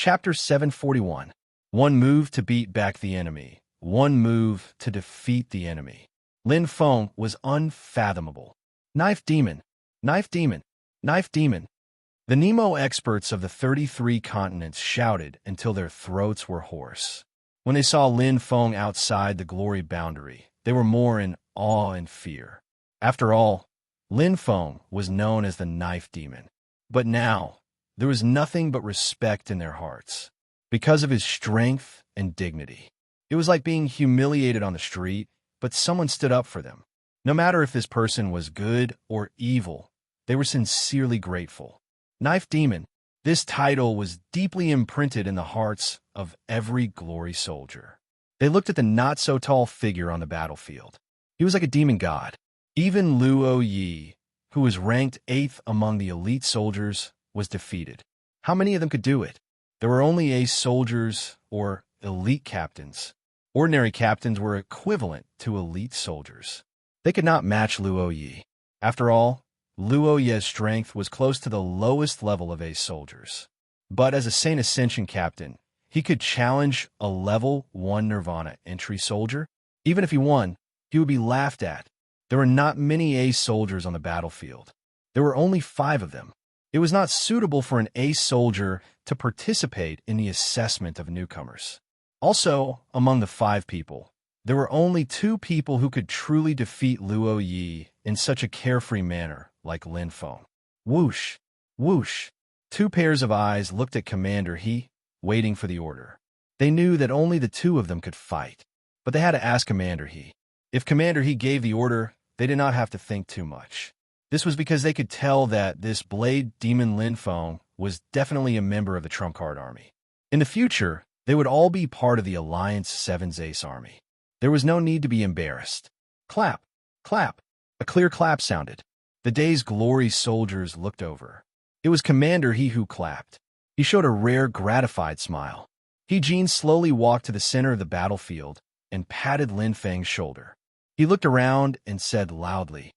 Chapter 741. One move to beat back the enemy. One move to defeat the enemy. Lin Feng was unfathomable. Knife demon, knife demon, knife demon. The Nemo experts of the 33 continents shouted until their throats were hoarse. When they saw Lin Feng outside the glory boundary, they were more in awe and fear. After all, Lin Feng was known as the knife demon. But now, there was nothing but respect in their hearts, because of his strength and dignity. It was like being humiliated on the street, but someone stood up for them. No matter if this person was good or evil, they were sincerely grateful. Knife Demon, this title was deeply imprinted in the hearts of every glory soldier. They looked at the not-so-tall figure on the battlefield. He was like a demon god. Even Luo Yi, who was ranked 8th among the elite soldiers, was defeated. How many of them could do it? There were only ace soldiers or elite captains. Ordinary captains were equivalent to elite soldiers. They could not match Luo Yi. After all, Luo Yi's strength was close to the lowest level of ace soldiers. But as a Saint Ascension captain, he could challenge a level 1 Nirvana entry soldier. Even if he won, he would be laughed at. There were not many ace soldiers on the battlefield. There were only 5 of them. It was not suitable for an ace soldier to participate in the assessment of newcomers. Also, among the 5 people, there were only 2 people who could truly defeat Luo Yi in such a carefree manner, like Lin Feng. Whoosh! Whoosh! 2 pairs of eyes looked at Commander He, waiting for the order. They knew that only the 2 of them could fight, but they had to ask Commander He. If Commander He gave the order, they did not have to think too much. This was because they could tell that this Blade Demon Lin Feng was definitely a member of the Trump Card Army. In the future, they would all be part of the Alliance 7's Ace Army. There was no need to be embarrassed. Clap! Clap! A clear clap sounded. The day's glory soldiers looked over. It was Commander He who clapped. He showed a rare, gratified smile. He Jin slowly walked to the center of the battlefield and patted Lin Feng's shoulder. He looked around and said loudly,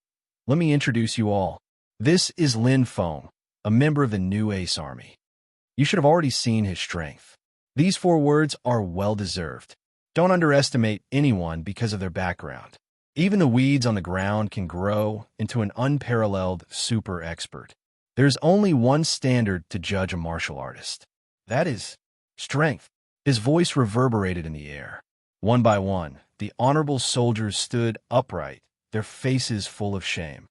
"Let me introduce you all. This is Lin Feng, a member of the new Ace Army. You should have already seen his strength. These 4 words are well-deserved. Don't underestimate anyone because of their background. Even the weeds on the ground can grow into an unparalleled super expert. There's only one standard to judge a martial artist. That is strength." His voice reverberated in the air. One by one, the honorable soldiers stood upright, their faces full of shame.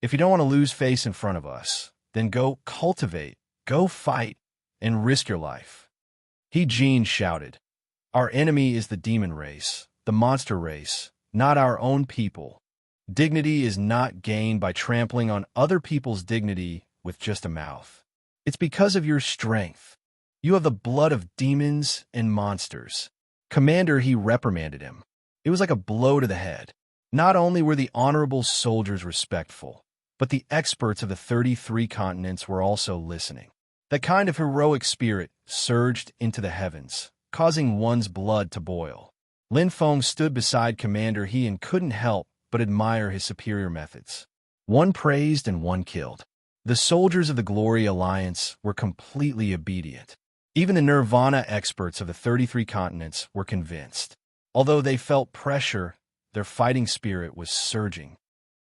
If you don't want to lose face in front of us, then go cultivate, go fight, and risk your life. He Jin shouted, "Our enemy is the demon race, the monster race, not our own people. Dignity is not gained by trampling on other people's dignity with just a mouth. It's because of your strength. You have the blood of demons and monsters." Commander He reprimanded him. It was like a blow to the head. Not only were the honorable soldiers respectful, but the experts of the 33 continents were also listening. That kind of heroic spirit surged into the heavens, causing one's blood to boil. Lin Feng stood beside Commander He and couldn't help but admire his superior methods. One praised and one killed. The soldiers of the Glory Alliance were completely obedient. Even the Nirvana experts of the 33 continents were convinced. Although they felt pressure, their fighting spirit was surging.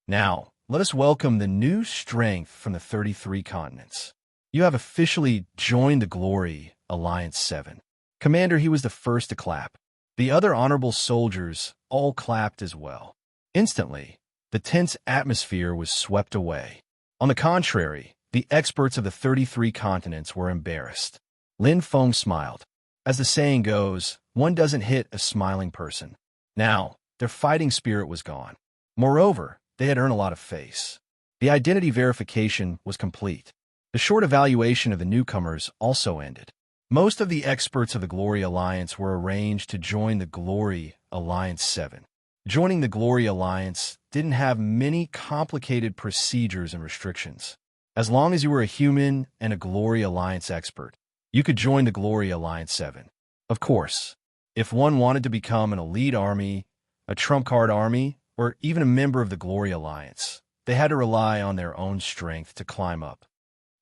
Now, let us welcome the new strength from the 33 continents. You have officially joined the Glory Alliance 7. Commander He was the first to clap. The other honorable soldiers all clapped as well. Instantly, the tense atmosphere was swept away. On the contrary, the experts of the 33 continents were embarrassed. Lin Feng smiled. As the saying goes, one doesn't hit a smiling person. Now, their fighting spirit was gone. Moreover, they had earned a lot of face. The identity verification was complete. The short evaluation of the newcomers also ended. Most of the experts of the Glory Alliance were arranged to join the Glory Alliance 7. Joining the Glory Alliance didn't have many complicated procedures and restrictions. As long as you were a human and a Glory Alliance expert, you could join the Glory Alliance 7. Of course, if one wanted to become an elite army, a trump card army, or even a member of the Glory Alliance, they had to rely on their own strength to climb up.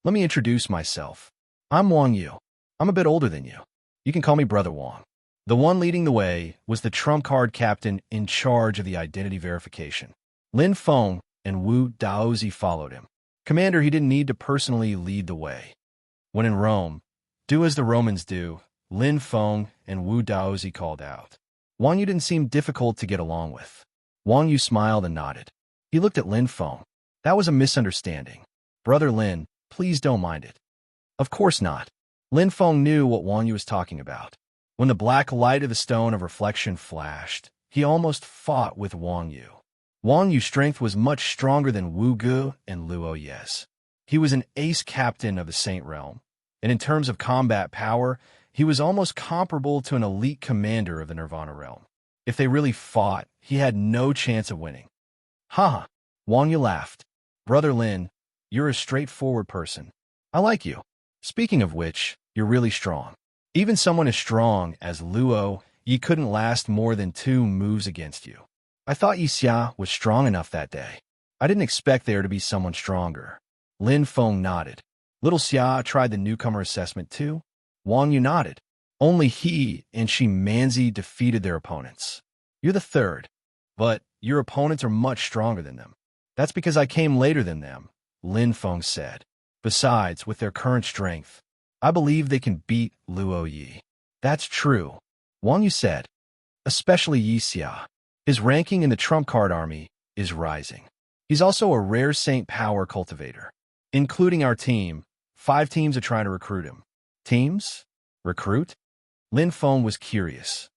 Let me introduce myself. I'm Wang Yu. I'm a bit older than you. You can call me Brother Wong. The one leading the way was the trump card captain in charge of the identity verification. Lin Feng and Wu Daozi followed him. Commander, he didn't need to personally lead the way. When in Rome, do as the Romans do, Lin Feng and Wu Daozi called out. Wang Yu didn't seem difficult to get along with. Wang Yu smiled and nodded. He looked at Lin Feng. That was a misunderstanding. Brother Lin, please don't mind it. Of course not. Lin Feng knew what Wang Yu was talking about. When the black light of the stone of reflection flashed, he almost fought with Wang Yu. Wang Yu's strength was much stronger than Wu Gu and Luo Ye's. He was an ace captain of the Saint Realm, and in terms of combat power, he was almost comparable to an elite commander of the Nirvana Realm. If they really fought, he had no chance of winning. Ha! Wang Yu laughed. Brother Lin, you're a straightforward person. I like you. Speaking of which, you're really strong. Even someone as strong as Luo Yi couldn't last more than 2 moves against you. I thought Yi Xia was strong enough that day. I didn't expect there to be someone stronger. Lin Feng nodded. Little Xia tried the newcomer assessment too. Wang Yu nodded. Only he and Shi Manzi defeated their opponents. You're the third, but your opponents are much stronger than them. That's because I came later than them, Lin Feng said. Besides, with their current strength, I believe they can beat Luo Yi. That's true, Wang Yu said. Especially Yi Xia. His ranking in the trump card army is rising. He's also a rare saint power cultivator. Including our team, 5 teams are trying to recruit him. Teams? Recruit? Lin Feng was curious.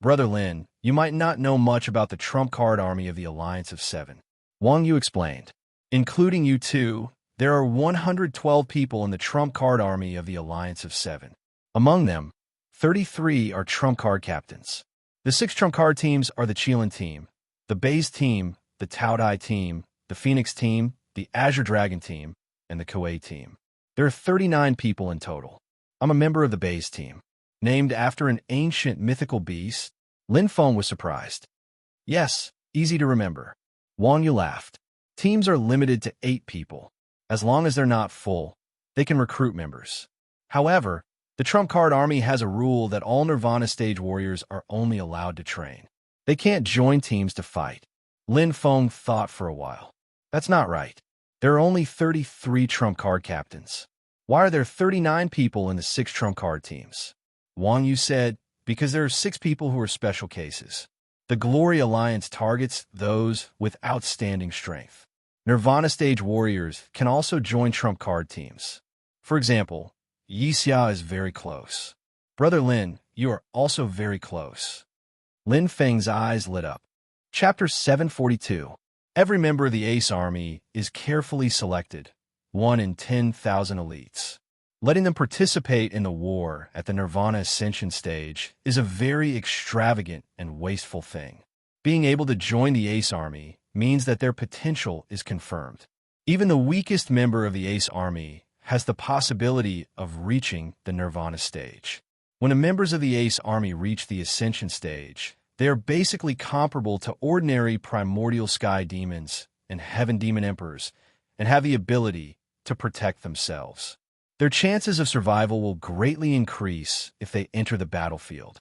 Brother Lin, you might not know much about the trump card army of the Alliance of 7. Wang Yu explained. Including you two, there are 112 people in the trump card army of the Alliance of 7. Among them, 33 are trump card captains. The 6 trump card teams are the Qilin team, the Baze team, the Taodai team, the Phoenix team, the Azure Dragon team, and the Kuei team. There are 39 people in total. I'm a member of the Baze team. Named after an ancient mythical beast, Lin Feng was surprised. Yes, easy to remember. Wang Yu laughed. Teams are limited to 8 people. As long as they're not full, they can recruit members. However, the trump card army has a rule that all Nirvana stage warriors are only allowed to train. They can't join teams to fight. Lin Feng thought for a while. That's not right. There are only 33 trump card captains. Why are there 39 people in the 6 trump card teams? Wang Yu said, because there are 6 people who are special cases. The Glory Alliance targets those with outstanding strength. Nirvana stage warriors can also join trump card teams. For example, Yi Xia is very close. Brother Lin, you are also very close. Lin Feng's eyes lit up. Chapter 742. Every member of the Ace Army is carefully selected, 1 in 10,000 elites. Letting them participate in the war at the Nirvana Ascension stage is a very extravagant and wasteful thing. Being able to join the Ace Army means that their potential is confirmed. Even the weakest member of the Ace Army has the possibility of reaching the Nirvana stage. When the members of the Ace Army reach the Ascension stage, they are basically comparable to ordinary primordial sky demons and heaven demon emperors and have the ability to protect themselves. Their chances of survival will greatly increase if they enter the battlefield.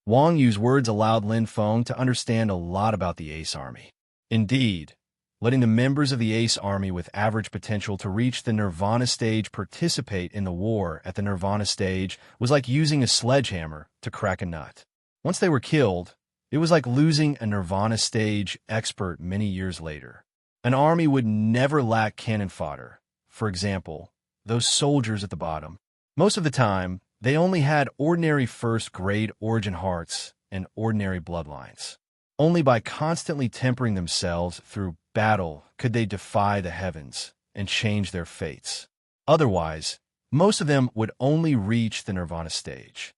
Wang Yu's words allowed Lin Feng to understand a lot about the Ace Army. Indeed, letting the members of the Ace Army with average potential to reach the Nirvana stage participate in the war at the Nirvana stage was like using a sledgehammer to crack a nut. Once they were killed, it was like losing a Nirvana stage expert many years later. An army would never lack cannon fodder. For example, those soldiers at the bottom. Most of the time, they only had ordinary first-grade origin hearts and ordinary bloodlines. Only by constantly tempering themselves through battle could they defy the heavens and change their fates. Otherwise, most of them would only reach the Nirvana stage.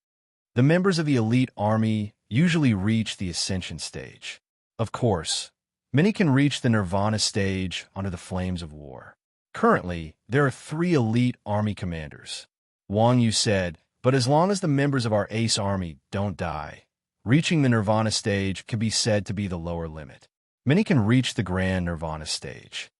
The members of the elite army usually reach the Ascension stage. Of course, many can reach the Nirvana stage under the flames of war. Currently, there are 3 elite army commanders. Wang Yu said, but as long as the members of our Ace Army don't die, reaching the Nirvana stage can be said to be the lower limit. Many can reach the Grand Nirvana stage.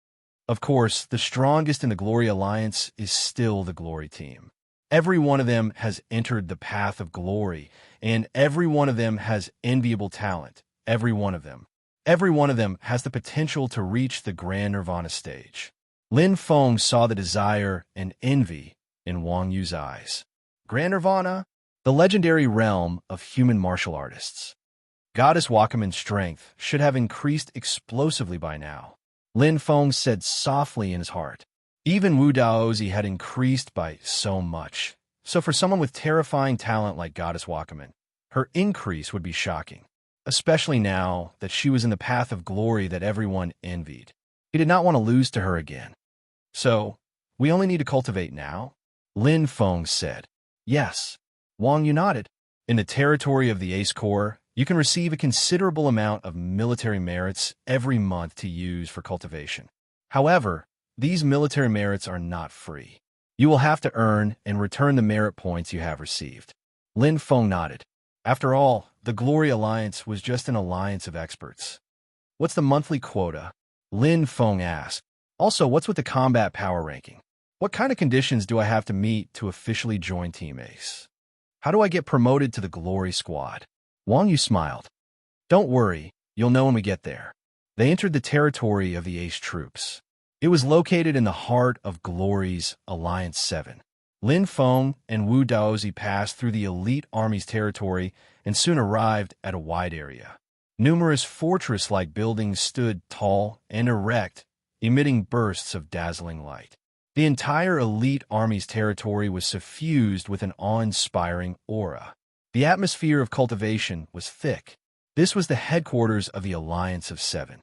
Of course, the strongest in the Glory Alliance is still the Glory team. Every one of them has entered the path of glory, and every one of them has enviable talent. Every one of them. Every one of them has the potential to reach the grand nirvana stage. Lin Feng saw the desire and envy in Wang Yu's eyes. Grand nirvana? The legendary realm of human martial artists. Goddess Wakaman's strength should have increased explosively by now. Lin Feng said softly in his heart. Even Wu Daozi had increased by so much. So for someone with terrifying talent like Goddess Wakaman, her increase would be shocking, especially now that she was in the path of glory that everyone envied. He did not want to lose to her again. So, we only need to cultivate now? Lin Feng said. Yes. Wang Yu nodded. In the territory of the Ace Corps, you can receive a considerable amount of military merits every month to use for cultivation. However, these military merits are not free. You will have to earn and return the merit points you have received. Lin Feng nodded. After all, the Glory Alliance was just an alliance of experts. What's the monthly quota? Lin Feng asked. Also, what's with the combat power ranking? What kind of conditions do I have to meet to officially join Team Ace? How do I get promoted to the Glory Squad? Wang Yu smiled. Don't worry, you'll know when we get there. They entered the territory of the Ace troops. It was located in the heart of Glory's Alliance 7. Lin Feng and Wu Daozi passed through the elite army's territory and soon arrived at a wide area. Numerous fortress-like buildings stood tall and erect, emitting bursts of dazzling light. The entire elite army's territory was suffused with an awe-inspiring aura. The atmosphere of cultivation was thick. This was the headquarters of the Alliance of 7.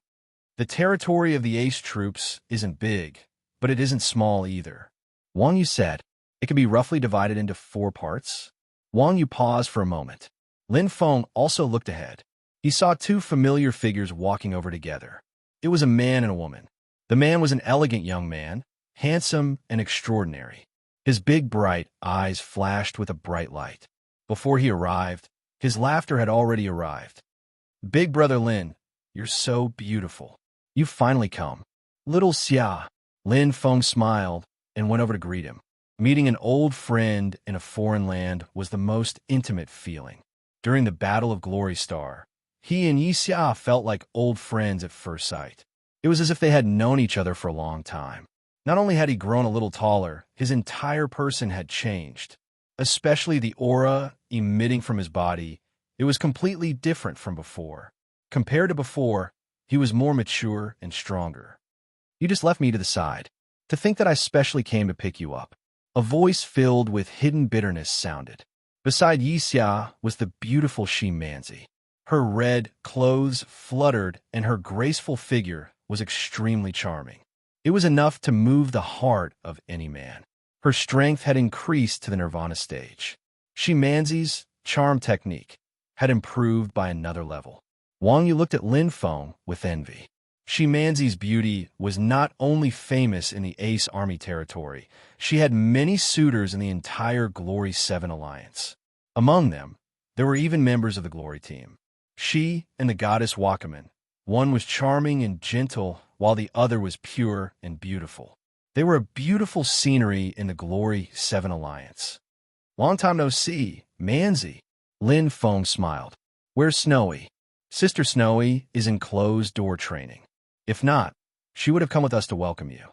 The territory of the Ace troops isn't big, but it isn't small either. Wang Yu said, it can be roughly divided into 4 parts. Wang Yu paused for a moment. Lin Feng also looked ahead. He saw 2 familiar figures walking over together. It was a man and a woman. The man was an elegant young man, handsome and extraordinary. His big, bright eyes flashed with a bright light. Before he arrived, his laughter had already arrived. Big brother Lin, you're so beautiful. You've finally come. Little Xia. Lin Feng smiled and went over to greet him. Meeting an old friend in a foreign land was the most intimate feeling. During the Battle of Glory Star, he and Yi Xia felt like old friends at first sight. It was as if they had known each other for a long time. Not only had he grown a little taller, his entire person had changed. Especially the aura emitting from his body, it was completely different from before. Compared to before, he was more mature and stronger. You just left me to the side. To think that I specially came to pick you up. A voice filled with hidden bitterness sounded. Beside Yi Xia was the beautiful Shi Manzi. Her red clothes fluttered and her graceful figure was extremely charming. It was enough to move the heart of any man. Her strength had increased to the Nirvana stage. Shi Manzi's charm technique had improved by another level. Wang Yu looked at Lin Feng with envy. Shi Manzi's beauty was not only famous in the Ace Army territory, she had many suitors in the entire Glory 7 Alliance. Among them, there were even members of the Glory team. She and the goddess Wakaman. One was charming and gentle, while the other was pure and beautiful. They were a beautiful scenery in the Glory 7 Alliance. Long time no see, Manzi. Lin Feng smiled. Where's Snowy? Sister Snowy is in closed-door training. If not, she would have come with us to welcome you.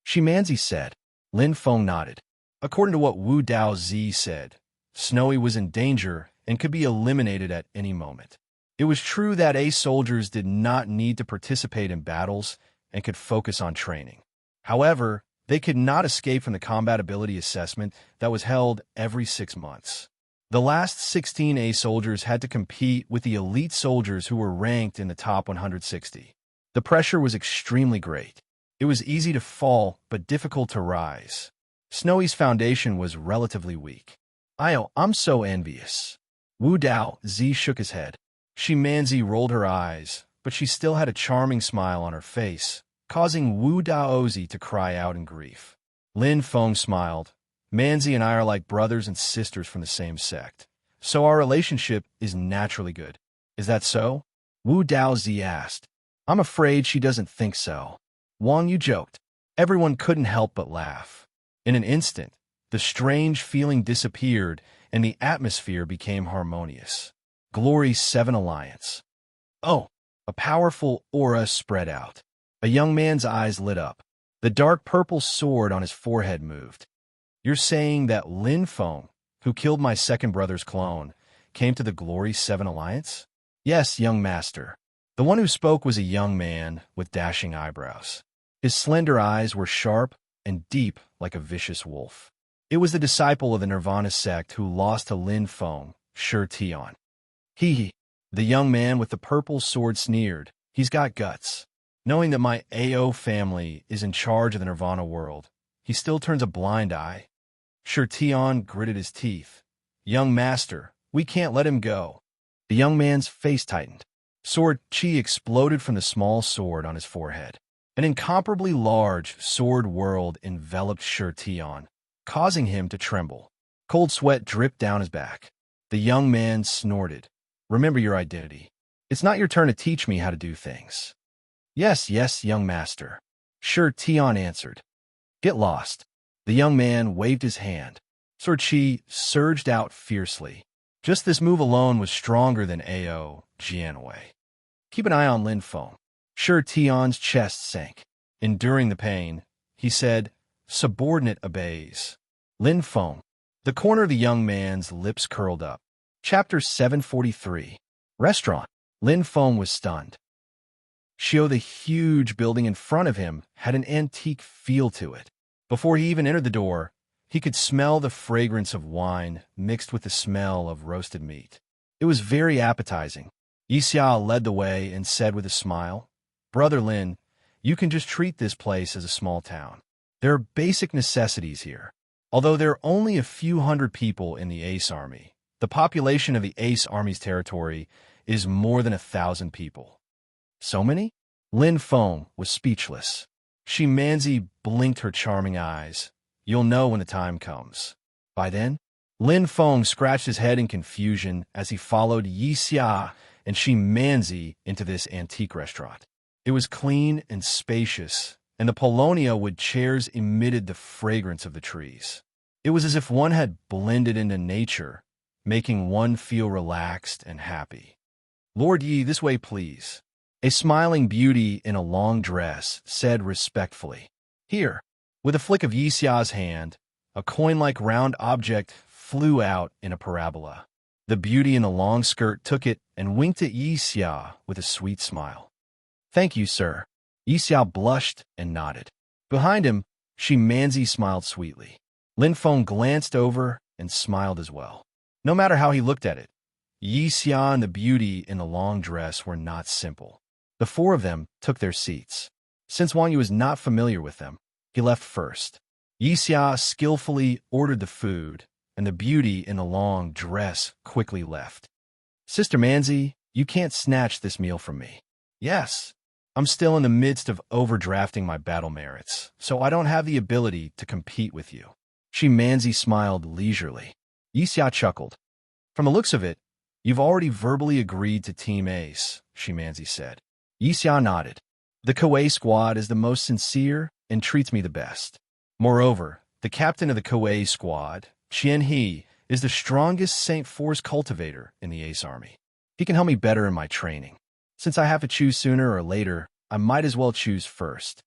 Shi Manzi said. Lin Feng nodded. According to what Wu Daozi said, Snowy was in danger and could be eliminated at any moment. It was true that Ace soldiers did not need to participate in battles and could focus on training. However, they could not escape from the combat ability assessment that was held every 6 months. The last 16 Ace soldiers had to compete with the elite soldiers who were ranked in the top 160. The pressure was extremely great. It was easy to fall, but difficult to rise. Snowy's foundation was relatively weak. I'm so envious. Wu Daozi shook his head. Shi Manzi rolled her eyes, but she still had a charming smile on her face, causing Wu Daozi to cry out in grief. Lin Feng smiled. Manzi and I are like brothers and sisters from the same sect, so our relationship is naturally good. Is that so? Wu Daozi asked. I'm afraid she doesn't think so. Wang Yu joked. Everyone couldn't help but laugh. In an instant, the The strange feeling disappeared, and the atmosphere became harmonious. Glory 7 Alliance. Oh, a powerful aura spread out. A young man's eyes lit up. The dark purple sword on his forehead moved. You're saying that Lin Feng, who killed my second brother's clone, came to the Glory 7 Alliance? Yes, young master. The one who spoke was a young man with dashing eyebrows. His slender eyes were sharp and deep like a vicious wolf. It was the disciple of the Nirvana sect who lost to Lin Feng, Shi Tian. He, the young man with the purple sword sneered. He's got guts. Knowing that my AO family is in charge of the Nirvana world, he still turns a blind eye. Shi Tian gritted his teeth. Young master, we can't let him go. The young man's face tightened. Sword chi exploded from the small sword on his forehead. An incomparably large sword world enveloped Shi Tian, causing him to tremble. Cold sweat dripped down his back. The young man snorted. Remember your identity. It's not your turn to teach me how to do things. Yes, yes, young master. Shi Tian answered. Get lost. The young man waved his hand. Sword chi surged out fiercely. Just this move alone was stronger than AO Jianwei. Keep an eye on Lin Feng. Shi Tian's chest sank. Enduring the pain, he said, subordinate obeys. Lin Feng. The corner of the young man's lips curled up. Chapter 743. Restaurant. Lin Feng was stunned. The huge building in front of him had an antique feel to it. Before he even entered the door, he could smell the fragrance of wine mixed with the smell of roasted meat. It was very appetizing. Yixia led the way and said with a smile, Brother Lin, you can just treat this place as a small town. There are basic necessities here. Although there are only a few hundred people in the Ace Army, the population of the Ace Army's territory is more than 1,000 people. So many? Lin Feng was speechless. Shi Manzi blinked her charming eyes. You'll know when the time comes. By then, Lin Feng scratched his head in confusion as he followed Yixia and Shi Manzi into this antique restaurant. It was clean and spacious, and the Polonia wood chairs emitted the fragrance of the trees. It was as if one had blended into nature, making one feel relaxed and happy. Lord Yi, this way, please. A smiling beauty in a long dress said respectfully. Here. With a flick of Yixia's hand, a coin-like round object flew out in a parabola. The beauty in the long skirt took it and winked at Yixia with a sweet smile. Thank you, sir. Yixia blushed and nodded. Behind him, Shi Manzi smiled sweetly. Lin Feng glanced over and smiled as well. No matter how he looked at it, Yixia and the beauty in the long dress were not simple. The four of them took their seats. Since Wang Yu was not familiar with them, he left first. Yixia skillfully ordered the food, and the beauty in the long dress quickly left. Sister Manzi, you can't snatch this meal from me. Yes, I'm still in the midst of overdrafting my battle merits, so I don't have the ability to compete with you. Shi Manzi smiled leisurely. Yixia chuckled. From the looks of it, you've already verbally agreed to Team Ace, Shi Manzi said. Yixia nodded. The Koei squad is the most sincere and treats me the best. Moreover, the captain of the Koei squad, Qian He, is the strongest Saint Force cultivator in the Ace Army. He can help me better in my training. Since I have to choose sooner or later, I might as well choose first.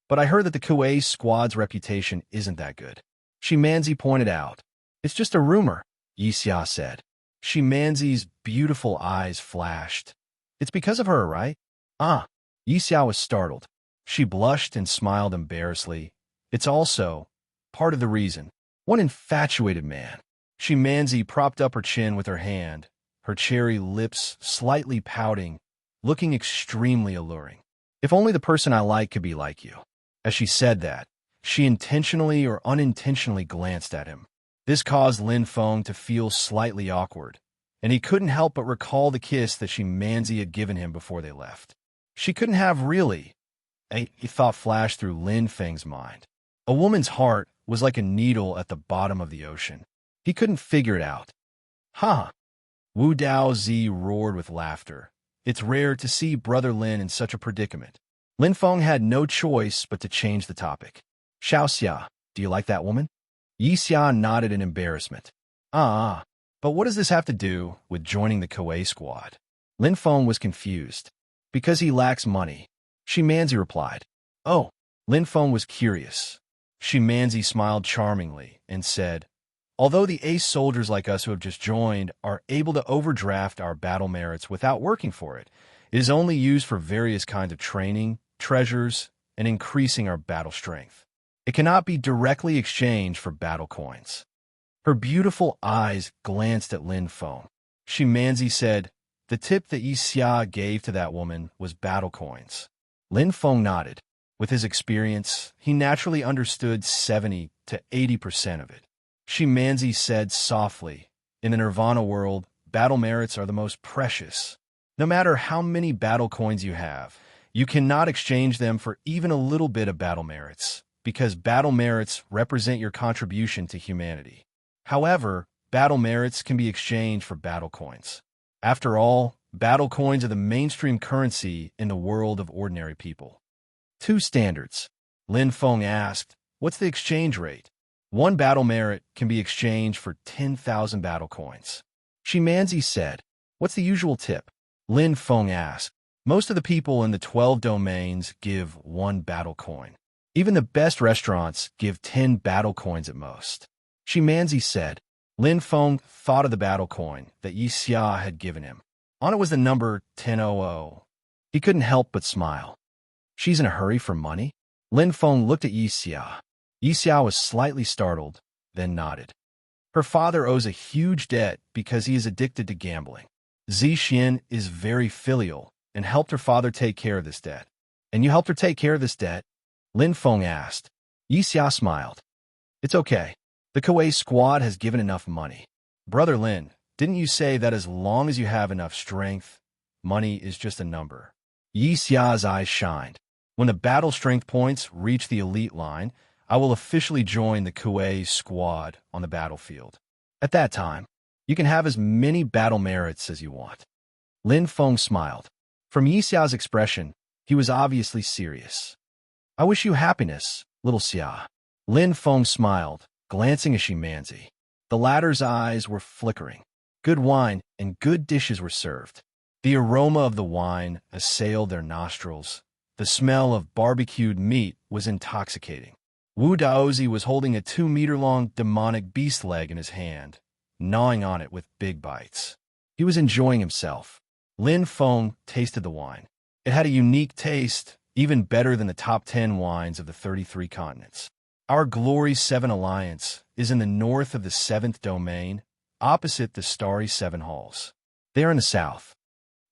But I heard that the Koei squad's reputation isn't that good. Shi Manzi pointed out. It's just a rumor, Yixia said. Shi Manzi's beautiful eyes flashed. It's because of her, right? Ah. Yixia was startled. She blushed and smiled embarrassedly. It's also part of the reason. One infatuated man. Shi Manzi propped up her chin with her hand, her cherry lips slightly pouting, looking extremely alluring. If only the person I like could be like you. As she said that, she intentionally or unintentionally glanced at him. This caused Lin Feng to feel slightly awkward, and he couldn't help but recall the kiss that Shi Manzi had given him before they left. She couldn't have really. A thought flashed through Lin Feng's mind. A woman's heart was like a needle at the bottom of the ocean. He couldn't figure it out. Ha! Wu Dao Zi roared with laughter. It's rare to see Brother Lin in such a predicament. Lin Feng had no choice but to change the topic. Xiaoxia, do you like that woman? Yi Xia nodded in embarrassment. Ah, but what does this have to do with joining the Kuei squad? Lin Feng was confused. Because he lacks money. Shimanzi replied. Oh, Lin Feng was curious. Shimanzi smiled charmingly and said, although the ace soldiers like us who have just joined are able to overdraft our battle merits without working for it, it is only used for various kinds of training, treasures, and increasing our battle strength. It cannot be directly exchanged for battle coins. Her beautiful eyes glanced at Lin Feng. Shimanzi said, the tip that Yi Xia gave to that woman was battle coins. Lin Feng nodded. With his experience, he naturally understood 70 to 80% of it. Shimanzi said softly, in the Nirvana world, battle merits are the most precious. No matter how many battle coins you have, you cannot exchange them for even a little bit of battle merits, because battle merits represent your contribution to humanity. However, battle merits can be exchanged for battle coins. After all, battle coins are the mainstream currency in the world of ordinary people. 2 standards. Lin Feng asked, what's the exchange rate? 1 battle merit can be exchanged for 10,000 battle coins. Shimanzi said, what's the usual tip? Lin Feng asked. Most of the people in the 12 domains give 1 battle coin. Even the best restaurants give 10 battle coins at most. Shimanzi said. Lin Feng thought of the battle coin that Yi Xia had given him. On it was the number 1000. He couldn't help but smile. She's in a hurry for money? Lin Feng looked at Yi Xia. Yi Xia was slightly startled, then nodded. Her father owes a huge debt because he is addicted to gambling. Zixin is very filial and helped her father take care of this debt. And you helped her take care of this debt? Lin Feng asked. Yi Xia smiled. It's okay. The Kuei squad has given enough money. Brother Lin, didn't you say that as long as you have enough strength, money is just a number? Yi Xia's eyes shined. When the battle strength points reach the elite line, I will officially join the Kuei squad on the battlefield. At that time, you can have as many battle merits as you want. Lin Feng smiled. From Yi Xia's expression, he was obviously serious. I wish you happiness, little Xia. Lin Feng smiled, glancing at Shimanzi. The latter's eyes were flickering. Good wine and good dishes were served. The aroma of the wine assailed their nostrils. The smell of barbecued meat was intoxicating. Wu Daozi was holding a 2-meter-long demonic beast leg in his hand, gnawing on it with big bites. He was enjoying himself. Lin Feng tasted the wine. It had a unique taste, even better than the top 10 wines of the 33 continents. Our Glory 7 Alliance is in the north of the 7th domain, opposite the Starry 7 Halls. They are in the south.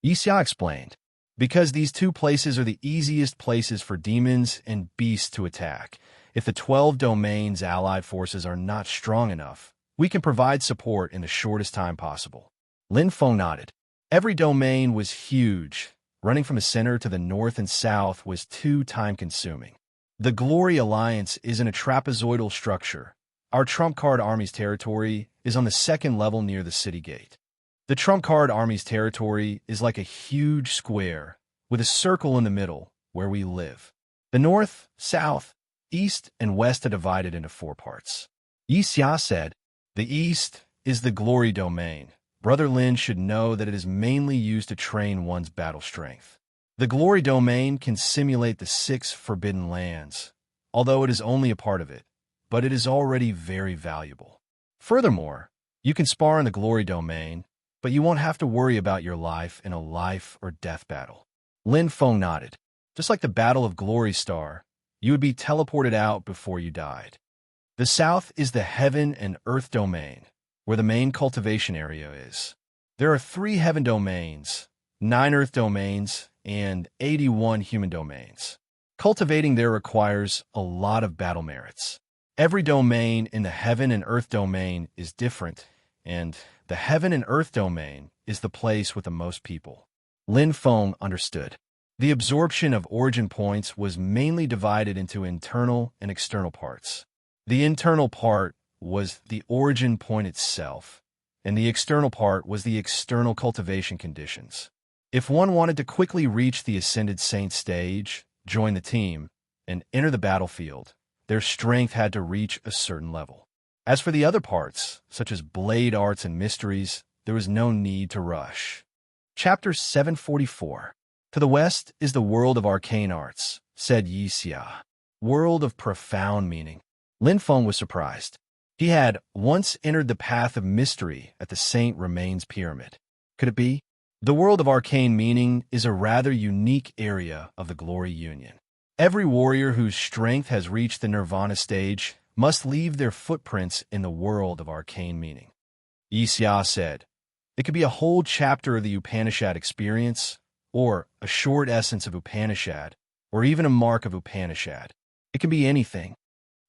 Yi Xia explained. Because these 2 places are the easiest places for demons and beasts to attack. If the 12 domains' allied forces are not strong enough, we can provide support in the shortest time possible. Lin Feng nodded. Every domain was huge. Running from the center to the north and south was too time-consuming. The Glory Alliance is in a trapezoidal structure. Our trump card army's territory is on the 2nd level near the city gate. The trump card army's territory is like a huge square, with a circle in the middle, where we live. The north, south, east, and west are divided into 4 parts. Yi Xia said, the east is the Glory domain. Brother Lin should know that it is mainly used to train one's battle strength. The Glory domain can simulate the 6 forbidden lands, although it is only a part of it, but it is already very valuable. Furthermore, you can spar in the Glory domain, but you won't have to worry about your life in a life or death battle. Lin Feng nodded. Just like the Battle of Glory Star, you would be teleported out before you died. The south is the Heaven and Earth domain, where the main cultivation area is. There are 3 heaven domains, 9 earth domains, and 81 human domains. Cultivating there requires a lot of battle merits. Every domain in the Heaven and Earth domain is different, and the Heaven and Earth domain is the place with the most people. Lin Feng understood. The absorption of origin points was mainly divided into internal and external parts. The internal part was the origin point itself, and the external part was the external cultivation conditions. If one wanted to quickly reach the Ascended Saint stage, join the team, and enter the battlefield, their strength had to reach a certain level. As for the other parts, such as blade arts and mysteries, there was no need to rush. Chapter 744. To the west is the world of arcane arts, said Yixia. World of profound meaning. Lin Feng was surprised. He had once entered the path of mystery at the Saint Remains Pyramid. Could it be? The world of arcane meaning is a rather unique area of the Glory Union. Every warrior whose strength has reached the Nirvana stage must leave their footprints in the world of arcane meaning. Yixia said, it could be a whole chapter of the Upanishad experience, or a short essence of Upanishad, or even a mark of Upanishad. It can be anything.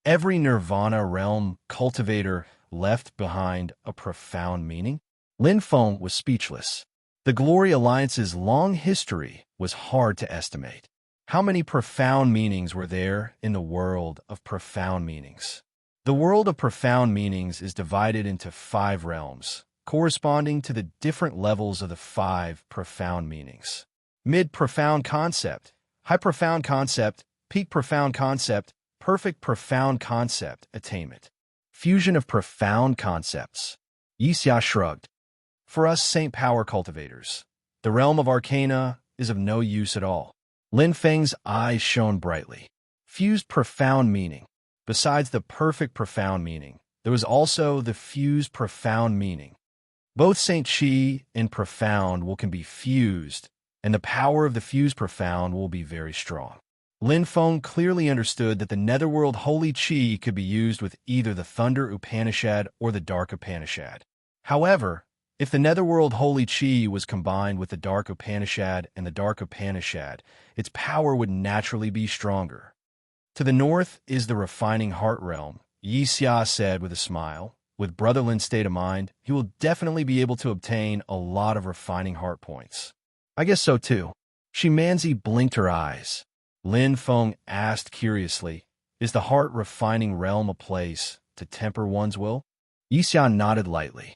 Every Nirvana realm cultivator left behind a profound meaning. Lin Feng was speechless. The Glory Alliance's long history was hard to estimate. How many profound meanings were there in the world of profound meanings? The world of profound meanings is divided into 5 realms, corresponding to the different levels of the 5 profound meanings. Mid-profound concept, high profound concept, peak profound concept, perfect profound concept attainment. Fusion of profound concepts. Yixia shrugged. For us Saint Power cultivators, the realm of arcana is of no use at all. Lin Feng's eyes shone brightly. Fused profound meaning. Besides the perfect profound meaning, there was also the fused profound meaning. Both Saint Chi and profound can be fused, and the power of the fused profound will be very strong. Lin Feng clearly understood that the netherworld holy Chi could be used with either the Thunder Upanishad or the Dark Upanishad. However, if the netherworld holy Chi was combined with the Dark Upanishad and the Dark Upanishad, its power would naturally be stronger. To the north is the refining heart realm, Yixia said with a smile. With Brother Lin's state of mind, he will definitely be able to obtain a lot of refining heart points. I guess so too. Shimanzi blinked her eyes. Lin Feng asked curiously, is the heart refining realm a place to temper one's will? Yixia nodded lightly.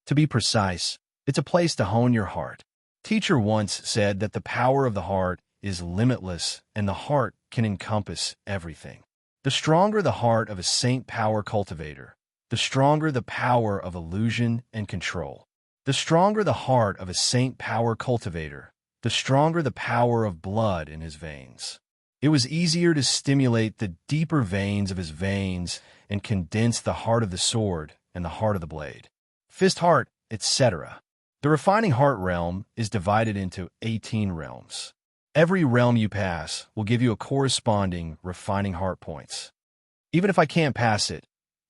To be precise, it's a place to hone your heart. Teacher once said that the power of the heart is limitless and the heart can encompass everything. The stronger the heart of a Saint Power cultivator, the stronger the power of illusion and control. The stronger the heart of a Saint Power cultivator, the stronger the power of blood in his veins. It was easier to stimulate the deeper veins of his veins and condense the heart of the sword and the heart of the blade. Fist heart, etc. The refining heart realm is divided into 18 realms. Every realm you pass will give you a corresponding refining heart points. Even if I can't pass it,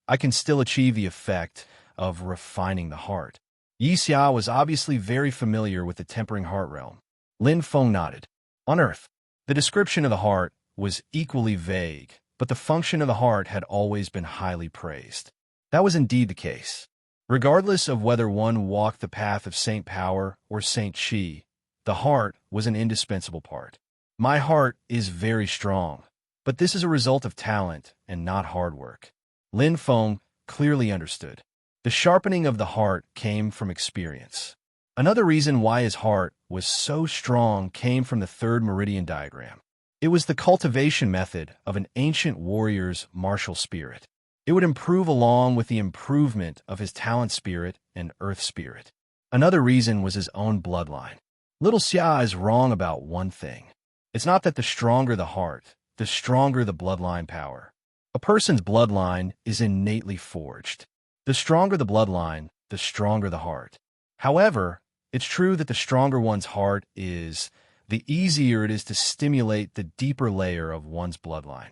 I can still achieve the effect of refining the heart. Yixia was obviously very familiar with the tempering heart realm. Lin Feng nodded. On Earth, the description of the heart was equally vague, but the function of the heart had always been highly praised. That was indeed the case. Regardless of whether one walked the path of Saint Power or Saint Chi, the heart was an indispensable part. My heart is very strong, but this is a result of talent and not hard work. Lin Feng clearly understood. The sharpening of the heart came from experience. Another reason why his heart was so strong came from the third meridian diagram. It was the cultivation method of an ancient warrior's martial spirit. It would improve along with the improvement of his talent spirit and earth spirit. Another reason was his own bloodline. Little Xia is wrong about one thing. It's not that the stronger the heart, the stronger the bloodline power. A person's bloodline is innately forged. The stronger the bloodline, the stronger the heart. However, it's true that the stronger one's heart is, the easier it is to stimulate the deeper layer of one's bloodline.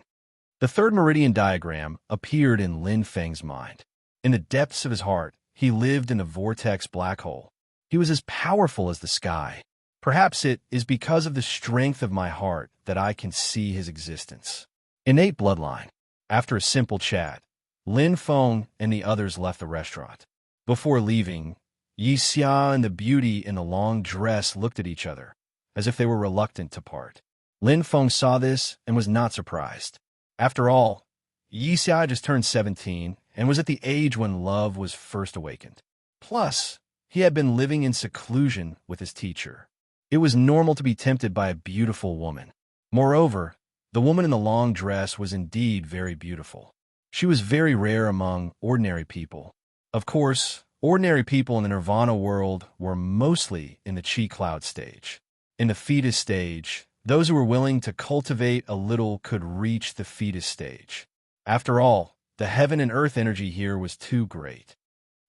The third meridian diagram appeared in Lin Feng's mind. In the depths of his heart, he lived in the vortex black hole. He was as powerful as the sky. Perhaps it is because of the strength of my heart that I can see his existence. Innate bloodline. After a simple chat, Lin Feng and the others left the restaurant. Before leaving, Yixia and the beauty in the long dress looked at each other, as if they were reluctant to part. Lin Feng saw this and was not surprised. After all, Yixia just turned 17 and was at the age when love was first awakened. Plus, he had been living in seclusion with his teacher. It was normal to be tempted by a beautiful woman. Moreover, the woman in the long dress was indeed very beautiful. She was very rare among ordinary people. Of course, ordinary people in the Nirvana world were mostly in the chi cloud stage. In the fetus stage, those who were willing to cultivate a little could reach the fetus stage. After all, the heaven and earth energy here was too great.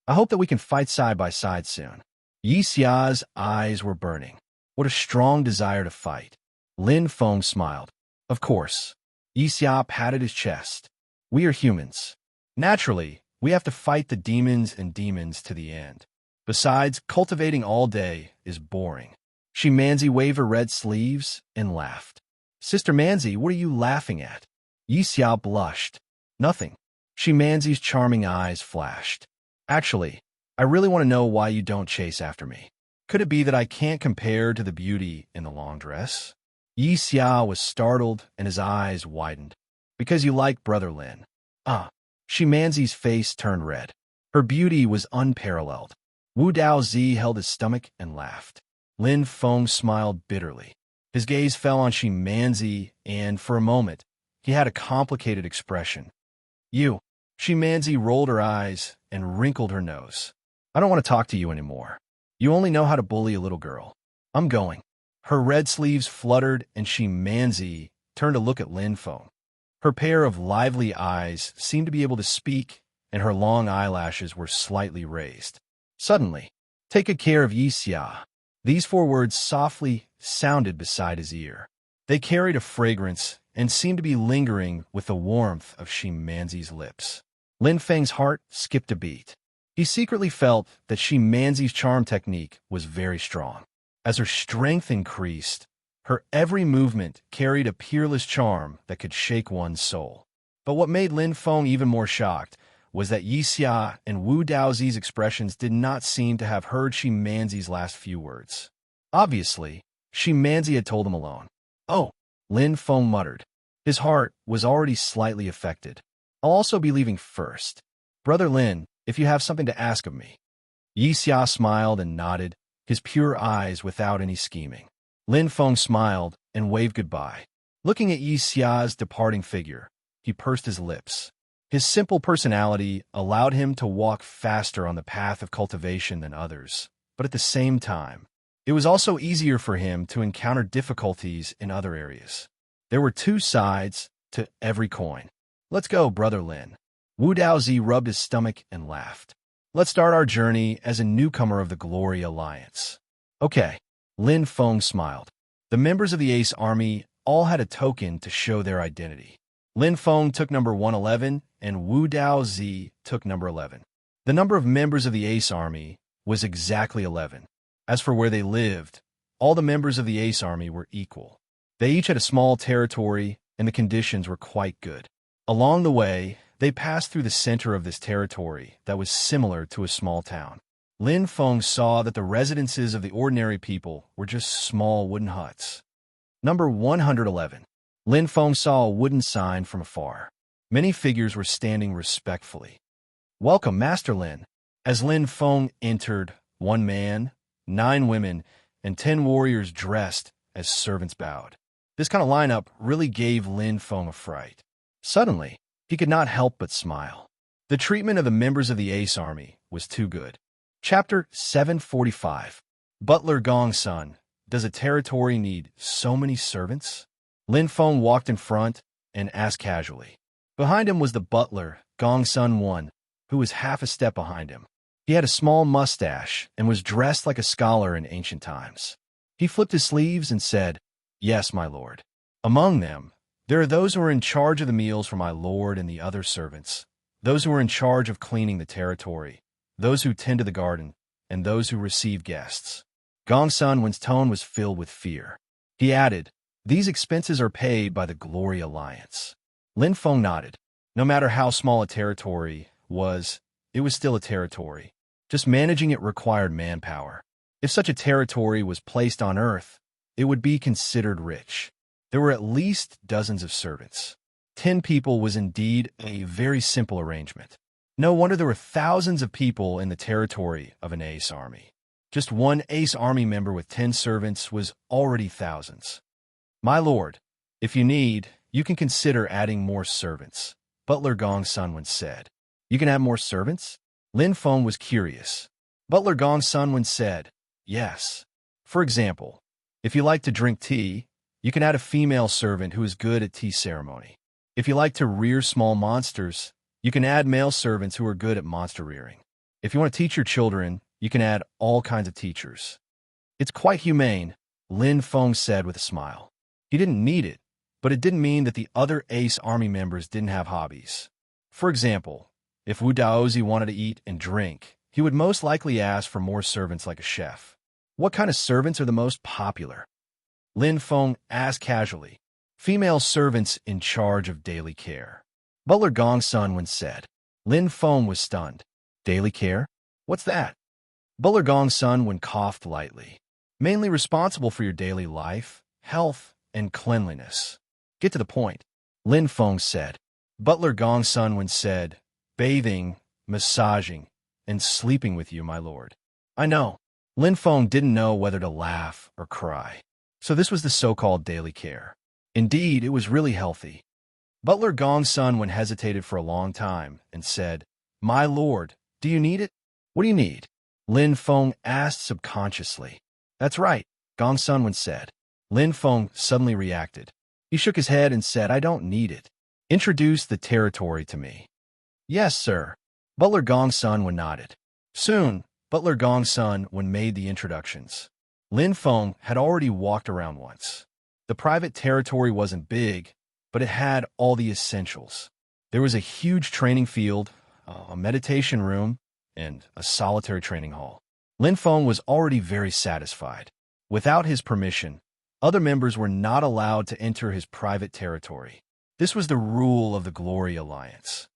I hope that we can fight side by side soon. Yi Xia's eyes were burning. What a strong desire to fight. Lin Feng smiled. Of course. Yi Xia patted his chest. We are humans. Naturally, we have to fight the demons and demons to the end. Besides, cultivating all day is boring. She Manzi waved her red sleeves and laughed. Sister Manzi, what are you laughing at? Yi Xia blushed. Nothing. She Manzi's charming eyes flashed. Actually, I really want to know why you don't chase after me. Could it be that I can't compare to the beauty in the long dress? Yi Xia was startled and his eyes widened. Because you like Brother Lin. Shi Manzi's face turned red. Her beauty was unparalleled. Wu Daozi held his stomach and laughed. Lin Feng smiled bitterly. His gaze fell on Shi Manzi, and for a moment, he had a complicated expression. You. Shi Manzi rolled her eyes and wrinkled her nose. I don't want to talk to you anymore. You only know how to bully a little girl. I'm going. Her red sleeves fluttered and Shi Manzi turned to look at Lin Feng. Her pair of lively eyes seemed to be able to speak, and her long eyelashes were slightly raised. Suddenly, take good care of Yi Xia. These 4 words softly sounded beside his ear. They carried a fragrance and seemed to be lingering with the warmth of Shi Manzi's lips. Lin Feng's heart skipped a beat. He secretly felt that Shi Manzi's charm technique was very strong. As her strength increased, her every movement carried a peerless charm that could shake one's soul. But what made Lin Feng even more shocked was that Yi Xia and Wu Daozi's expressions did not seem to have heard Shi Manzi's last few words. Obviously, Shi Manzi had told him alone. Oh, Lin Feng muttered. His heart was already slightly affected. I'll also be leaving first. Brother Lin, if you have something to ask of me. Yi Xia smiled and nodded, his pure eyes without any scheming. Lin Feng smiled and waved goodbye. Looking at Yi Xia's departing figure, he pursed his lips. His simple personality allowed him to walk faster on the path of cultivation than others, but at the same time, it was also easier for him to encounter difficulties in other areas. There were 2 sides to every coin. Let's go, Brother Lin. Wu Daozi rubbed his stomach and laughed. Let's start our journey as a newcomer of the Glory Alliance. Okay, Lin Feng smiled. The members of the Ace Army all had a token to show their identity. Lin Feng took number 111, and Wu Daozi took number 11. The number of members of the Ace Army was exactly 11. As for where they lived, all the members of the Ace Army were equal. They each had a small territory, and the conditions were quite good. Along the way, they passed through the center of this territory that was similar to a small town. Lin Feng saw that the residences of the ordinary people were just small wooden huts. Number 111. Lin Feng saw a wooden sign from afar. Many figures were standing respectfully. Welcome, Master Lin. As Lin Feng entered, 1 man, 9 women, and 10 warriors dressed as servants bowed. This kind of lineup really gave Lin Feng a fright. Suddenly, he could not help but smile. The treatment of the members of the Ace Army was too good. Chapter 745. Butler Gongsun. Does a territory need so many servants? Lin Feng walked in front and asked casually. Behind him was the butler, Gongsun I, who was half a step behind him. He had a small mustache and was dressed like a scholar in ancient times. He flipped his sleeves and said, Yes, my lord. Among them, there are those who are in charge of the meals for my lord and the other servants, those who are in charge of cleaning the territory, those who tend to the garden, and those who receive guests. Gongsun Wen's tone was filled with fear. He added, These expenses are paid by the Glory Alliance. Lin Feng nodded. No matter how small a territory was, it was still a territory. Just managing it required manpower. If such a territory was placed on Earth, it would be considered rich. There were at least dozens of servants. 10 people was indeed a very simple arrangement. No wonder there were thousands of people in the territory of an Ace Army. Just 1 Ace Army member with 10 servants was already thousands. My lord, if you need, you can consider adding more servants. Butler Gong Sun once said. You can add more servants? Lin Feng was curious. Butler Gong Sun once said, yes. For example, if you like to drink tea, you can add a female servant who is good at tea ceremony. If you like to rear small monsters, you can add male servants who are good at monster rearing. If you want to teach your children, you can add all kinds of teachers. It's quite humane, Lin Feng said with a smile. He didn't need it, but it didn't mean that the other Ace Army members didn't have hobbies. For example, if Wu Daozi wanted to eat and drink, he would most likely ask for more servants like a chef. What kind of servants are the most popular? Lin Feng asked casually. Female servants in charge of daily care. Butler Gong Sun once said. Lin Feng was stunned. Daily care? What's that? Butler Gong Sun when coughed lightly. Mainly responsible for your daily life, health, and cleanliness. Get to the point, Lin Feng said. Butler Gong Sun when said, bathing, massaging, and sleeping with you, my lord. I know. Lin Feng didn't know whether to laugh or cry. So this was the so-called daily care. Indeed, it was really healthy. Butler Gong Sun when hesitated for a long time and said, my lord, do you need it? What do you need? Lin Feng asked subconsciously. That's right, Gong Sun when said. Lin Feng suddenly reacted. He shook his head and said, I don't need it. Introduce the territory to me. Yes, sir. Butler Gong Sun when nodded. Soon, Butler Gong Sun when made the introductions. Lin Feng had already walked around once. The private territory wasn't big, but it had all the essentials. There was a huge training field, a meditation room, and a solitary training hall. Lin Feng was already very satisfied. Without his permission, other members were not allowed to enter his private territory. This was the rule of the Glory Alliance.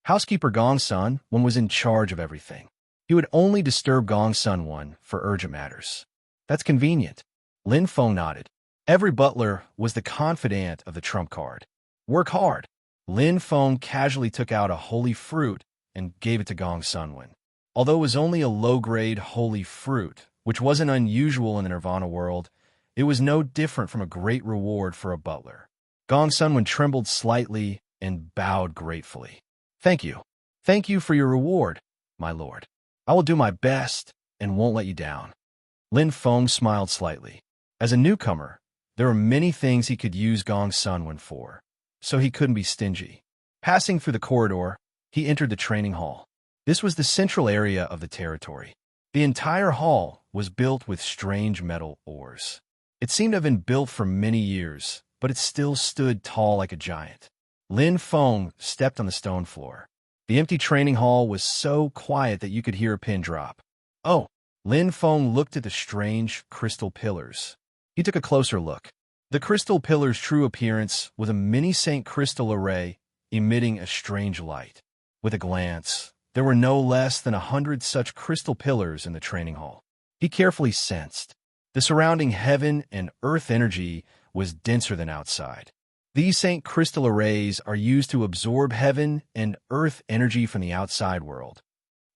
Housekeeper Gong Sun One was in charge of everything. He would only disturb Gong Sun One for urgent matters. That's convenient. Lin Feng nodded. Every butler was the confidant of the trump card. Work hard. Lin Feng casually took out a holy fruit and gave it to Gong Sun One. Although it was only a low-grade holy fruit, which wasn't unusual in the Nirvana world, it was no different from a great reward for a butler. Gong Sun One trembled slightly and bowed gratefully. Thank you. Thank you for your reward, my lord. I will do my best and won't let you down. Lin Feng smiled slightly. As a newcomer, there were many things he could use Gong Sun One for, so he couldn't be stingy. Passing through the corridor, he entered the training hall. This was the central area of the territory. The entire hall was built with strange metal ores. It seemed to have been built for many years, but it still stood tall like a giant. Lin Feng stepped on the stone floor. The empty training hall was so quiet that you could hear a pin drop. Oh, Lin Feng looked at the strange crystal pillars. He took a closer look. The crystal pillar's true appearance was a mini-Saint crystal array emitting a strange light. With a glance, there were no less than 100 such crystal pillars in the training hall. He carefully sensed. The surrounding heaven and earth energy was denser than outside. These Saint crystal arrays are used to absorb heaven and earth energy from the outside world.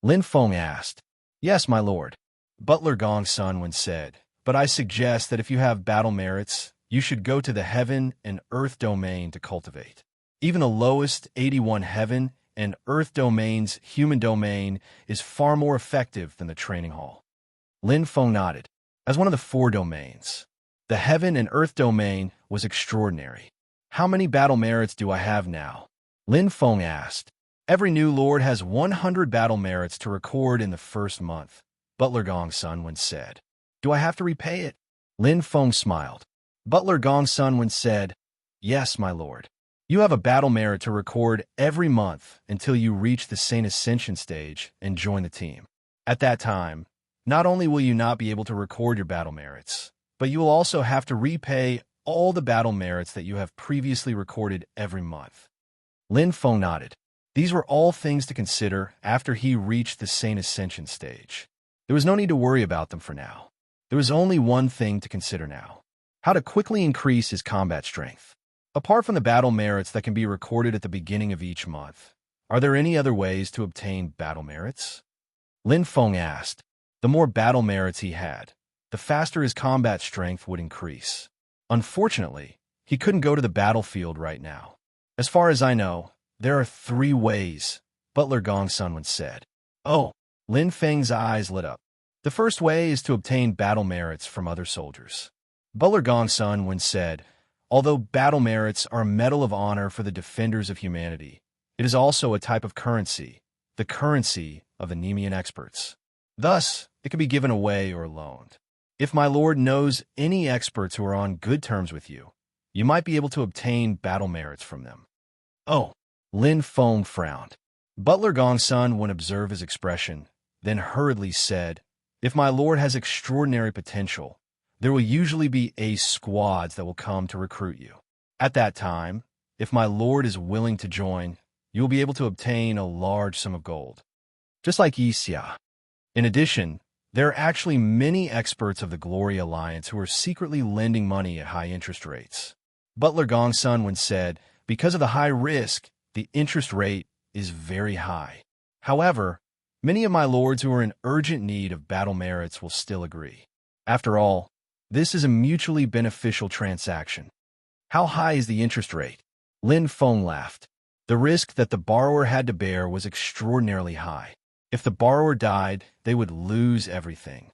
Lin Feng asked. Yes, my lord. Butler Gong Sun One said, but I suggest that if you have battle merits, you should go to the heaven and earth domain to cultivate. Even the lowest 81 heaven and earth domain's human domain is far more effective than the training hall. Lin Feng nodded. As one of the 4 domains, the heaven and earth domain was extraordinary. How many battle merits do I have now? Lin Feng asked. Every new lord has 100 battle merits to record in the first month, Butler Gong Sun One said. Do I have to repay it? Lin Feng smiled. Butler Gong Sun One said, yes, my lord. You have a battle merit to record every month until you reach the Saint Ascension stage and join the team. At that time, not only will you not be able to record your battle merits, but you will also have to repay all the battle merits that you have previously recorded every month. Lin Feng nodded. These were all things to consider after he reached the Saint Ascension stage. There was no need to worry about them for now. There was only one thing to consider now: how to quickly increase his combat strength. Apart from the battle merits that can be recorded at the beginning of each month, are there any other ways to obtain battle merits? Lin Feng asked. The more battle merits he had, the faster his combat strength would increase. Unfortunately, he couldn't go to the battlefield right now. As far as I know, There are 3 ways, Butler Gongsun once said. Oh, Lin Feng's eyes lit up. The first way is to obtain battle merits from other soldiers. Butler Gongsun once said, although battle merits are a medal of honor for the defenders of humanity, it is also a type of currency, the currency of the Nemean experts. Thus, it can be given away or loaned. If my lord knows any experts who are on good terms with you, you might be able to obtain battle merits from them. Oh, Lin Feng frowned. Butler Gongsun would observe his expression, then hurriedly said, if my lord has extraordinary potential, there will usually be ace squads that will come to recruit you. At that time, if my lord is willing to join, you will be able to obtain a large sum of gold. Just like Yixia. In addition, there are actually many experts of the Glory Alliance who are secretly lending money at high interest rates. Butler Gongsun once said, because of the high risk, the interest rate is very high. However, many of my lords who are in urgent need of battle merits will still agree. After all, this is a mutually beneficial transaction. How high is the interest rate? Lin Feng laughed. The risk that the borrower had to bear was extraordinarily high. If the borrower died, they would lose everything.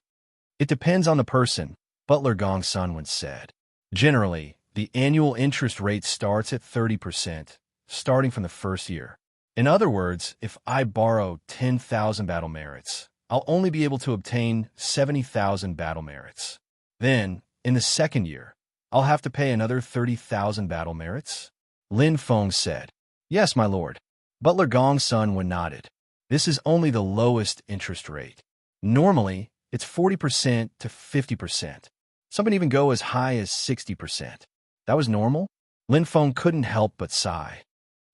It depends on the person, Butler Gongsun once said. Generally, the annual interest rate starts at 30%, starting from the first year. In other words, if I borrow 10,000 battle merits, I'll only be able to obtain 70,000 battle merits. Then, in the second year, I'll have to pay another 30,000 battle merits? Lin Feng said. Yes, my lord. Butler Gongsun nodded. This is only the lowest interest rate. Normally, it's 40% to 50%. Some can even go as high as 60%. That was normal? Lin Feng couldn't help but sigh.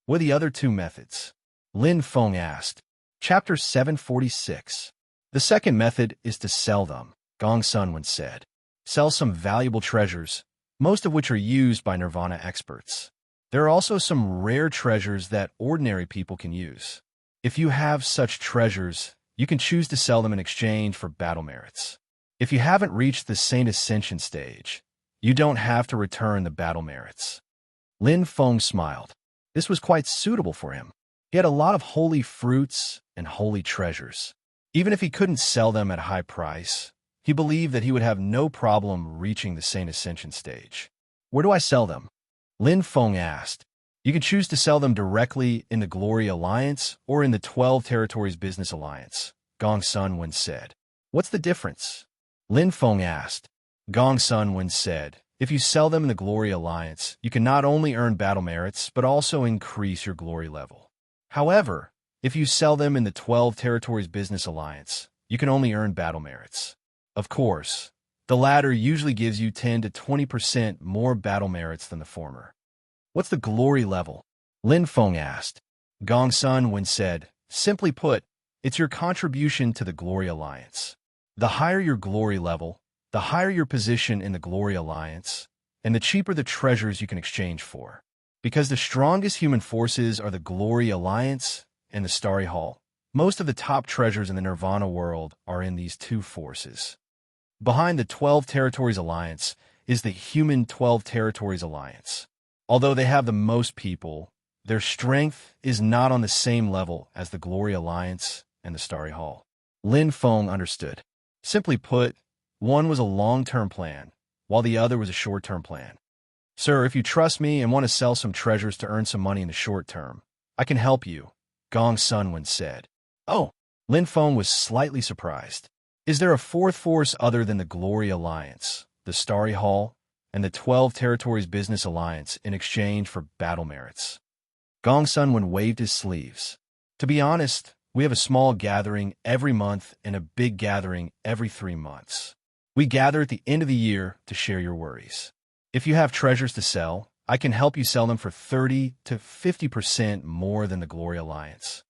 What are the other 2 methods? Lin Feng asked. Chapter 746. The second method is to sell them, Gongsun once said. Sell some valuable treasures, most of which are used by Nirvana experts. There are also some rare treasures that ordinary people can use. If you have such treasures, you can choose to sell them in exchange for battle merits. If you haven't reached the Saint Ascension stage, you don't have to return the battle merits. Lin Feng smiled. This was quite suitable for him. He had a lot of holy fruits and holy treasures. Even if he couldn't sell them at a high price, he believed that he would have no problem reaching the Saint Ascension stage. Where do I sell them? Lin Feng asked. You can choose to sell them directly in the Glory Alliance or in the 12 Territories Business Alliance, Gongsun once said. What's the difference? Lin Feng asked. Gongsun once said, if you sell them in the Glory Alliance, you can not only earn battle merits, but also increase your glory level. However, if you sell them in the 12 Territories Business Alliance, you can only earn battle merits. Of course, the latter usually gives you 10 to 20% more battle merits than the former. What's the glory level? Lin Feng asked. Gongsun once said, simply put, it's your contribution to the Glory Alliance. The higher your glory level, the higher your position in the Glory Alliance, and the cheaper the treasures you can exchange for. Because the strongest human forces are the Glory Alliance and the Starry Hall, most of the top treasures in the Nirvana world are in these 2 forces. Behind the 12 Territories Alliance is the human 12 Territories Alliance. Although they have the most people, their strength is not on the same level as the Glory Alliance and the Starry Hall. Lin Feng understood. Simply put, one was a long-term plan, while the other was a short-term plan. Sir, if you trust me and want to sell some treasures to earn some money in the short term, I can help you, Gongsun once said. Oh, Lin Feng was slightly surprised. Is there a 4th force other than the Glory Alliance, the Starry Hall, and the 12 Territories Business Alliance in exchange for battle merits? Gongsun waved his sleeves. To be honest, we have a small gathering every month and a big gathering every 3 months. We gather at the end of the year to share your worries. If you have treasures to sell, I can help you sell them for 30 to 50% more than the Glory Alliance.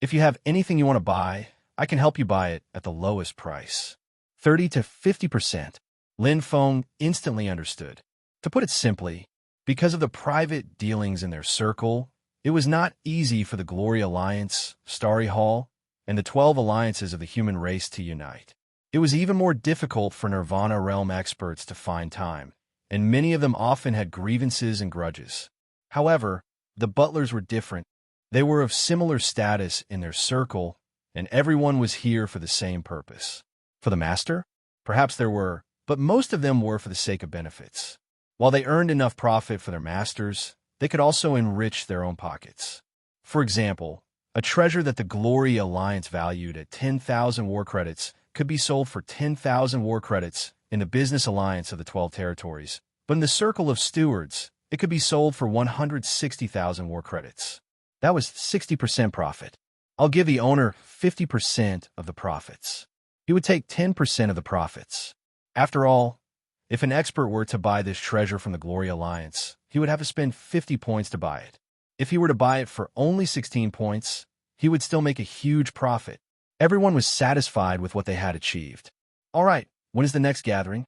If you have anything you want to buy, I can help you buy it at the lowest price. 30 to 50%. Lin Feng instantly understood. To put it simply, because of the private dealings in their circle, it was not easy for the Glory Alliance, Starry Hall, and the 12 alliances of the human race to unite. It was even more difficult for Nirvana realm experts to find time, and many of them often had grievances and grudges. However, the butlers were different. They were of similar status in their circle, and everyone was here for the same purpose. For the master? Perhaps there were, but most of them were for the sake of benefits. While they earned enough profit for their masters, they could also enrich their own pockets. For example, a treasure that the Glory Alliance valued at 10,000 war credits could be sold for 10,000 war credits in the business alliance of the 12 territories, but in the circle of stewards, it could be sold for 160,000 war credits. That was 60% profit. I'll give the owner 50% of the profits. He would take 10% of the profits. After all, if an expert were to buy this treasure from the Glory Alliance, he would have to spend 50 points to buy it. If he were to buy it for only 16 points, he would still make a huge profit. Everyone was satisfied with what they had achieved. All right, when is the next gathering?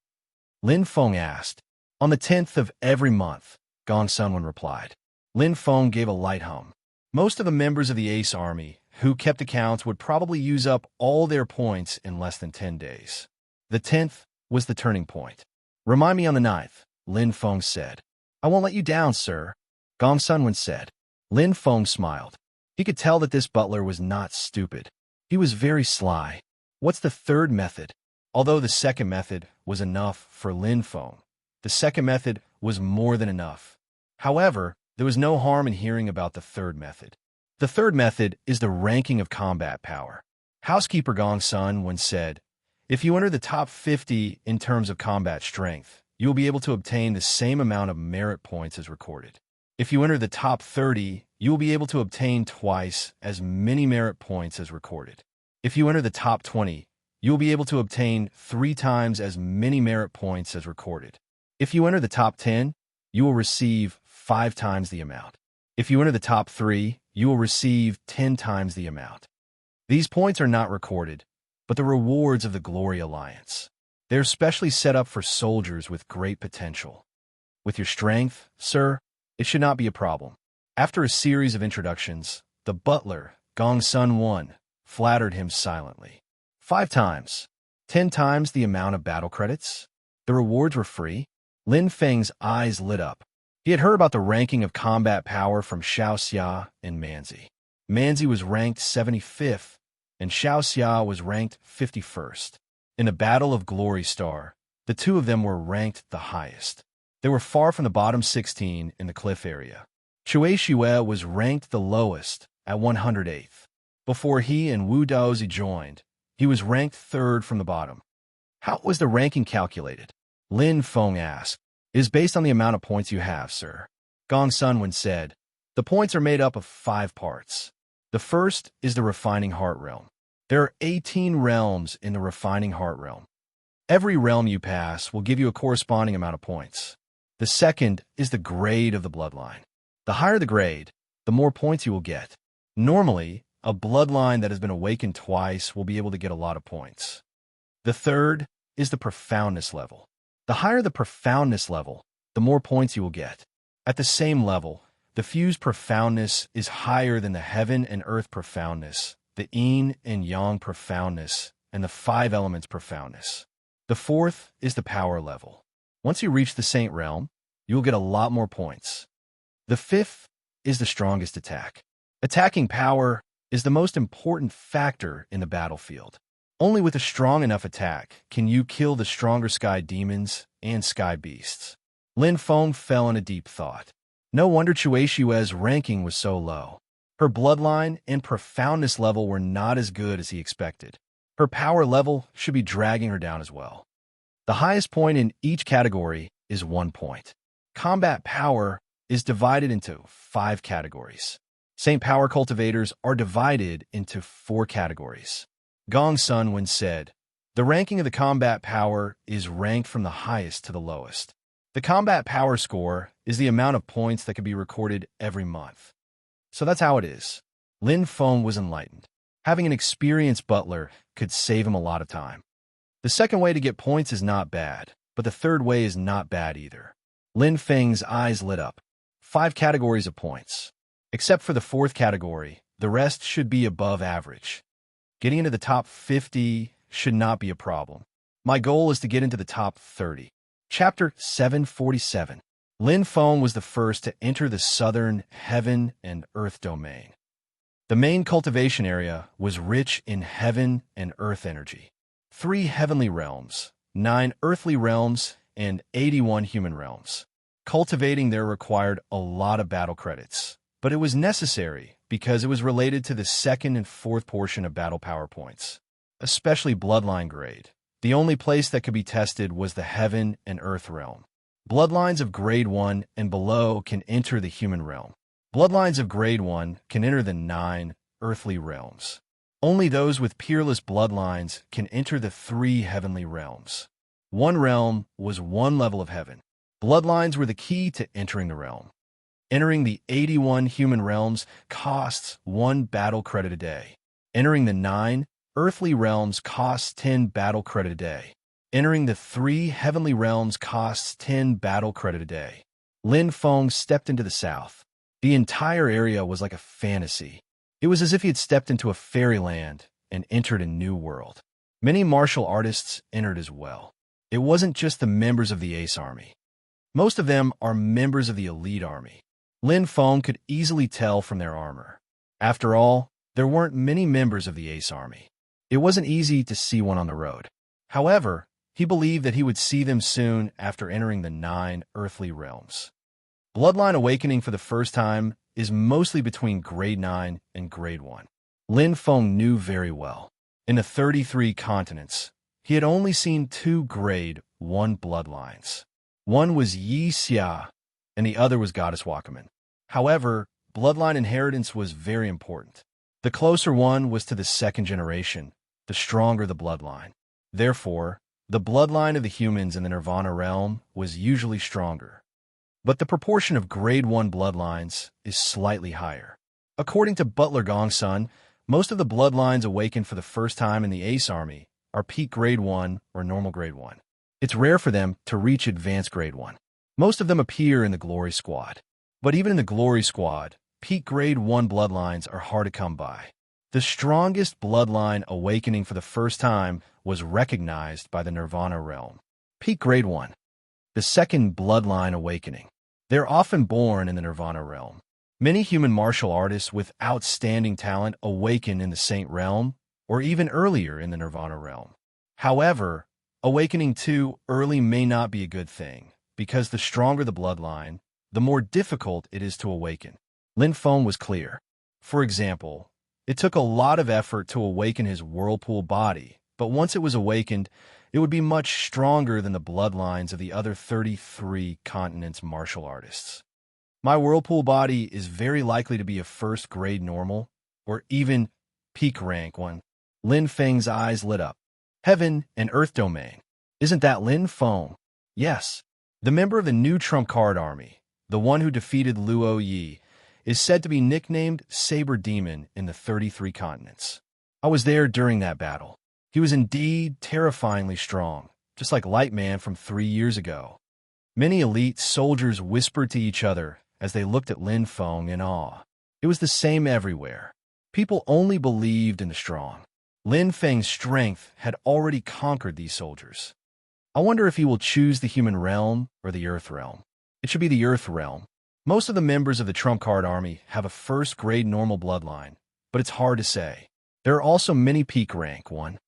Lin Feng asked. On the 10th of every month, Gong Sunwen replied. Lin Feng gave a light hum. Most of the members of the Ace Army who kept accounts would probably use up all their points in less than 10 days. The 10th was the turning point. Remind me on the 9th, Lin Feng said. I won't let you down, sir, Gong Sunwen said. Lin Feng smiled. He could tell that this butler was not stupid. He was very sly. What's the third method? Although the second method was enough for Lin Feng, the second method was more than enough. However, there was no harm in hearing about the third method. The third method is the ranking of combat power. Housekeeper Gong Sun once said, if you enter the top 50 in terms of combat strength, you will be able to obtain the same amount of merit points as recorded. If you enter the top 30, you will be able to obtain twice as many merit points as recorded. If you enter the top 20, you will be able to obtain 3 times as many merit points as recorded. If you enter the top 10, you will receive 5 times the amount. If you enter the top 3, you will receive 10 times the amount. These points are not recorded, but the rewards of the Glory Alliance. They're specially set up for soldiers with great potential. With your strength, sir, it should not be a problem. After a series of introductions, the butler, Gong Sunwen, flattered him silently. 5 times, 10 times the amount of battle credits. The rewards were free. Lin Feng's eyes lit up. He had heard about the ranking of combat power from Xiao Xia and Manzi. Manzi was ranked 75th, and Xiao Xia was ranked 51st. In the Battle of Glory Star, the two of them were ranked the highest. They were far from the bottom 16 in the cliff area. Chui Xue was ranked the lowest at 108th. Before he and Wu Daozi joined, he was ranked 3rd from the bottom. How was the ranking calculated? Lin Feng asked. It is based on the amount of points you have, sir. Gong Sunwen said. The points are made up of 5 parts. The first is the Refining Heart Realm. There are 18 realms in the Refining Heart Realm. Every realm you pass will give you a corresponding amount of points. The second is the grade of the bloodline. The higher the grade, the more points you will get. Normally, a bloodline that has been awakened twice will be able to get a lot of points. The third is the profoundness level. The higher the profoundness level, the more points you will get. At the same level, the fused profoundness is higher than the heaven and earth profoundness, the yin and yang profoundness, and the 5 elements profoundness. The fourth is the power level. Once you reach the Saint Realm, you will get a lot more points. The fifth is the strongest attack. Attacking power is the most important factor in the battlefield. Only with a strong enough attack can you kill the stronger sky demons and sky beasts. Lin Feng fell in a deep thought. No wonder Chui Xue's ranking was so low. Her bloodline and profoundness level were not as good as he expected. Her power level should be dragging her down as well. The highest point in each category is 1 point. Combat power is divided into 5 categories. Saint Power cultivators are divided into 4 categories. Gong Sunwen said, the ranking of the combat power is ranked from the highest to the lowest. The combat power score is the amount of points that can be recorded every month. So that's how it is. Lin Feng was enlightened. Having an experienced butler could save him a lot of time. The second way to get points is not bad, but the third way is not bad either. Lin Feng's eyes lit up. 5 categories of points. Except for the 4th category, the rest should be above average. Getting into the top 50 should not be a problem. My goal is to get into the top 30. Chapter 747. Lin Feng was the first to enter the southern heaven and earth domain. The main cultivation area was rich in heaven and earth energy. 3 heavenly realms, 9 earthly realms, and 81 human realms. Cultivating there required a lot of battle credits, but it was necessary because it was related to the second and fourth portion of battle power points, especially bloodline grade. The only place that could be tested was the heaven and earth realm. Bloodlines of grade 1 and below can enter the human realm. Bloodlines of grade 1 can enter the 9 earthly realms. Only those with peerless bloodlines can enter the 3 heavenly realms. One realm was one level of heaven. Bloodlines were the key to entering the realm. Entering the 81 human realms costs 1 battle credit a day. Entering the 9 earthly realms costs 10 battle credit a day. Entering the 3 heavenly realms costs 10 battle credit a day. Lin Feng stepped into the south. The entire area was like a fantasy. It was as if he had stepped into a fairyland and entered a new world. Many martial artists entered as well. It wasn't just the members of the Ace Army. Most of them are members of the elite army. Lin Feng could easily tell from their armor. After all, there weren't many members of the Ace Army. It wasn't easy to see one on the road. However, he believed that he would see them soon after entering the 9 earthly realms. Bloodline awakening for the first time is mostly between grade 9 and grade 1. Lin Feng knew very well. In the 33 continents, he had only seen 2 grade 1 bloodlines. One was Yi Xia, and the other was Goddess Wakaman. However, bloodline inheritance was very important. The closer one was to the second generation, the stronger the bloodline. Therefore, the bloodline of the humans in the Nirvana realm was usually stronger. But the proportion of grade 1 bloodlines is slightly higher. According to Butler Gongsun, most of the bloodlines awakened for the first time in the Ace Army are peak grade 1 or normal grade 1. It's rare for them to reach advanced grade 1. Most of them appear in the Glory Squad. But even in the Glory Squad, peak grade 1 bloodlines are hard to come by. The strongest bloodline awakening for the first time was recognized by the Nirvana realm. Peak grade 1. The second bloodline awakening. They're often born in the Nirvana realm. Many human martial artists with outstanding talent awaken in the Saint realm, or even earlier in the Nirvana realm. However, awakening too early may not be a good thing, because the stronger the bloodline, the more difficult it is to awaken. Lin Feng was clear. For example, it took a lot of effort to awaken his whirlpool body, but once it was awakened, it would be much stronger than the bloodlines of the other 33 continents' martial artists. My whirlpool body is very likely to be a first grade normal, or even peak rank 1. Lin Feng's eyes lit up. Heaven and Earth domain. Isn't that Lin Feng? Yes. The member of the new trump card army, the one who defeated Luo Yi, is said to be nicknamed Saber Demon in the 33 continents. I was there during that battle. He was indeed terrifyingly strong, just like Lightman from 3 years ago. Many elite soldiers whispered to each other as they looked at Lin Feng in awe. It was the same everywhere. People only believed in the strong. Lin Feng's strength had already conquered these soldiers. I wonder if he will choose the human realm or the earth realm. It should be the earth realm. Most of the members of the trump card army have a first-grade normal bloodline, but it's hard to say. There are also many peak rank 1.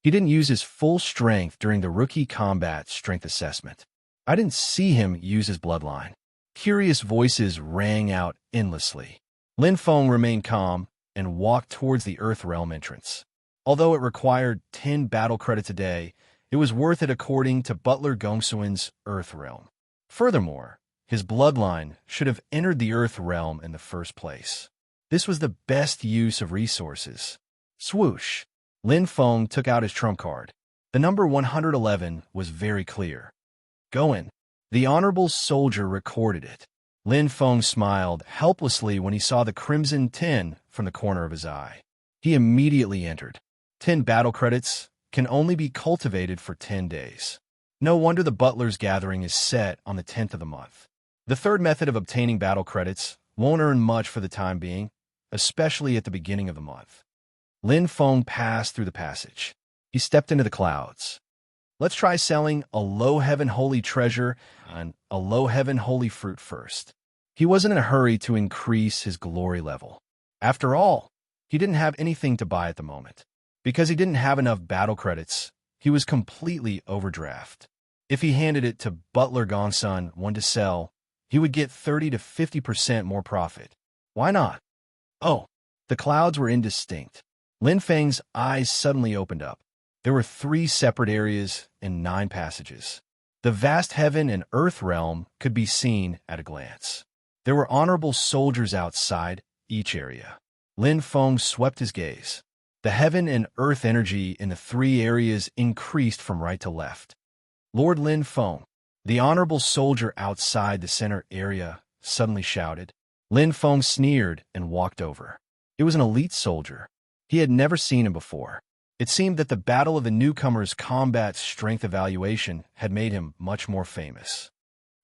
He didn't use his full strength during the rookie combat strength assessment. I didn't see him use his bloodline. Curious voices rang out endlessly. Lin Feng remained calm and walked towards the earth realm entrance. Although it required 10 battle credits a day, it was worth it according to Butler Gongsun's earth realm. Furthermore, his bloodline should have entered the earth realm in the first place. This was the best use of resources. Swoosh! Lin Feng took out his trump card. The number 111 was very clear. Go in. The honorable soldier recorded it. Lin Feng smiled helplessly when he saw the crimson 10 from the corner of his eye. He immediately entered. 10 battle credits can only be cultivated for 10 days. No wonder the Butler's gathering is set on the 10th of the month. The third method of obtaining battle credits won't earn much for the time being, especially at the beginning of the month. Lin Feng passed through the passage. He stepped into the clouds. Let's try selling a low heaven holy treasure and a low heaven holy fruit first. He wasn't in a hurry to increase his glory level. After all, He didn't have anything to buy at the moment. Because he didn't have enough battle credits, he was completely overdraft. If he handed it to Butler Gonson one to sell, he would get 30 to 50% more profit. Why not? Oh, the clouds were indistinct. Lin Feng's eyes suddenly opened up. There were 3 separate areas and 9 passages. The vast heaven and earth realm could be seen at a glance. There were honorable soldiers outside each area. Lin Feng swept his gaze. The heaven and earth energy in the 3 areas increased from right to left. Lord Lin Feng, the honorable soldier outside the center area, suddenly shouted. Lin Feng sneered and walked over. It was an elite soldier. He had never seen him before. It seemed that the battle of the newcomer's combat strength evaluation had made him much more famous.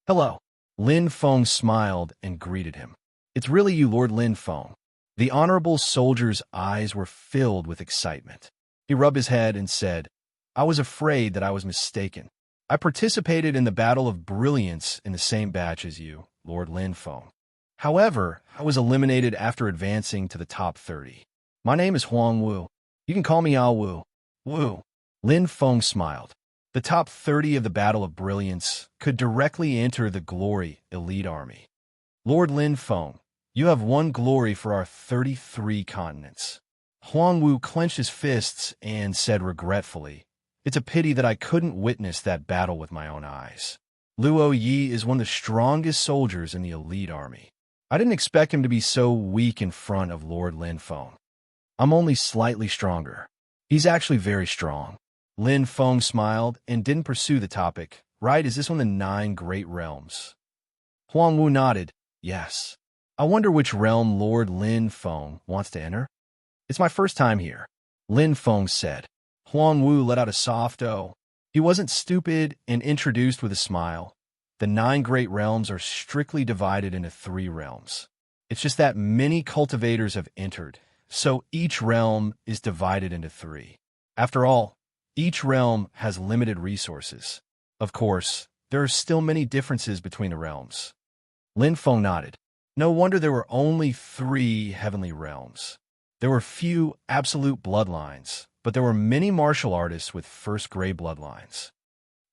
Hello. Lin Feng smiled and greeted him. It's really you, Lord Lin Feng. The honorable soldier's eyes were filled with excitement. He rubbed his head and said, I was afraid that I was mistaken. I participated in the Battle of Brilliance in the same batch as you, Lord Lin Feng. However, I was eliminated after advancing to the top 30. My name is Huang Wu. You can call me Ao Wu. Wu. Lin Feng smiled. The top 30 of the Battle of Brilliance could directly enter the Glory Elite Army. Lord Lin Feng, you have won glory for our 33 continents. Huang Wu clenched his fists and said regretfully, It's a pity that I couldn't witness that battle with my own eyes. Luo Yi is one of the strongest soldiers in the elite army. I didn't expect him to be so weak in front of Lord Lin Feng. I'm only slightly stronger. He's actually very strong. Lin Feng smiled and didn't pursue the topic. Right, is this one of the 9 great realms? Huang Wu nodded. Yes. I wonder which realm Lord Lin Feng wants to enter. It's my first time here, Lin Feng said. Huang Wu let out a soft "oh." He wasn't stupid and introduced with a smile. The 9 great realms are strictly divided into 3 realms. It's just that many cultivators have entered, so each realm is divided into 3. After all, each realm has limited resources. Of course, there are still many differences between the realms. Lin Feng nodded. No wonder there were only 3 heavenly realms. There were few absolute bloodlines, but there were many martial artists with first-grade bloodlines.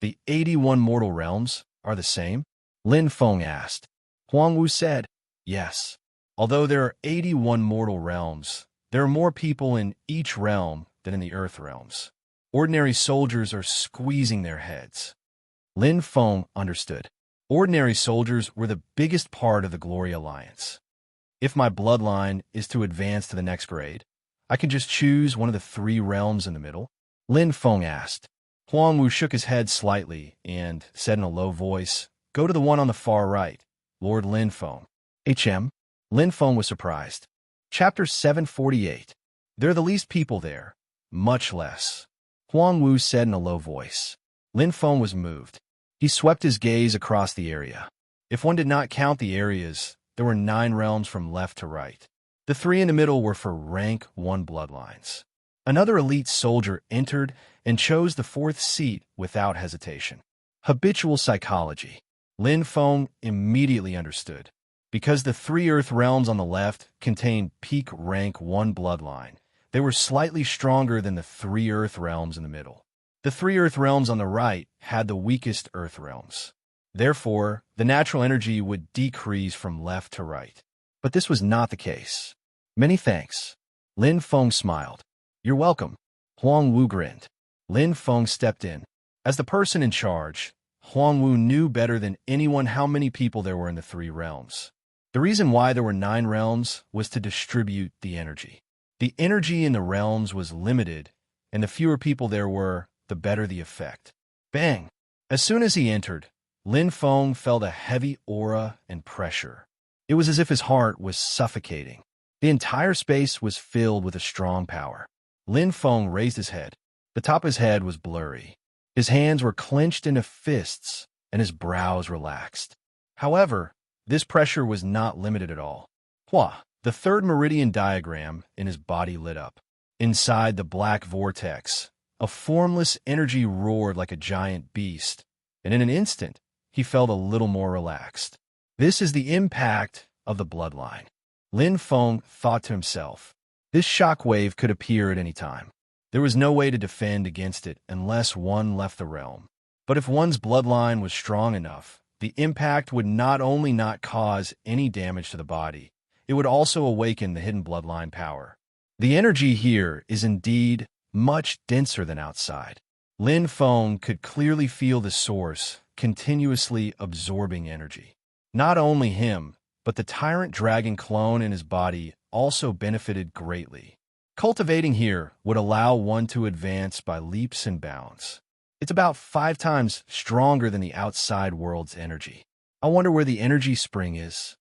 The 81 mortal realms are the same? Lin Feng asked. Huang Wu said, yes. Although there are 81 mortal realms, there are more people in each realm than in the earth realms. Ordinary soldiers are squeezing their heads. Lin Feng understood. Ordinary soldiers were the biggest part of the Glory Alliance. If my bloodline is to advance to the next grade, I can just choose one of the 3 realms in the middle? Lin Feng asked. Huang Wu shook his head slightly and said in a low voice, Go to the one on the far right, Lord Lin Feng. HM? Lin Feng was surprised. Chapter 748. There are the least people there. Much less. Huang Wu said in a low voice. Lin Feng was moved. He swept his gaze across the area. If one did not count the areas, there were 9 realms from left to right. The 3 in the middle were for rank 1 bloodlines. Another elite soldier entered and chose the 4th seat without hesitation. Habitual psychology. Lin Feng immediately understood. Because the 3 earth realms on the left contained peak rank 1 bloodline, they were slightly stronger than the 3 earth realms in the middle. The 3 earth realms on the right had the weakest earth realms. Therefore, the natural energy would decrease from left to right. But this was not the case. Many thanks. Lin Feng smiled. You're welcome. Huang Wu grinned. Lin Feng stepped in. As the person in charge, Huang Wu knew better than anyone how many people there were in the 3 realms. The reason why there were 9 realms was to distribute the energy. The energy in the realms was limited, and the fewer people there were, the better the effect. Bang! As soon as he entered, Lin Feng felt a heavy aura and pressure. It was as if his heart was suffocating. The entire space was filled with a strong power. Lin Feng raised his head. The top of his head was blurry. His hands were clenched into fists, and his brows relaxed. However, this pressure was not limited at all. Hua! The 3rd meridian diagram in his body lit up. Inside the black vortex, a formless energy roared like a giant beast, and in an instant, he felt a little more relaxed. This is the impact of the bloodline. Lin Feng thought to himself. This shock wave could appear at any time. There was no way to defend against it unless one left the realm. But if one's bloodline was strong enough, the impact would not only not cause any damage to the body, it would also awaken the hidden bloodline power. The energy here is indeed much denser than outside. Lin Feng could clearly feel the source continuously absorbing energy. Not only him, but the tyrant dragon clone in his body also benefited greatly. Cultivating here would allow one to advance by leaps and bounds. It's about 5 times stronger than the outside world's energy. I wonder where the energy spring is.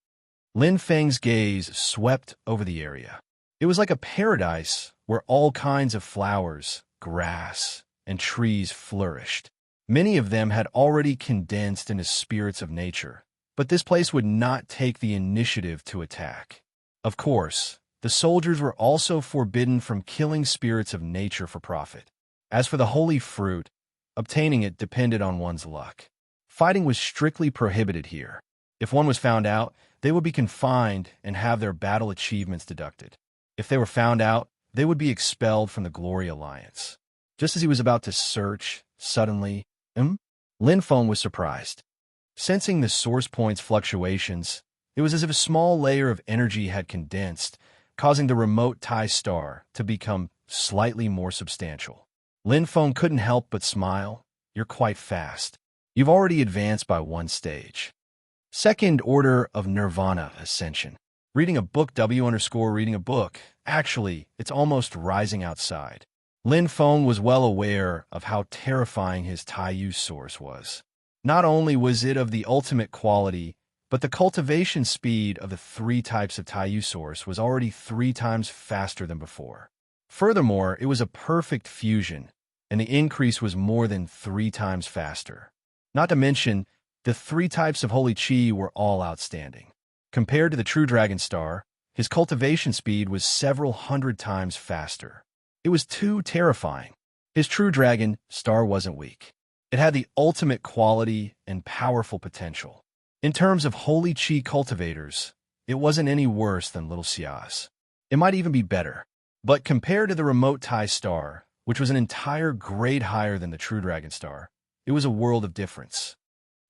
Lin Feng's gaze swept over the area. It was like a paradise where all kinds of flowers, grass, and trees flourished. Many of them had already condensed into spirits of nature, but this place would not take the initiative to attack. Of course, the soldiers were also forbidden from killing spirits of nature for profit. As for the holy fruit, obtaining it depended on one's luck. Fighting was strictly prohibited here. If one was found out, they would be confined and have their battle achievements deducted. If they were found out, they would be expelled from the Glory Alliance. Just as he was about to search, suddenly, Lin Feng was surprised. Sensing the source point's fluctuations, it was as if a small layer of energy had condensed, causing the remote Tai star to become slightly more substantial. Lin Feng couldn't help but smile. You're quite fast. You've already advanced by 1 stage. Second order of Nirvana Ascension. Reading a book reading a book. Actually, it's almost rising outside. Lin Feng was well aware of how terrifying his Taiyu source was. Not only was it of the ultimate quality, but the cultivation speed of the 3 types of Taiyu source was already 3 times faster than before. Furthermore, it was a perfect fusion, and the increase was more than 3 times faster. Not to mention, the 3 types of Holy Qi were all outstanding. Compared to the True Dragon Star, his cultivation speed was several hundred times faster. It was too terrifying. His True Dragon Star wasn't weak. It had the ultimate quality and powerful potential. In terms of Holy Qi cultivators, it wasn't any worse than Little Xia's. It might even be better. But compared to the remote Tai Star, which was an entire grade higher than the True Dragon Star, it was a world of difference.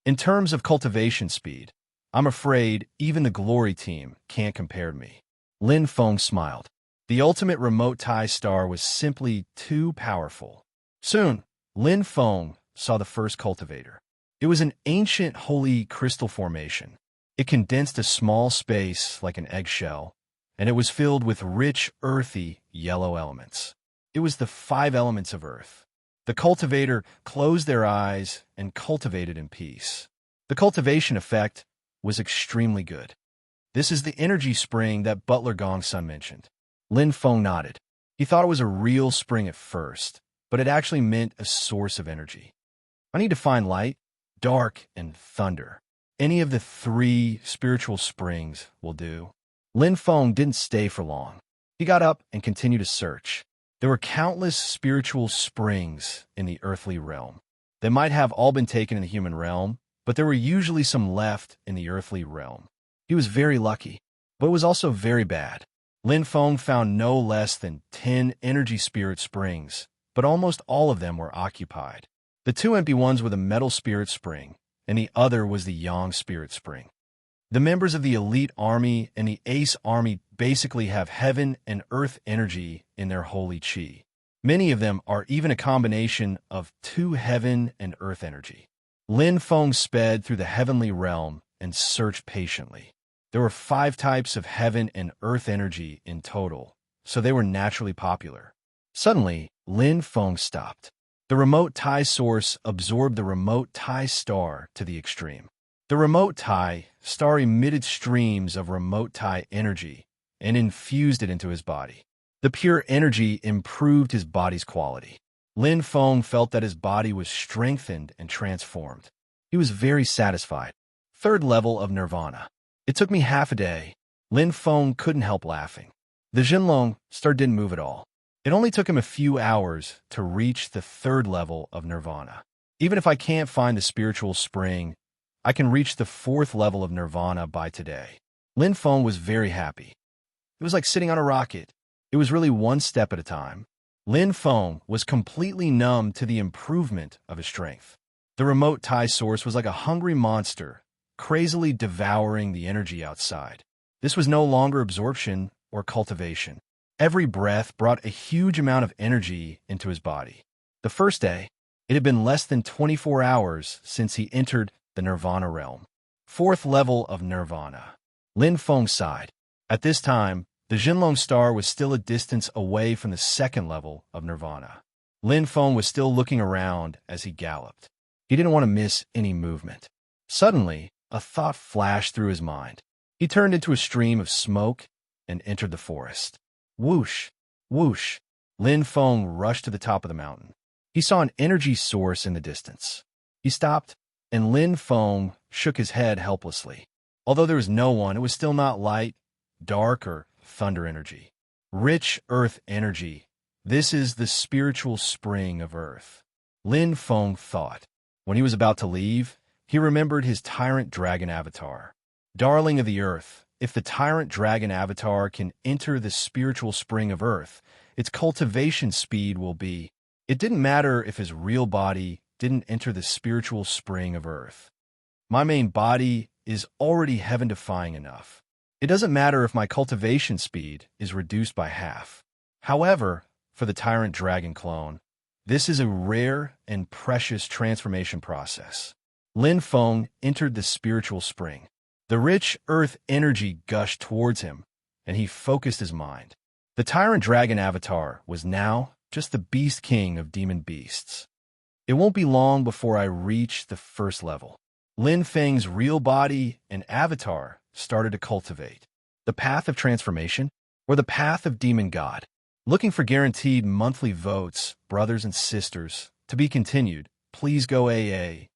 In terms of cultivation speed, I'm afraid even the Glory team can't compare to me. Lin Feng smiled. The ultimate remote Tai Star was simply too powerful. Soon, Lin Feng saw the first cultivator. It was an ancient holy crystal formation. It condensed a small space like an eggshell, and it was filled with rich, earthy, yellow elements. It was the 5 elements of earth. The cultivator closed their eyes and cultivated in peace. The cultivation effect was extremely good. This is the energy spring that Butler Gongsun mentioned. Lin Feng nodded. He thought it was a real spring at first, but it actually meant a source of energy. I need to find light, dark, and thunder. Any of the 3 spiritual springs will do. Lin Feng didn't stay for long. He got up and continued to search. There were countless spiritual springs in the earthly realm. They might have all been taken in the human realm, but there were usually some left in the earthly realm. He was very lucky, but it was also very bad. Lin Feng found no less than 10 energy spirit springs, but almost all of them were occupied. The 2 empty ones were the metal spirit spring, and the other was the yang spirit spring. The members of the elite army and the ace army basically have heaven and earth energy in their holy qi. Many of them are even a combination of 2 heaven and earth energy. Lin Feng sped through the heavenly realm and searched patiently. There were 5 types of heaven and earth energy in total, so they were naturally popular. Suddenly, Lin Feng stopped. The remote Tai source absorbed the remote Tai star to the extreme. The remote Tai star emitted streams of remote Tai energy and infused it into his body. The pure energy improved his body's quality. Lin Feng felt that his body was strengthened and transformed. He was very satisfied. 3rd level of Nirvana. It took me half a day. Lin Feng couldn't help laughing. The Jinlong star didn't move at all. It only took him a few hours to reach the 3rd level of Nirvana. Even if I can't find the spiritual spring, I can reach the 4th level of Nirvana by today. Lin Feng was very happy. It was like sitting on a rocket. It was really one step at a time. Lin Feng was completely numb to the improvement of his strength. The remote Tai source was like a hungry monster, crazily devouring the energy outside. This was no longer absorption or cultivation. Every breath brought a huge amount of energy into his body. The first day, it had been less than 24 hours since he entered the Nirvana realm. Fourth level of Nirvana. Lin Feng sighed. At this time, the Jinlong star was still a distance away from the second level of Nirvana. Lin Feng was still looking around as he galloped. He didn't want to miss any movement. Suddenly, a thought flashed through his mind. He turned into a stream of smoke and entered the forest. Whoosh! Whoosh! Lin Feng rushed to the top of the mountain. He saw an energy source in the distance. He stopped, and Lin Feng shook his head helplessly. Although there was no one, it was still not light, dark, or thunder energy. Rich earth energy. This is the spiritual spring of earth. Lin Feng thought. When he was about to leave, he remembered his tyrant dragon avatar. Darling of the earth, if the tyrant dragon avatar can enter the spiritual spring of earth, its cultivation speed will be. It didn't matter if his real body didn't enter the spiritual spring of earth. My main body is already heaven-defying enough. It doesn't matter if my cultivation speed is reduced by half. However, for the tyrant dragon clone, this is a rare and precious transformation process. Lin Feng entered the spiritual spring. The rich earth energy gushed towards him, and he focused his mind. The tyrant dragon avatar was now just the beast king of demon beasts. It won't be long before I reach the first level. Lin Feng's real body and avatar started to cultivate. The path of transformation or the path of demon god. Looking for guaranteed monthly votes, brothers and sisters. To be continued, please go AA.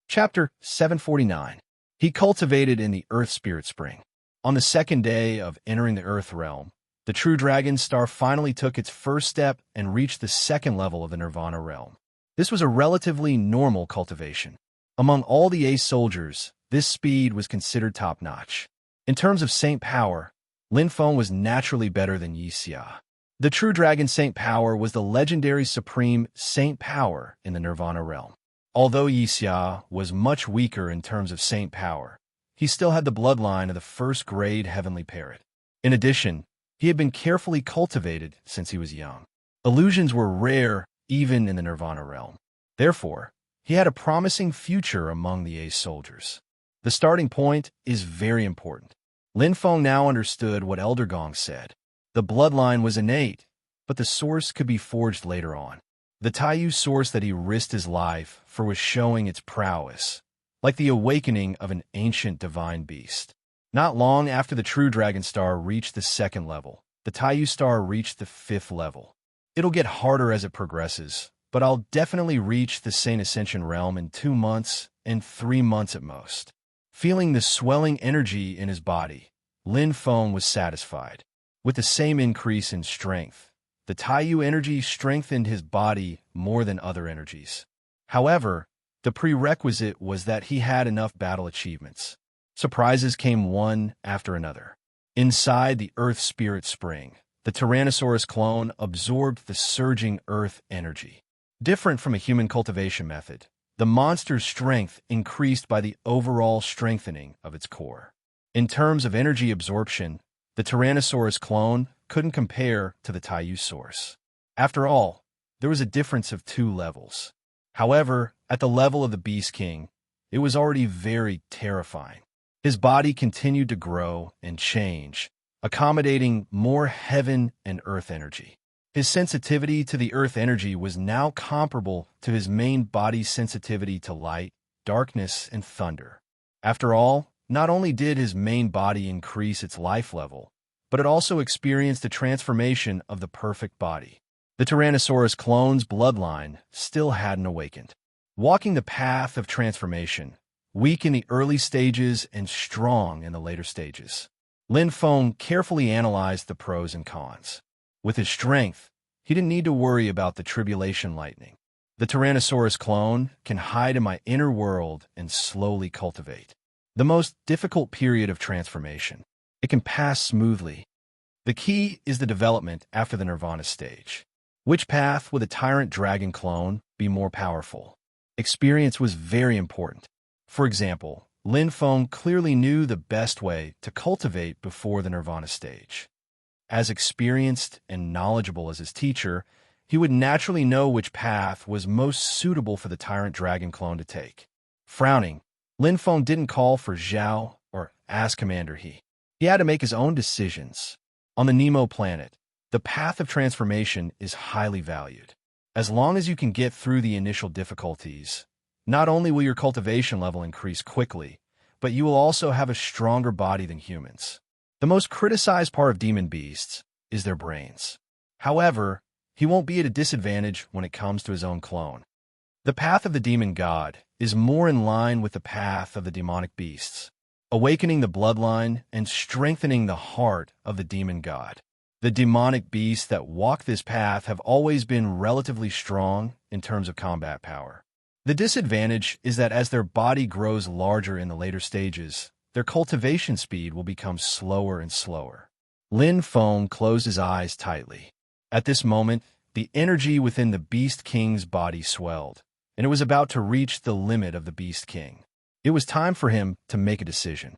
Chapter 749. He cultivated in the Earth Spirit Spring. On the second day of entering the Earth realm, the true dragon star finally took its first step and reached the second level of the Nirvana realm. This was a relatively normal cultivation. Among all the ace soldiers, this speed was considered top-notch. In terms of saint power, Lin Feng was naturally better than Yixia. The true dragon saint power was the legendary supreme saint power in the Nirvana realm. Although Yixia was much weaker in terms of saint power, he still had the bloodline of the first-grade heavenly parrot. In addition, he had been carefully cultivated since he was young. Illusions were rare even in the Nirvana realm. Therefore, he had a promising future among the ace soldiers. The starting point is very important. Lin Feng now understood what Elder Gong said. The bloodline was innate, but the source could be forged later on. The Taiyu source that he risked his life for was showing its prowess, like the awakening of an ancient divine beast. Not long after the true dragon star reached the second level, the Taiyu star reached the fifth level. It'll get harder as it progresses, but I'll definitely reach the Saint Ascension realm in 2 months and 3 months at most. Feeling the swelling energy in his body, Lin Feng was satisfied. With the same increase in strength, the Taiyu energy strengthened his body more than other energies. However, the prerequisite was that he had enough battle achievements. Surprises came one after another. Inside the Earth Spirit Spring, the Tyrannosaurus clone absorbed the surging Earth energy. Different from a human cultivation method, the monster's strength increased by the overall strengthening of its core. In terms of energy absorption, the Tyrannosaurus clone couldn't compare to the Taiyu source. After all, there was a difference of 2 levels. However, at the level of the Beast King, it was already very terrifying. His body continued to grow and change, accommodating more heaven and earth energy. His sensitivity to the earth energy was now comparable to his main body's sensitivity to light, darkness, and thunder. After all, not only did his main body increase its life level, but it also experienced the transformation of the perfect body. The Tyrannosaurus clone's bloodline still hadn't awakened. Walking the path of transformation, weak in the early stages and strong in the later stages. Lin Feng carefully analyzed the pros and cons. With his strength, he didn't need to worry about the tribulation lightning. The Tyrannosaurus clone can hide in my inner world and slowly cultivate. The most difficult period of transformation. It can pass smoothly. The key is the development after the Nirvana stage. Which path would the Tyrant Dragon clone be more powerful? Experience was very important. For example, Lin Feng clearly knew the best way to cultivate before the Nirvana stage. As experienced and knowledgeable as his teacher, he would naturally know which path was most suitable for the Tyrant Dragon clone to take. Frowning, Lin Feng didn't call for Zhao or ask Commander He. He had to make his own decisions. On the Nemo planet, the path of transformation is highly valued. As long as you can get through the initial difficulties, not only will your cultivation level increase quickly, but you will also have a stronger body than humans. The most criticized part of demon beasts is their brains. However, he won't be at a disadvantage when it comes to his own clone. The path of the demon god is more in line with the path of the demonic beasts, awakening the bloodline and strengthening the heart of the demon god. The demonic beasts that walk this path have always been relatively strong in terms of combat power. The disadvantage is that as their body grows larger in the later stages, their cultivation speed will become slower and slower. Lin Feng closed his eyes tightly. At this moment, the energy within the Beast King's body swelled, and it was about to reach the limit of the Beast King. It was time for him to make a decision.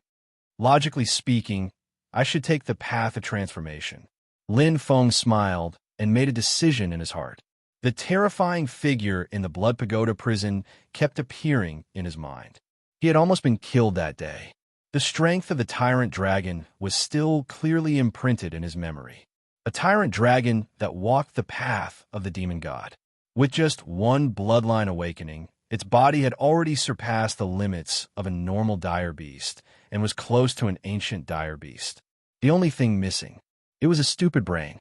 Logically speaking, I should take the path of transformation. Lin Feng smiled and made a decision in his heart. The terrifying figure in the Blood Pagoda prison kept appearing in his mind. He had almost been killed that day. The strength of the Tyrant Dragon was still clearly imprinted in his memory. A Tyrant Dragon that walked the path of the Demon God. With just one bloodline awakening, its body had already surpassed the limits of a normal dire beast and was close to an ancient dire beast. The only thing missing, it was a stupid brain.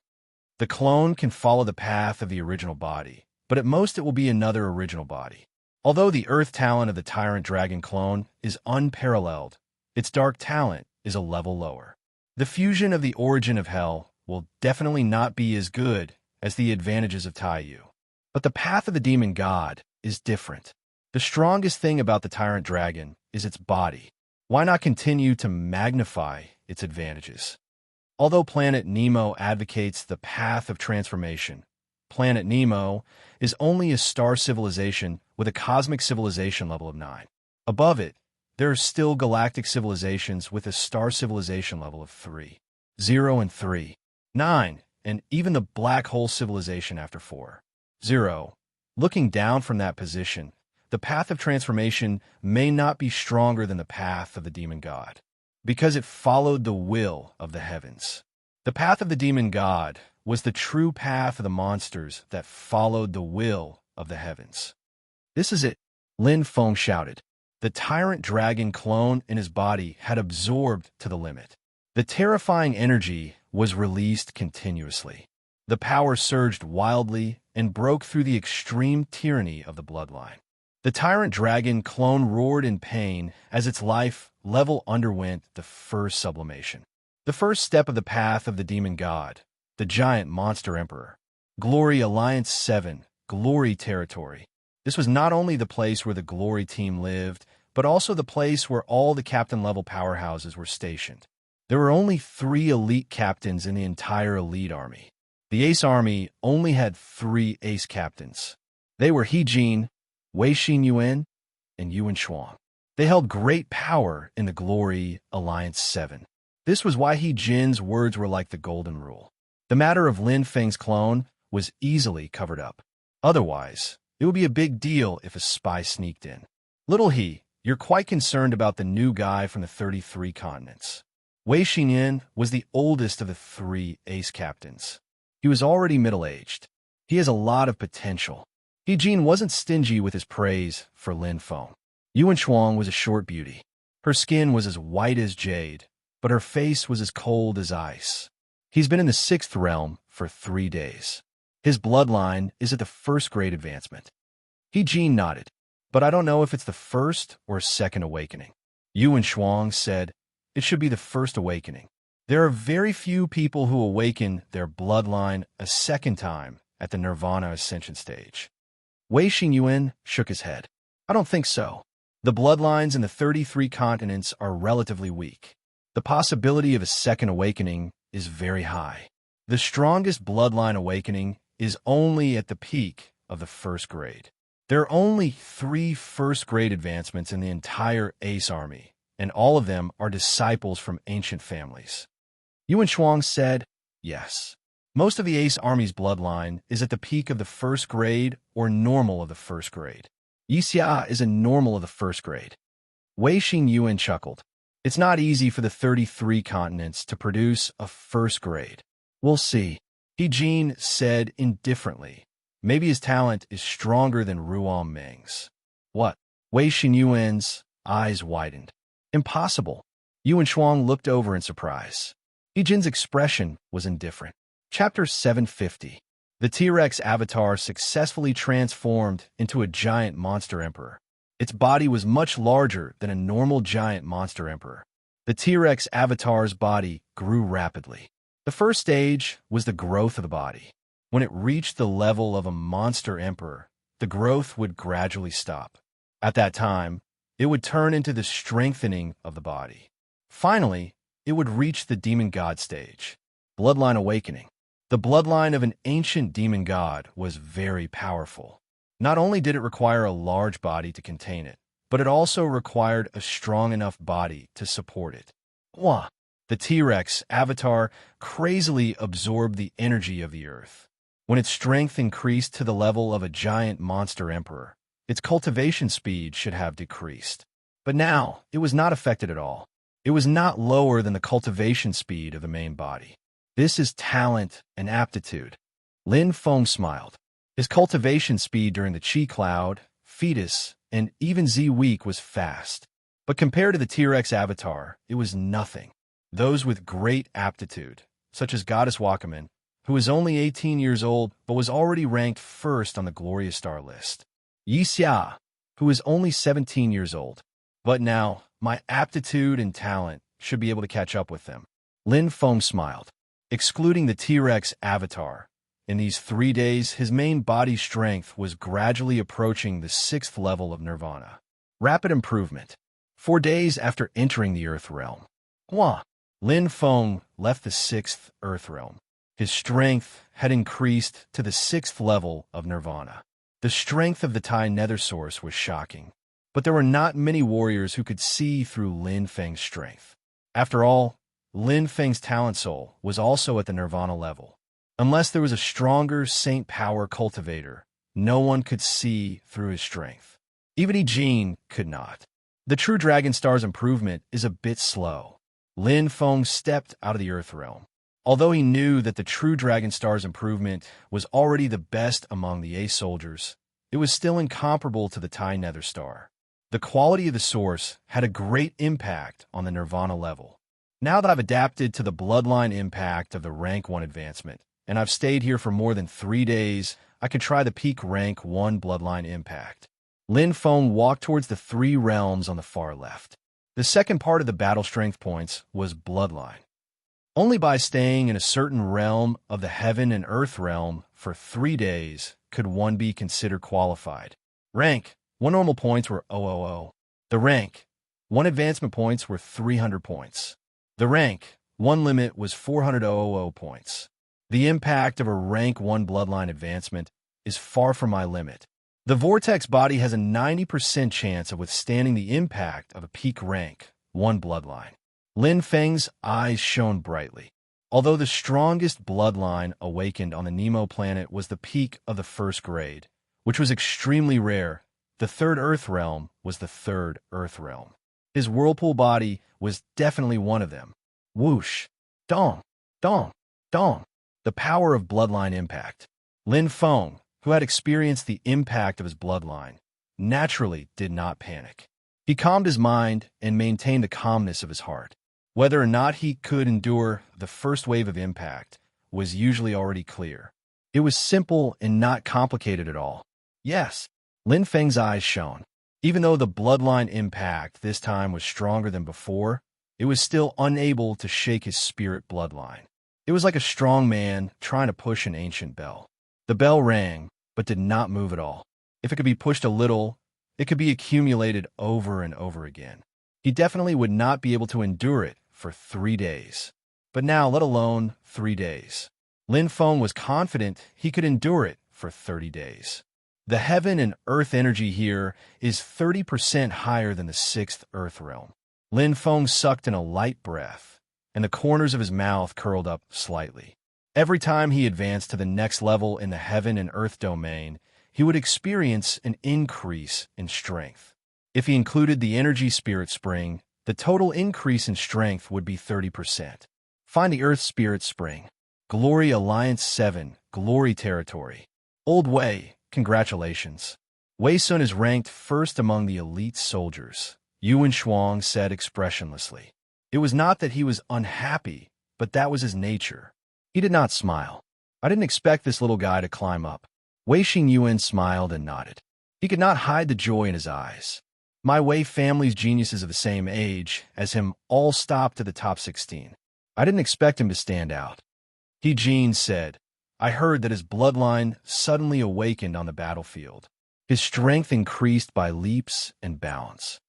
The clone can follow the path of the original body, but at most it will be another original body. Although the earth talent of the Tyrant Dragon clone is unparalleled, its dark talent is a level lower. The fusion of the origin of hell will definitely not be as good as the advantages of Taiyu. But the path of the demon god is different. The strongest thing about the Tyrant Dragon is its body. Why not continue to magnify its advantages? Although Planet Nemo advocates the path of transformation, Planet Nemo is only a star civilization with a cosmic civilization level of 9. Above it, there are still galactic civilizations with a star civilization level of 3, 0 and 3, 9, and even the black hole civilization after 4, 0. Looking down from that position, the path of transformation may not be stronger than the path of the demon god, because it followed the will of the heavens. The path of the demon god was the true path of the monsters that followed the will of the heavens. This is it, Lin Feng shouted. The Tyrant Dragon clone in his body had absorbed to the limit. The terrifying energy was released continuously. The power surged wildly and broke through the extreme tyranny of the bloodline. The Tyrant Dragon clone roared in pain as its life level underwent the first sublimation. The first step of the path of the demon god, the giant monster emperor. Glory Alliance 7, Glory Territory. This was not only the place where the Glory team lived, but also the place where all the captain-level powerhouses were stationed. There were only 3 elite captains in the entire elite army. The Ace Army only had 3 ace captains. They were He Jin, Wei Xinyuan, and Yuan Shuang. They held great power in the Glory Alliance 7. This was why He Jin's words were like the golden rule. The matter of Lin Feng's clone was easily covered up. Otherwise, it would be a big deal if a spy sneaked in. Little He, you're quite concerned about the new guy from the 33 continents. Wei Xinyan was the oldest of the 3 ace captains. He was already middle-aged. He has a lot of potential. He Jin wasn't stingy with his praise for Lin Feng. Yuan Shuang was a short beauty. Her skin was as white as jade, but her face was as cold as ice. He's been in the 6th realm for 3 days. His bloodline is at the 1st grade advancement. He Jin nodded, but I don't know if it's the 1st or 2nd awakening. Yuan Shuang said, it should be the 1st awakening. There are very few people who awaken their bloodline a 2nd time at the Nirvana Ascension stage. Wei Xinyuan shook his head. I don't think so. The bloodlines in the 33 continents are relatively weak. The possibility of a 2nd awakening is very high. The strongest bloodline awakening is only at the peak of the first grade. There are only 3 first-grade advancements in the entire Ace Army, and all of them are disciples from ancient families. Yuan Shuang said, yes. Most of the Ace Army's bloodline is at the peak of the first grade or normal of the first grade. Yixia is a normal of the first grade. Wei Xin Yuan chuckled. It's not easy for the 33 continents to produce a first grade. We'll see. He Jin said indifferently. Maybe his talent is stronger than Ruan Meng's. What? Wei Xin Yuan's eyes widened. Impossible. Yuan Shuang looked over in surprise. He Jin's expression was indifferent. Chapter 750. The T-Rex avatar successfully transformed into a giant monster emperor. Its body was much larger than a normal giant monster emperor. The T-Rex avatar's body grew rapidly. The first stage was the growth of the body. When it reached the level of a monster emperor, the growth would gradually stop. At that time, it would turn into the strengthening of the body. Finally, it would reach the demon god stage. Bloodline awakening. The bloodline of an ancient demon god was very powerful. Not only did it require a large body to contain it, but it also required a strong enough body to support it. Wah! The T-Rex avatar crazily absorbed the energy of the earth. When its strength increased to the level of a giant monster emperor, its cultivation speed should have decreased. But now, it was not affected at all. It was not lower than the cultivation speed of the main body. This is talent and aptitude. Lin Feng smiled. His cultivation speed during the Qi Cloud, Fetus, and even Z Week was fast. But compared to the T-Rex avatar, it was nothing. Those with great aptitude, such as Goddess Wakaman, who was only 18 years old but was already ranked first on the Glorious Star list. Yixia, who was only 17 years old. But now, my aptitude and talent should be able to catch up with them. Lin Feng smiled. Excluding the T-Rex avatar, in these 3 days his main body strength was gradually approaching the 6th level of nirvana. Rapid improvement. 4 days after entering the Earth Realm. Wah! Lin Feng left the 6th Earth Realm. His strength had increased to the 6th level of nirvana. The strength of the Tai Nether Source was shocking, but there were not many warriors who could see through Lin Feng's strength. After all, Lin Feng's talent soul was also at the nirvana level. Unless there was a stronger saint power cultivator, no one could see through his strength. Even Yi Jin could not. The true Dragon Star's improvement is a bit slow. Lin Feng stepped out of the Earth Realm. Although he knew that the true Dragon Star's improvement was already the best among the Ace soldiers, it was still incomparable to the Tai Nether Star. The quality of the source had a great impact on the Nirvana level. Now that I've adapted to the bloodline impact of the Rank 1 advancement, and I've stayed here for more than 3 days, I could try the peak Rank 1 bloodline impact. Lin Feng walked towards the 3 realms on the far left. The second part of the battle strength points was bloodline. Only by staying in a certain realm of the heaven and earth realm for 3 days could one be considered qualified. Rank 1 normal points were 000. The rank 1 advancement points were 300 points. The rank 1 limit was 400 points. The impact of a rank 1 bloodline advancement is far from my limit. The Vortex body has a 90% chance of withstanding the impact of a peak rank 1 bloodline. Lin Feng's eyes shone brightly. Although the strongest bloodline awakened on the Nemo planet was the peak of the first grade, which was extremely rare, the 3rd Earth Realm was the 3rd Earth Realm. His whirlpool body was definitely one of them. Whoosh! Dong! Dong! Dong! The power of bloodline impact. Lin Feng, who had experienced the impact of his bloodline, naturally did not panic. He calmed his mind and maintained the calmness of his heart. Whether or not he could endure the first wave of impact was usually already clear. It was simple and not complicated at all. Yes, Lin Feng's eyes shone. Even though the bloodline impact this time was stronger than before, it was still unable to shake his spirit bloodline. It was like a strong man trying to push an ancient bell. The bell rang, but did not move at all. If it could be pushed a little, it could be accumulated over and over again. He definitely would not be able to endure it for 3 days. but now let alone 3 days. Lin Feng was confident he could endure it for 30 days. The heaven and earth energy here is 30% higher than the 6th earth realm. Lin Feng sucked in a light breath, and the corners of his mouth curled up slightly. Every time he advanced to the next level in the heaven and earth domain, he would experience an increase in strength. If he included the energy spirit spring, the total increase in strength would be 30%. Find the Earth Spirit Spring. Glory Alliance 7, Glory Territory. Old Wei, congratulations. Wei Sun is ranked first among the elite soldiers, Yuan Shuang said expressionlessly. It was not that he was unhappy, but that was his nature. He did not smile. I didn't expect this little guy to climb up. Wei Xingyuan smiled and nodded. He could not hide the joy in his eyes. My Wei family's geniuses of the same age as him all stopped at the top 16. I didn't expect him to stand out. He Jin said, I heard that his bloodline suddenly awakened on the battlefield. His strength increased by leaps and bounds.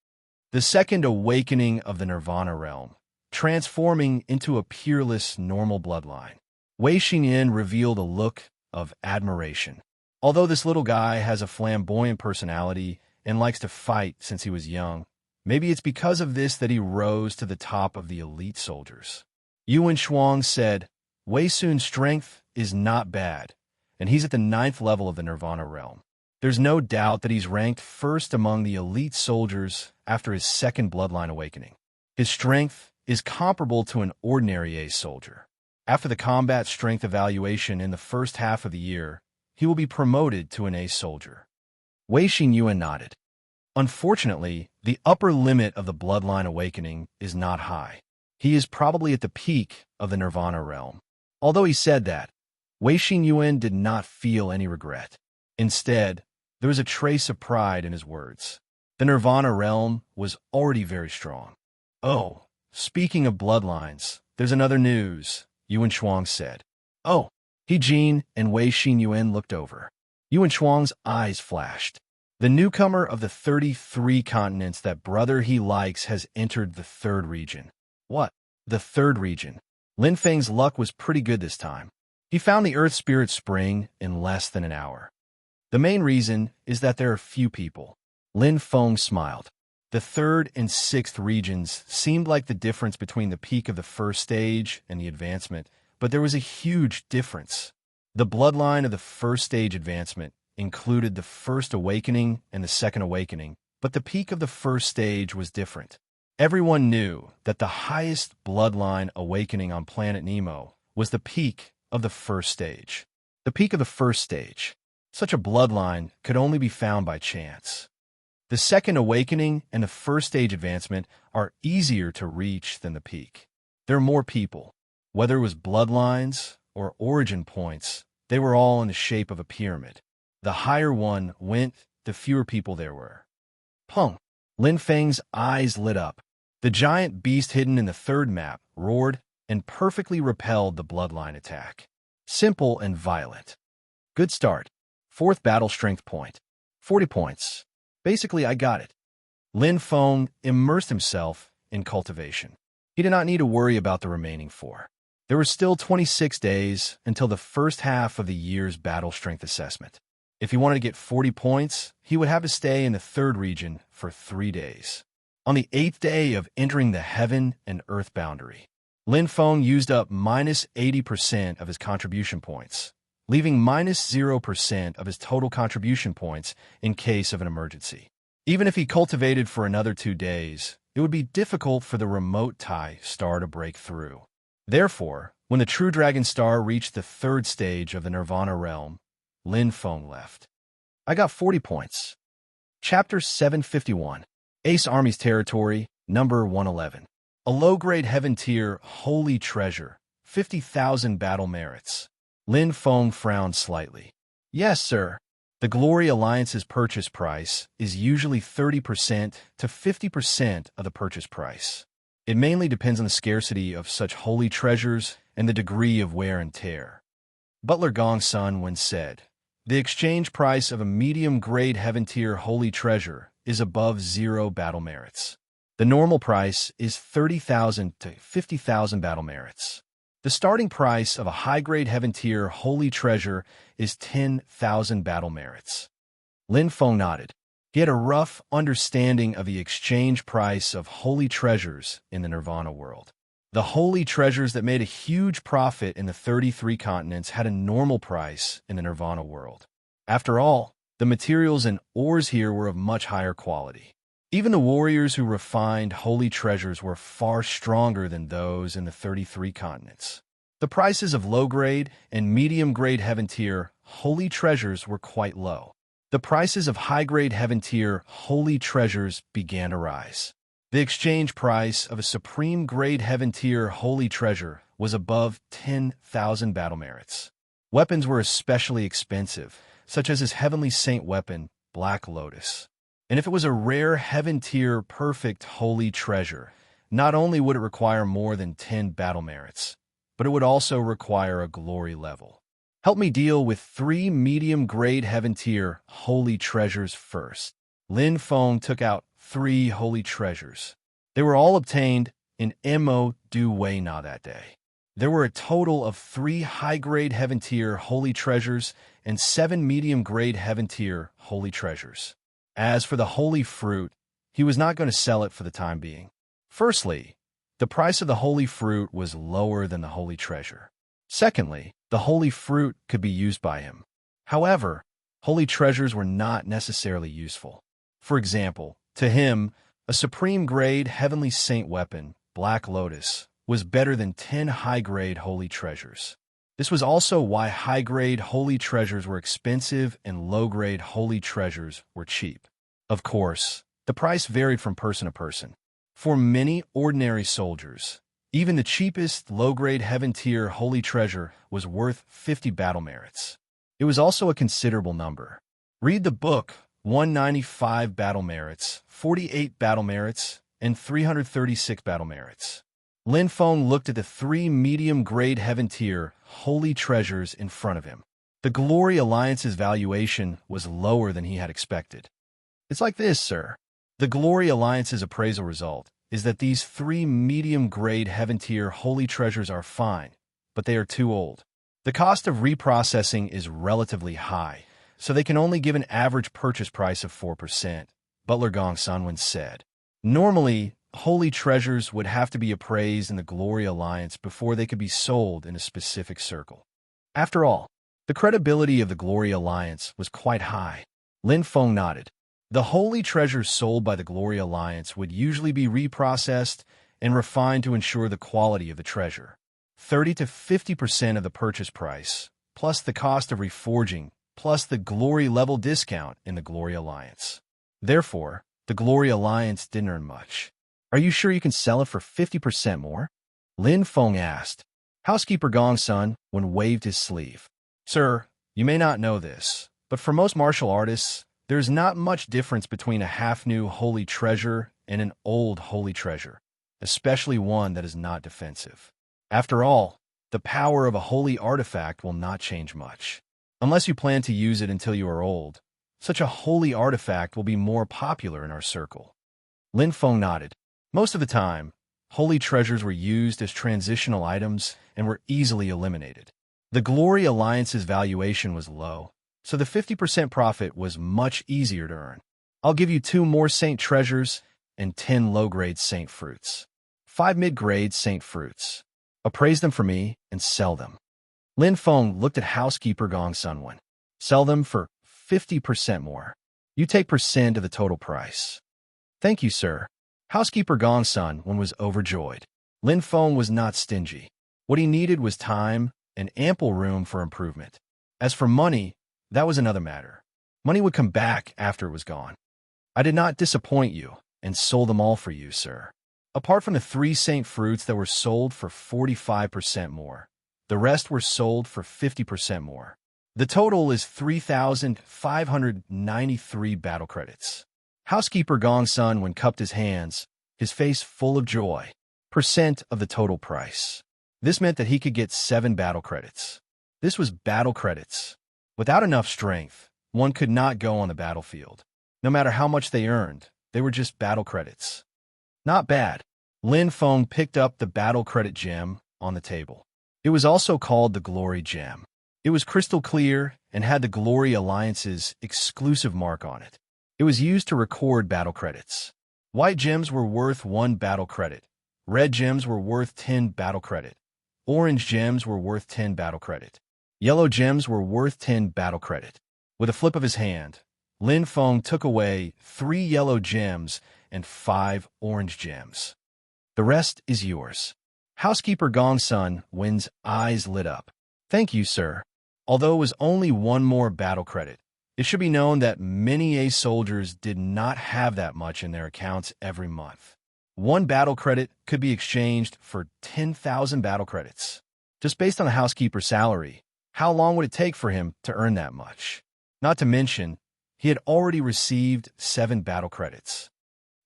The second awakening of the Nirvana realm, transforming into a peerless, normal bloodline. Wei Xingyan revealed a look of admiration. Although this little guy has a flamboyant personality and likes to fight since he was young, maybe it's because of this that he rose to the top of the elite soldiers. Yuan Shuang said, Wei Sun's strength is not bad, and he's at the 9th level of the Nirvana realm. There's no doubt that he's ranked first among the elite soldiers after his second bloodline awakening. His strength is comparable to an ordinary ace soldier. After the combat strength evaluation in the first half of the year, he will be promoted to an ace soldier. Wei Xingyuan nodded. Unfortunately, the upper limit of the bloodline awakening is not high. He is probably at the peak of the Nirvana realm. Although he said that, Wei Xingyuan did not feel any regret. Instead, there was a trace of pride in his words. The Nirvana realm was already very strong. Oh, speaking of bloodlines, there's another news, Yuan Shuang said. Oh, He Jin and Wei Xingyuan looked over. Yuan Shuang's eyes flashed. The newcomer of the 33 continents that brother he likes has entered the 3rd region. What? The 3rd region. Lin Feng's luck was pretty good this time. He found the Earth Spirit Spring in less than an hour. The main reason is that there are few people. Lin Feng smiled. The 3rd and 6th regions seemed like the difference between the peak of the first stage and the advancement, but there was a huge difference. The bloodline of the first stage advancement included the first awakening and the second awakening, but the peak of the first stage was different. Everyone knew that the highest bloodline awakening on planet Nemo was the peak of the first stage. The peak of the first stage. Such a bloodline could only be found by chance. The second awakening and the first stage advancement are easier to reach than the peak. There are more people. Whether it was bloodlines or origin points, they were all in the shape of a pyramid. The higher one went, the fewer people there were. Pung! Lin Feng's eyes lit up. The giant beast hidden in the 3rd map roared and perfectly repelled the bloodline attack. Simple and violent. Good start. 4th battle strength point. 40 points. Basically, I got it. Lin Feng immersed himself in cultivation. He did not need to worry about the remaining 4. There were still 26 days until the first half of the year's battle strength assessment. If he wanted to get 40 points, he would have to stay in the 3rd region for 3 days. On the 8th day of entering the heaven and earth boundary, Lin Feng used up minus 80% of his contribution points, leaving minus 0% of his total contribution points in case of an emergency. Even if he cultivated for another 2 days, it would be difficult for the remote Tai star to break through. Therefore, when the True Dragon Star reached the 3rd stage of the Nirvana realm, Lin Feng left. I got 40 points. Chapter 751. Ace Army's Territory, number 111. A low-grade heaven tier holy treasure, 50,000 battle merits. Lin Feng frowned slightly. Yes, sir. The Glory Alliance's purchase price is usually 30% to 50% of the purchase price. It mainly depends on the scarcity of such holy treasures and the degree of wear and tear. Butler Gong Sun once said, the exchange price of a medium-grade heaven tier holy treasure is above 0 battle merits. The normal price is 30,000 to 50,000 battle merits. The starting price of a high-grade Heaven Tier Holy Treasure is 10,000 battle merits. Lin Feng nodded. He had a rough understanding of the exchange price of holy treasures in the Nirvana world. The holy treasures that made a huge profit in the 33 continents had a normal price in the Nirvana world. After all, the materials and ores here were of much higher quality. Even the warriors who refined holy treasures were far stronger than those in the 33 continents. The prices of low-grade and medium-grade Heaven Tier holy treasures were quite low. The prices of high-grade Heaven Tier holy treasures began to rise. The exchange price of a supreme-grade Heaven Tier holy treasure was above 10,000 battle merits. Weapons were especially expensive, such as his Heavenly Saint weapon, Black Lotus. And if it was a rare Heaven Tier perfect holy treasure, not only would it require more than 10 battle merits, but it would also require a glory level. Help me deal with 3 medium-grade Heaven Tier holy treasures first. Lin Feng took out 3 holy treasures. They were all obtained in Mo Du Wei Na that day. There were a total of 3 high-grade Heaven Tier holy treasures and 7 medium-grade Heaven Tier holy treasures. As for the holy fruit, he was not going to sell it for the time being. Firstly, the price of the holy fruit was lower than the holy treasure. Secondly, the holy fruit could be used by him. However, holy treasures were not necessarily useful. For example, to him, a supreme-grade Heavenly Saint weapon, Black Lotus, was better than 10 high-grade holy treasures. This was also why high-grade holy treasures were expensive and low-grade holy treasures were cheap. Of course, the price varied from person to person. For many ordinary soldiers, even the cheapest low-grade Heaven Tier holy treasure was worth 50 battle merits. It was also a considerable number. Read the book, 195 battle merits, 48 battle merits, and 336 battle merits. Lin Feng looked at the 3 medium-grade Heaven Tier holy treasures in front of him. The Glory Alliance's valuation was lower than he had expected. It's like this, sir. The Glory Alliance's appraisal result is that these 3 medium-grade Heaven Tier holy treasures are fine, but they are too old. The cost of reprocessing is relatively high, so they can only give an average purchase price of 4%, Butler Gong Sunwen said. Normally, holy treasures would have to be appraised in the Glory Alliance before they could be sold in a specific circle. After all, the credibility of the Glory Alliance was quite high. Lin Feng nodded. The holy treasures sold by the Glory Alliance would usually be reprocessed and refined to ensure the quality of the treasure. 30 to 50% of the purchase price, plus the cost of reforging, plus the Glory level discount in the Glory Alliance. Therefore, the Glory Alliance didn't earn much. Are you sure you can sell it for 50% more? Lin Feng asked. Housekeeper Gong Sun waved his sleeve. Sir, you may not know this, but for most martial artists, there's not much difference between a half-new holy treasure and an old holy treasure, especially one that is not defensive. After all, the power of a holy artifact will not change much. Unless you plan to use it until you are old, such a holy artifact will be more popular in our circle. Lin Feng nodded. Most of the time, holy treasures were used as transitional items and were easily eliminated. The Glory Alliance's valuation was low, so the 50% profit was much easier to earn. I'll give you 2 more Saint treasures and 10 low-grade Saint fruits. 5 mid-grade Saint fruits. Appraise them for me and sell them. Lin Feng looked at housekeeper Gong Sunwen. Sell them for 50% more. You take percent of the total price. Thank you, sir. Housekeeper Gong Sunwen was overjoyed. Lin Feng was not stingy. What he needed was time and ample room for improvement. As for money, that was another matter. Money would come back after it was gone. I did not disappoint you and sold them all for you, sir. Apart from the 3 Saint fruits that were sold for 45% more, the rest were sold for 50% more. The total is 3,593 battle credits. Housekeeper Gong Sun cupped his hands, his face full of joy. Percent of the total price. This meant that he could get 7 battle credits. This was battle credits. Without enough strength, one could not go on the battlefield. No matter how much they earned, they were just battle credits. Not bad. Lin Feng picked up the battle credit gem on the table. It was also called the Glory Gem. It was crystal clear and had the Glory Alliance's exclusive mark on it. It was used to record battle credits. White gems were worth 1 battle credit. Red gems were worth 10 battle credit. Orange gems were worth 10 battle credit. Yellow gems were worth 10 battle credit. With a flip of his hand, Lin Feng took away 3 yellow gems and 5 orange gems. The rest is yours. Housekeeper Gongsun Wen's eyes lit up. Thank you, sir. Although it was only 1 more battle credit, it should be known that many ace soldiers did not have that much in their accounts every month. 1 battle credit could be exchanged for 10,000 battle credits. Just based on the housekeeper's salary, how long would it take for him to earn that much? Not to mention, he had already received 7 battle credits.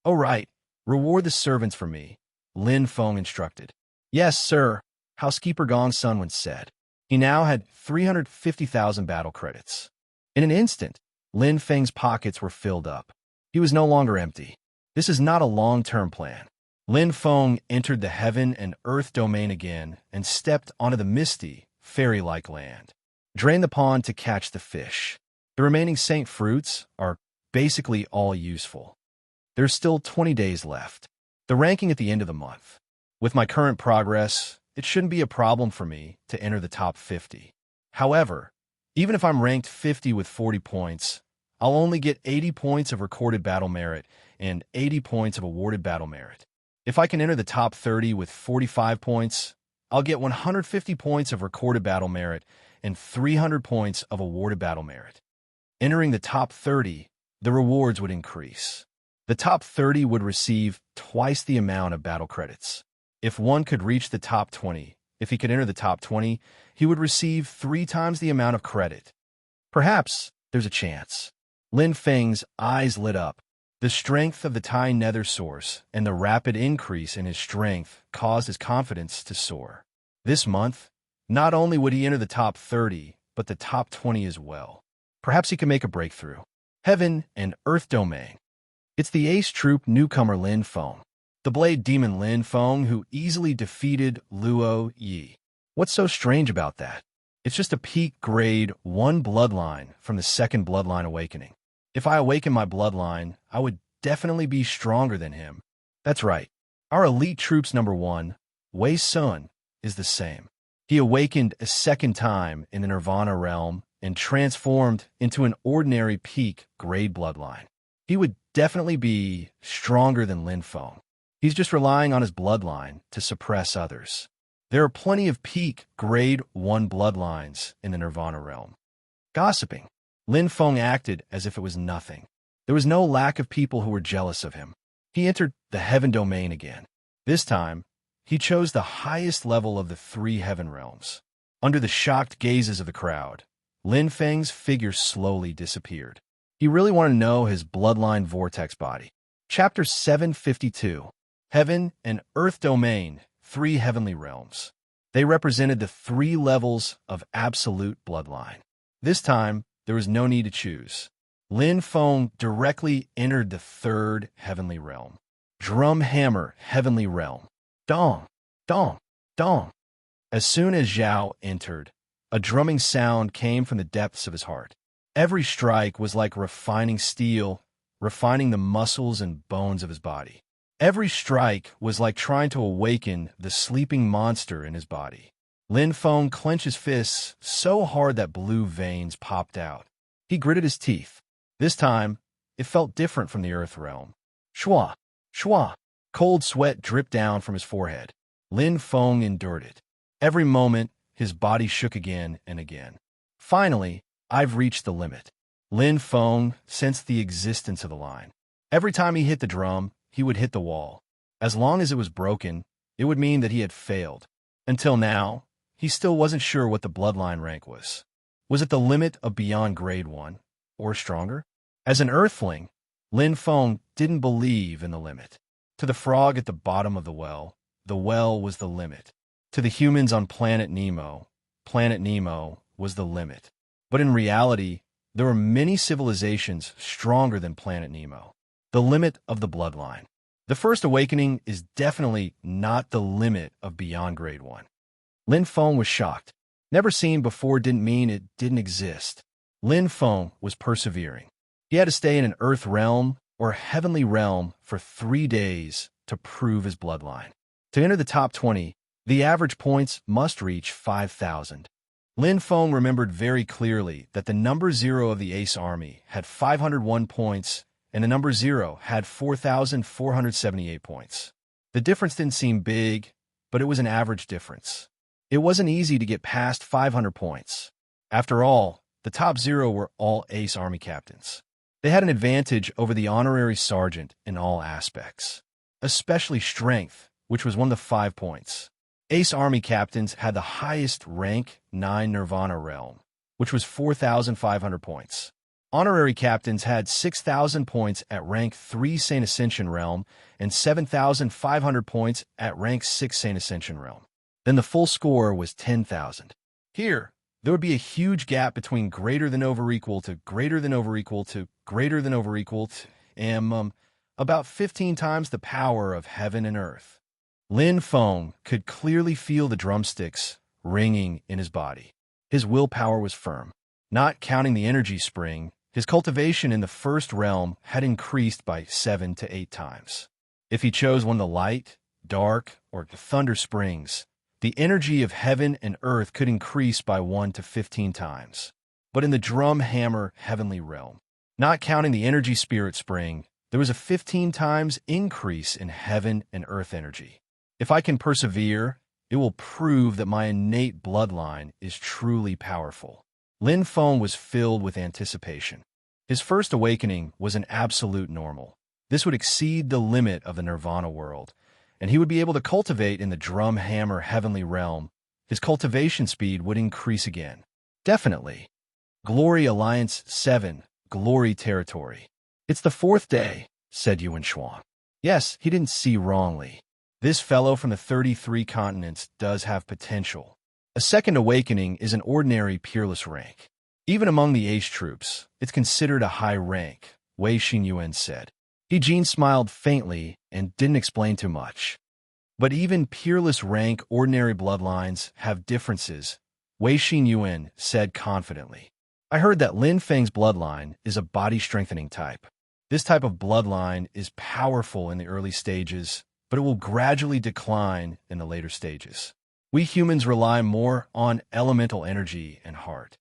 Oh, right. Reward the servants for me, Lin Feng instructed. Yes, sir, housekeeper Gongsun Wen said. He now had 350,000 battle credits. In an instant, Lin Feng's pockets were filled up. He was no longer empty. This is not a long-term plan. Lin Feng entered the heaven and earth domain again and stepped onto the misty, fairy-like land. Drain the pond to catch the fish. The remaining saint fruits are basically all useful. There's still 20 days left. The ranking at the end of the month. With my current progress, it shouldn't be a problem for me to enter the top 50. However, even if I'm ranked 50 with 40 points, I'll only get 80 points of recorded battle merit and 80 points of awarded battle merit. If I can enter the top 30 with 45 points, I'll get 150 points of recorded battle merit and 300 points of awarded battle merit. Entering the top 30, the rewards would increase. The top 30 would receive twice the amount of battle credits. If one could reach the top 20, if he could enter the top 20, he would receive 3 times the amount of credit. Perhaps there's a chance. Lin Feng's eyes lit up. The strength of the Tai Nether Source and the rapid increase in his strength caused his confidence to soar. This month, not only would he enter the top 30, but the top 20 as well. Perhaps he can make a breakthrough. Heaven and Earth Domain. It's the ace troop newcomer Lin Feng. The Blade Demon Lin Feng, who easily defeated Luo Yi. What's so strange about that? It's just a peak grade 1 bloodline from the 2nd bloodline awakening. If I awaken my bloodline, I would definitely be stronger than him. That's right. Our elite troops number 1, Wei Sun, is the same. He awakened a 2nd time in the Nirvana realm and transformed into an ordinary peak grade bloodline. He would definitely be stronger than Lin Feng. He's just relying on his bloodline to suppress others. There are plenty of peak grade 1 bloodlines in the Nirvana realm. Gossiping. Lin Feng acted as if it was nothing. There was no lack of people who were jealous of him. He entered the heaven domain again. This time, he chose the highest level of the 3 heaven realms. Under the shocked gazes of the crowd, Lin Feng's figure slowly disappeared. He really wanted to know his bloodline vortex body. Chapter 752. Heaven and Earth Domain, 3 heavenly realms. They represented the 3 levels of absolute bloodline. This time, there was no need to choose. Lin Feng directly entered the 3rd heavenly realm. Drum Hammer Heavenly Realm. Dong, dong, dong. As soon as Zhao entered, a drumming sound came from the depths of his heart. Every strike was like refining steel, refining the muscles and bones of his body. Every strike was like trying to awaken the sleeping monster in his body. Lin Feng clenched his fists so hard that blue veins popped out. He gritted his teeth. This time, it felt different from the earth realm. Shwa, shwa. Cold sweat dripped down from his forehead. Lin Feng endured it. Every moment, his body shook again and again. Finally, I've reached the limit. Lin Feng sensed the existence of the line. Every time he hit the drum, he would hit the wall. As long as it was broken, it would mean that he had failed. Until now, he still wasn't sure what the bloodline rank was. Was it the limit of beyond grade 1, or stronger? As an earthling, Lin Feng didn't believe in the limit. To the frog at the bottom of the well was the limit. To the humans on Planet Nemo was the limit. But in reality, there were many civilizations stronger than Planet Nemo. The limit of the bloodline. The first awakening is definitely not the limit of beyond grade 1. Lin Feng was shocked. Never seen before didn't mean it didn't exist. Lin Feng was persevering. He had to stay in an earth realm or heavenly realm for 3 days to prove his bloodline. To enter the top 20, the average points must reach 5,000. Lin Feng remembered very clearly that the number 0 of the Ace Army had 501 points and the number 0 had 4,478 points. The difference didn't seem big, but it was an average difference. It wasn't easy to get past 500 points. After all, the top 0 were all Ace Army captains. They had an advantage over the honorary sergeant in all aspects, especially strength, which was one of the 5 points. Ace Army captains had the highest rank 9 Nirvana realm, which was 4,500 points. Honorary captains had 6,000 points at rank 3 Saint Ascension realm and 7,500 points at rank 6 Saint Ascension realm. Then the full score was 10,000. Here, there would be a huge gap between greater than over equal to greater than over equal to greater than over equal to, and about 15 times the power of heaven and earth. Lin Feng could clearly feel the drumsticks ringing in his body. His willpower was firm. Not counting the energy spring, his cultivation in the first realm had increased by 7 to 8 times. If he chose one of the light, dark, or thunder springs, the energy of heaven and earth could increase by 1 to 15 times. But in the drum hammer heavenly realm, not counting the energy spirit spring, there was a 15 times increase in heaven and earth energy. If I can persevere, it will prove that my innate bloodline is truly powerful. Lin Feng was filled with anticipation. His first awakening was an absolute normal. This would exceed the limit of the Nirvana world, and he would be able to cultivate in the drum hammer heavenly realm. His cultivation speed would increase again. Definitely. Glory Alliance 7, Glory Territory. It's the 4th day, said Yuan Shuang. Yes, he didn't see wrongly. This fellow from the 33 continents does have potential. A second awakening is an ordinary peerless rank. Even among the Ace troops, it's considered a high rank, Wei Xingyuan said. He smiled faintly and didn't explain too much. But even peerless rank ordinary bloodlines have differences, Wei Xingyuan said confidently. I heard that Lin Feng's bloodline is a body-strengthening type. This type of bloodline is powerful in the early stages, but it will gradually decline in the later stages. We humans rely more on elemental energy and heart.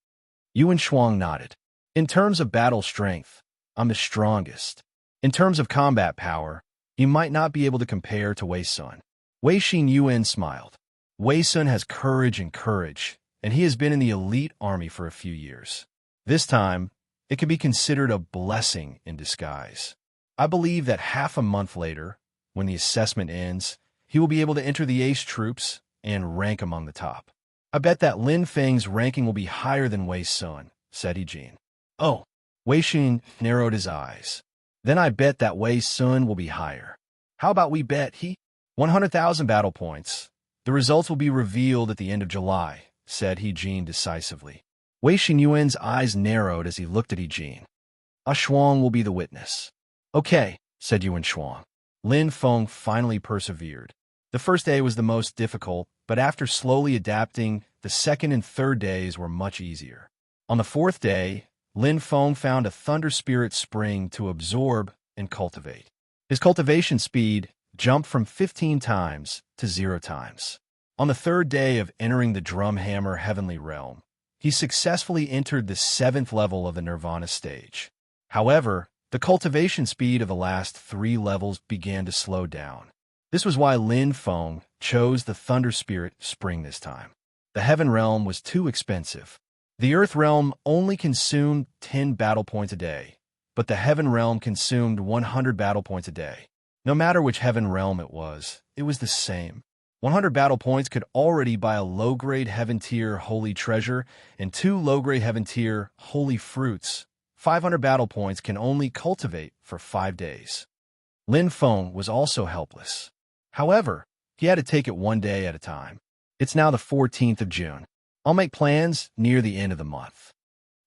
Yuan Shuang nodded. In terms of battle strength, I'm the strongest. In terms of combat power, he might not be able to compare to Wei Sun. Wei Xingyuan smiled. Wei Sun has courage, and he has been in the elite army for a few years. This time, it can be considered a blessing in disguise. I believe that half a month later, when the assessment ends, he will be able to enter the Ace troops and rank among the top. I bet that Lin Feng's ranking will be higher than Wei Sun, said Jin. Oh, Wei Xin narrowed his eyes. Then I bet that Wei Sun will be higher. How about we bet 100,000 battle points? The results will be revealed at the end of July, said Jin decisively. Wei Xingyuan's eyes narrowed as he looked at Jin. Shuang will be the witness. Okay, said Yuan Shuang. Lin Feng finally persevered. The first day was the most difficult, but after slowly adapting, the second and third days were much easier. On the 4th day, Lin Feng found a thunder spirit spring to absorb and cultivate. His cultivation speed jumped from 15 times to 0 times. On the 3rd day of entering the drum hammer heavenly realm, he successfully entered the 7th level of the Nirvana stage. However, the cultivation speed of the last 3 levels began to slow down. This was why Lin Feng chose the Thunder Spirit Spring this time. The Heaven Realm was too expensive. The Earth Realm only consumed 10 battle points a day, but the Heaven Realm consumed 100 battle points a day. No matter which Heaven Realm it was the same. 100 battle points could already buy a low-grade Heaven Tier Holy Treasure and 2 low-grade Heaven Tier Holy Fruits. 500 battle points can only cultivate for 5 days. Lin Feng was also helpless. However, he had to take it one day at a time. It's now the 14th of June. I'll make plans near the end of the month.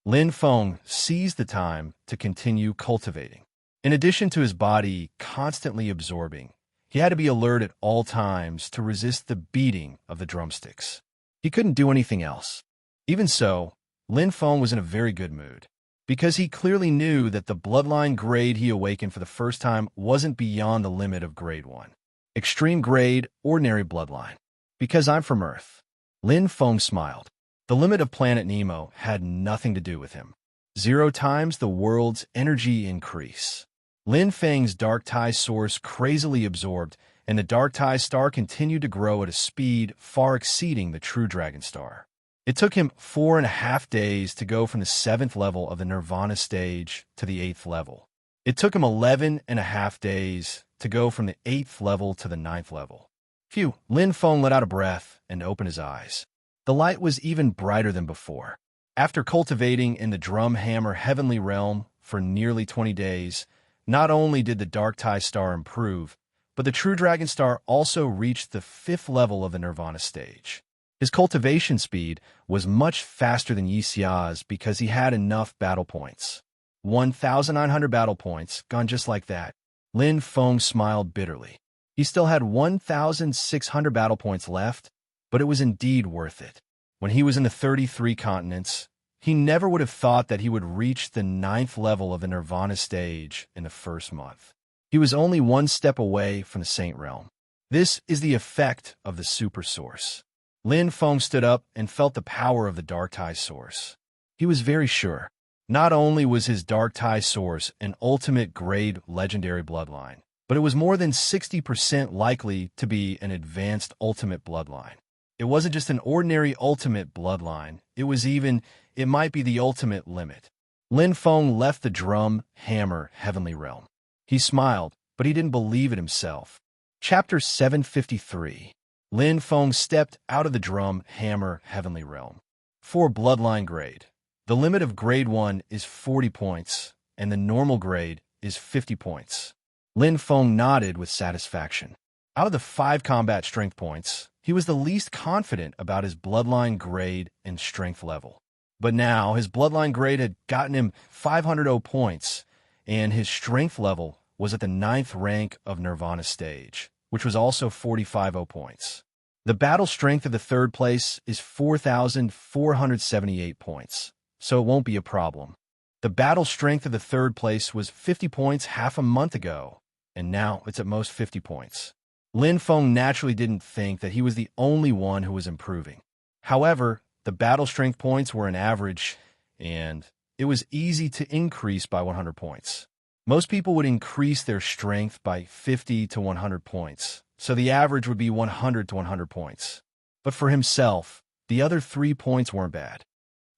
Lin Feng seized the time to continue cultivating. In addition to his body constantly absorbing, he had to be alert at all times to resist the beating of the drumsticks. He couldn't do anything else. Even so, Lin Feng was in a very good mood, because he clearly knew that the bloodline grade he awakened for the first time wasn't beyond the limit of grade 1. Extreme grade, ordinary bloodline. Because I'm from Earth. Lin Feng smiled. The limit of Planet Nemo had nothing to do with him. 0 times the world's energy increase. Lin Feng's dark tie source crazily absorbed, and the dark tie star continued to grow at a speed far exceeding the true dragon star. It took him 4.5 days to go from the 7th level of the nirvana stage to the 8th level. It took him 11.5 days to go from the 8th level to the 9th level. Phew, Lin Feng let out a breath and opened his eyes. The light was even brighter than before. After cultivating in the drum hammer heavenly realm for nearly 20 days, not only did the dark tie star improve, but the true dragon star also reached the 5th level of the nirvana stage. His cultivation speed was much faster than Yixia's because he had enough battle points. 1,900 battle points, gone just like that. Lin Feng smiled bitterly. He still had 1,600 battle points left, but it was indeed worth it. When he was in the 33 continents, he never would have thought that he would reach the 9th level of the nirvana stage in the first month. He was only 1 step away from the Saint Realm. This is the effect of the super source. Lin Feng stood up and felt the power of the dark tie source. He was very sure. Not only was his dark tie source an ultimate grade legendary bloodline, but it was more than 60% likely to be an advanced ultimate bloodline. It wasn't just an ordinary ultimate bloodline, it might be the ultimate limit. Lin Feng left the drum hammer heavenly realm. He smiled, but he didn't believe it himself. Chapter 753. Lin Feng stepped out of the drum hammer heavenly realm. For bloodline grade, the limit of grade 1 is 40 points, and the normal grade is 50 points. Lin Feng nodded with satisfaction. Out of the 5 combat strength points, he was the least confident about his bloodline grade and strength level. But now, his bloodline grade had gotten him 500 points, and his strength level was at the 9th rank of Nirvana stage, which was also 45 points. The battle strength of the 3rd place is 4,478 points, so it won't be a problem. The battle strength of the 3rd place was 50 points half a month ago, and now it's at most 50 points. Lin Feng naturally didn't think that he was the only one who was improving. However, the battle strength points were an average, and it was easy to increase by 100 points. Most people would increase their strength by 50 to 100 points, so the average would be 100 to 100 points. But for himself, the other 3 points weren't bad.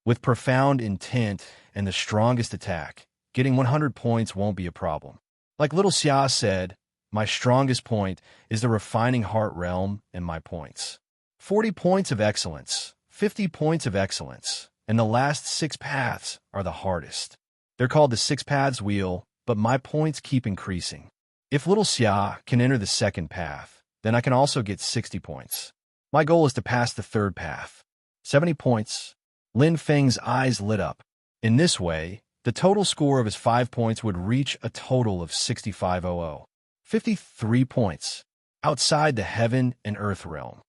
With profound intent and the strongest attack, getting 100 points won't be a problem. Like Little Xia said, my strongest point is the refining heart realm and my points. 40 points of excellence, 50 points of excellence, and the last 6 paths are the hardest. They're called the 6 paths wheel, but my points keep increasing. If Little Xia can enter the 2nd path, then I can also get 60 points. My goal is to pass the 3rd path. 70 points. Lin Feng's eyes lit up. In this way, the total score of his 5 points would reach a total of 6500. 53 points. Outside the heaven and earth realm.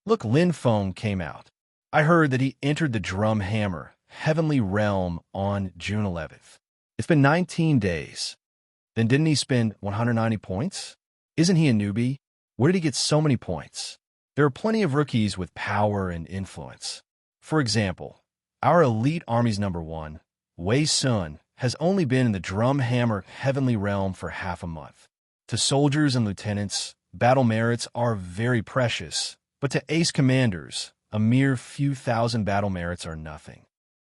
Look, Lin Feng came out. I heard that he entered the drum hammer, heavenly realm, on June 11th. It's been 19 days. Then didn't he spend 190 points? Isn't he a newbie? Where did he get so many points? There are plenty of rookies with power and influence. For example, our elite army's number 1, Wei Sun, has only been in the drum hammer heavenly realm for half a month. To soldiers and lieutenants, battle merits are very precious, but to ace commanders, a mere few thousand battle merits are nothing.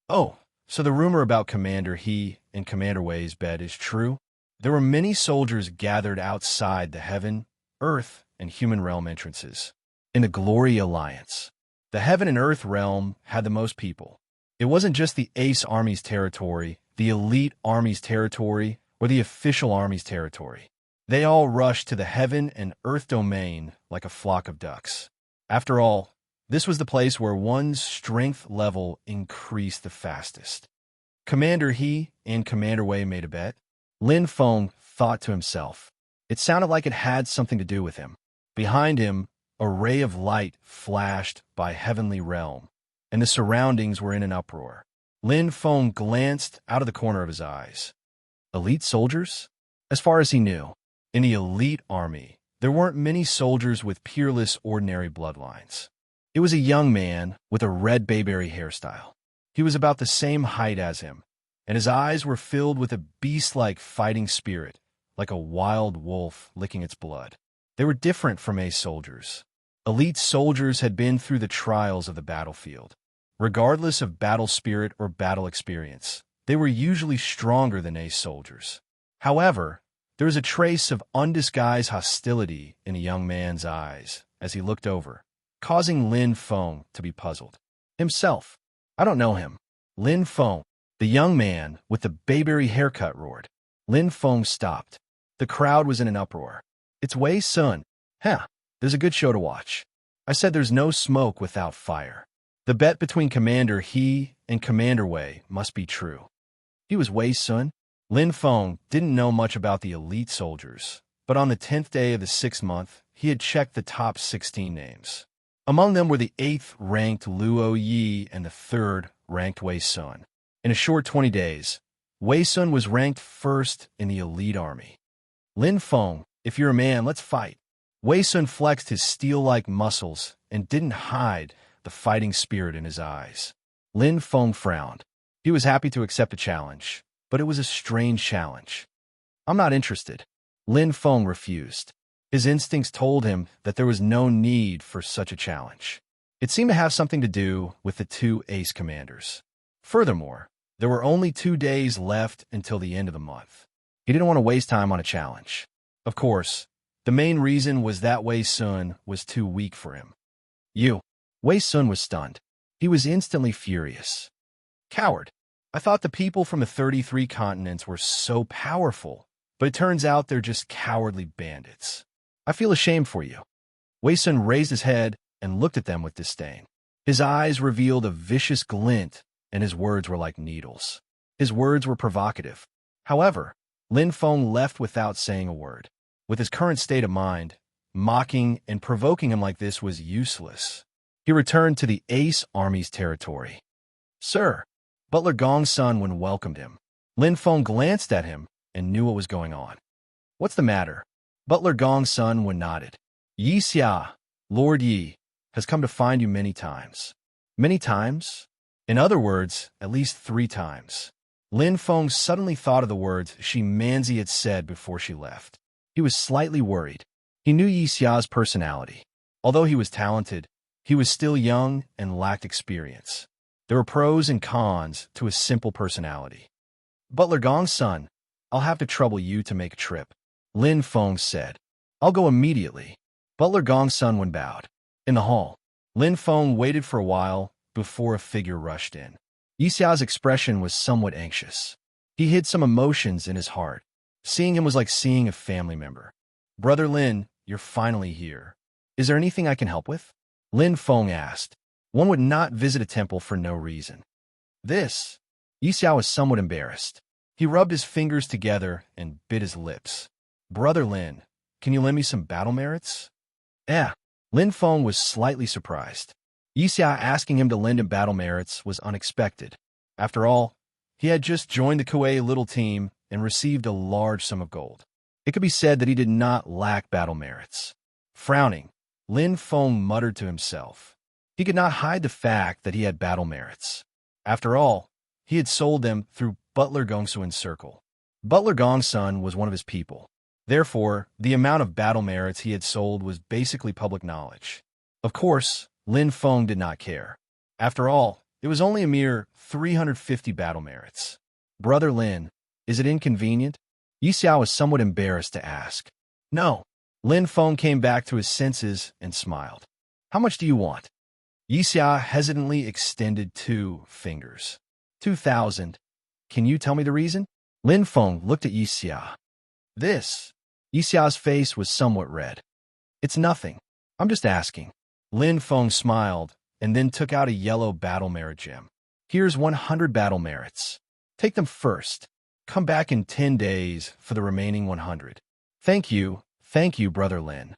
Oh, so the rumor about Commander He and Commander Wei's bed is true? There were many soldiers gathered outside the heaven, earth, and human realm entrances. In the Glory Alliance, the heaven and earth realm had the most people. It wasn't just the ace army's territory, the elite army's territory, or the official army's territory. They all rushed to the heaven and earth domain like a flock of ducks. After all, this was the place where one's strength level increased the fastest. Commander He and Commander Wei made a bet. Lin Feng thought to himself. It sounded like it had something to do with him. Behind him, A ray of light flashed by heavenly realm, and the surroundings were in an uproar. Lin Feng glanced out of the corner of his eyes. Elite soldiers? As far as he knew, in the elite army, there weren't many soldiers with peerless ordinary bloodlines. It was a young man with a red bayberry hairstyle. He was about the same height as him, and his eyes were filled with a beast-like fighting spirit, like a wild wolf licking its blood. They were different from ace soldiers. Elite soldiers had been through the trials of the battlefield. Regardless of battle spirit or battle experience, they were usually stronger than ace soldiers. However, there was a trace of undisguised hostility in the young man's eyes as he looked over, causing Lin Feng to be puzzled. Himself. I don't know him. Lin Feng, the young man with the bayberry haircut, roared. Lin Feng stopped. The crowd was in an uproar. It's Wei Sun. Huh, there's a good show to watch. I said there's no smoke without fire. The bet between Commander He and Commander Wei must be true. He was Wei Sun. Lin Feng didn't know much about the elite soldiers, but on the 10th day of the 6th month, he had checked the top 16 names. Among them were the 8th-ranked Luo Yi and the 3rd-ranked Wei Sun. In a short 20 days, Wei Sun was ranked first in the elite army. Lin Feng, if you're a man, let's fight. Wei Sun flexed his steel-like muscles and didn't hide the fighting spirit in his eyes. Lin Feng frowned. He was happy to accept the challenge, but it was a strange challenge. I'm not interested. Lin Feng refused. His instincts told him that there was no need for such a challenge. It seemed to have something to do with the two ace commanders. Furthermore, there were only 2 days left until the end of the month. He didn't want to waste time on a challenge. Of course, the main reason was that Wei Sun was too weak for him. Wei Sun was stunned. He was instantly furious. Coward. I thought the people from the 33 continents were so powerful, but it turns out they're just cowardly bandits. I feel ashamed for you. Wei Sun raised his head and looked at them with disdain. His eyes revealed a vicious glint, and his words were like needles. His words were provocative. However, Lin Feng left without saying a word. With his current state of mind, mocking and provoking him like this was useless. He returned to the Ace Army's territory. Sir, Butler Gongsun welcomed him. Lin Feng glanced at him and knew what was going on. What's the matter? Butler Gongsun nodded. Yi Xia, Lord Yi, has come to find you many times. Many times? In other words, at least 3 times. Lin Feng suddenly thought of the words she Manzi had said before she left. He was slightly worried. He knew Yi Xia's personality. Although he was talented, he was still young and lacked experience. There were pros and cons to his simple personality. Butler Gongsun, I'll have to trouble you to make a trip. Lin Feng said. I'll go immediately. Butler Gongsun bowed. In the hall, Lin Feng waited for a while before a figure rushed in. Yi Xia's expression was somewhat anxious. He hid some emotions in his heart. Seeing him was like seeing a family member. Brother Lin, you're finally here. Is there anything I can help with? Lin Feng asked. One would not visit a temple for no reason. This? Yi Xia was somewhat embarrassed. He rubbed his fingers together and bit his lips. Brother Lin, can you lend me some battle merits? Lin Feng was slightly surprised. Yi Xia asking him to lend him battle merits was unexpected. After all, he had just joined the Kuei little team and received a large sum of gold. It could be said that he did not lack battle merits. Frowning, Lin Feng muttered to himself. He could not hide the fact that he had battle merits. After all, he had sold them through Butler Gongsun's circle. Butler Gongsun was one of his people. Therefore, the amount of battle merits he had sold was basically public knowledge. Of course, Lin Feng did not care. After all, it was only a mere 350 battle merits. Brother Lin, is it inconvenient? Yi Xiao was somewhat embarrassed to ask. No. Lin Feng came back to his senses and smiled. How much do you want? Yi Xia hesitantly extended 2 fingers. 2,000. Can you tell me the reason? Lin Feng looked at Yi Xia. This. Yi Xia's face was somewhat red. It's nothing. I'm just asking. Lin Feng smiled and then took out a yellow battle merit gem. Here's 100 battle merits. Take them first. Come back in 10 days for the remaining 100. Thank you, Brother Lin.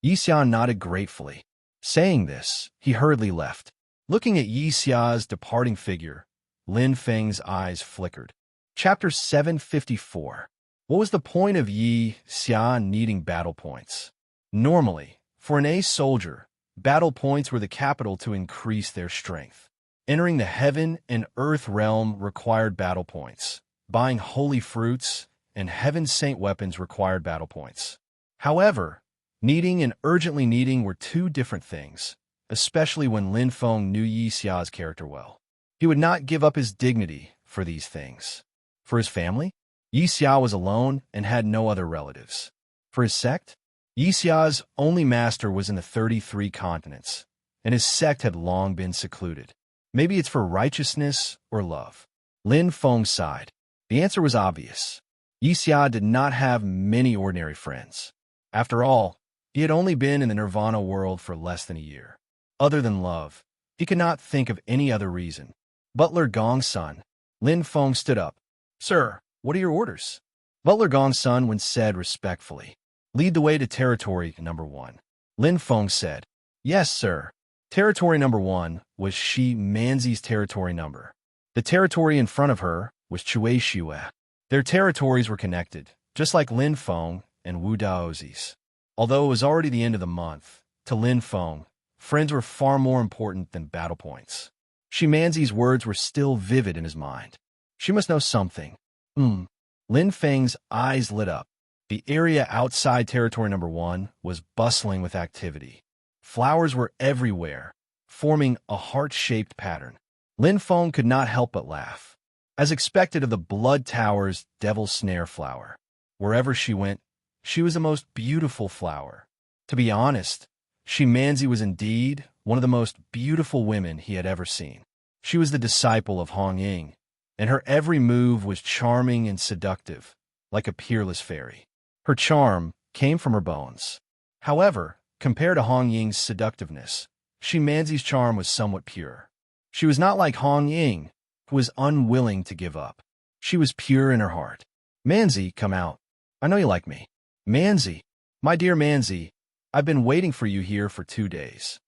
Yi Xia nodded gratefully. Saying this, he hurriedly left. Looking at Yi Xia's departing figure, Lin Feng's eyes flickered. Chapter 754. What was the point of Yi Xia needing battle points? Normally, for an ace soldier, battle points were the capital to increase their strength. Entering the heaven and earth realm required battle points. Buying holy fruits and heaven saint weapons required battle points. However, needing and urgently needing were two different things, especially when Lin Feng knew Yi Xia's character well. He would not give up his dignity for these things. For his family, Yi Xia was alone and had no other relatives. For his sect, Yi Xia's only master was in the 33 continents, and his sect had long been secluded. Maybe it's for righteousness or love. Lin Feng sighed. The answer was obvious. Yi Xia did not have many ordinary friends. After all, he had only been in the Nirvana world for less than a year. Other than love, he could not think of any other reason. Butler Gong's son, Lin Feng stood up. Sir, what are your orders? Butler Gong's son when said respectfully. Lead the way to territory number 1. Lin Feng said. Yes, sir. Territory number 1 was Shi Manzi's territory number. The territory in front of her was Chui Xue. Their territories were connected, just like Lin Feng and Wu Daozi's. Although it was already the end of the month, to Lin Feng, friends were far more important than battle points. Shi Manzi's words were still vivid in his mind. She must know something. Lin Feng's eyes lit up. The area outside territory number 1 was bustling with activity. Flowers were everywhere, forming a heart-shaped pattern. Lin Feng could not help but laugh. As expected of the Blood Tower's Devil Snare flower. Wherever she went, she was the most beautiful flower. To be honest, Shi Manzi was indeed one of the most beautiful women he had ever seen. She was the disciple of Hong Ying, and her every move was charming and seductive, like a peerless fairy. Her charm came from her bones. However, compared to Hong Ying's seductiveness, Shi Manzi's charm was somewhat pure. She was not like Hong Ying, who was unwilling to give up. She was pure in her heart. Manzi, come out. I know you like me. Manzi, my dear Manzi, I've been waiting for you here for 2 days.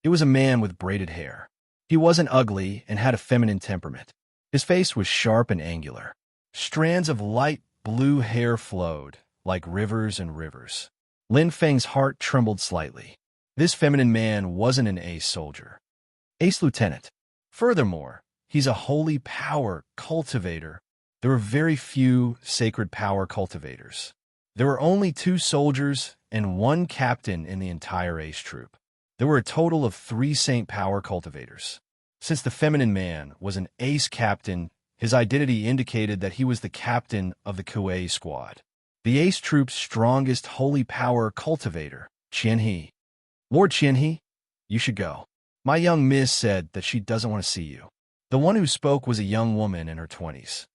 It was a man with braided hair. He wasn't ugly and had a feminine temperament. His face was sharp and angular. Strands of light blue hair flowed, like rivers and rivers. Lin Feng's heart trembled slightly. This feminine man wasn't an ace soldier. Ace lieutenant. Furthermore, he's a holy power cultivator. There were very few sacred power cultivators. There were only 2 soldiers and 1 captain in the entire ace troop. There were a total of 3 saint power cultivators. Since the feminine man was an ace captain, his identity indicated that he was the captain of the Kuei squad. The ace troop's strongest holy power cultivator, Qianhe. Lord Qianhe, you should go. My young miss said that she doesn't want to see you. The one who spoke was a young woman in her 20s.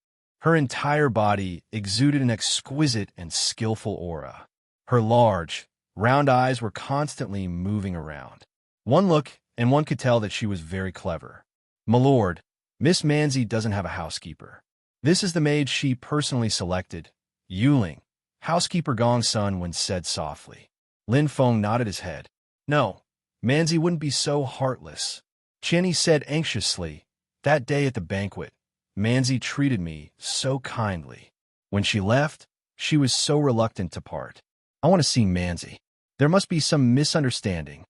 Her entire body exuded an exquisite and skillful aura. Her large, round eyes were constantly moving around. One look, and one could tell that she was very clever. My lord, Miss Manzi doesn't have a housekeeper. This is the maid she personally selected, Yuling, housekeeper Gong's son when said softly. Lin Feng nodded his head. No, Manzi wouldn't be so heartless. Qianhe said anxiously, that day at the banquet, Manzi treated me so kindly. When she left, she was so reluctant to part. I want to see Manzi. There must be some misunderstanding.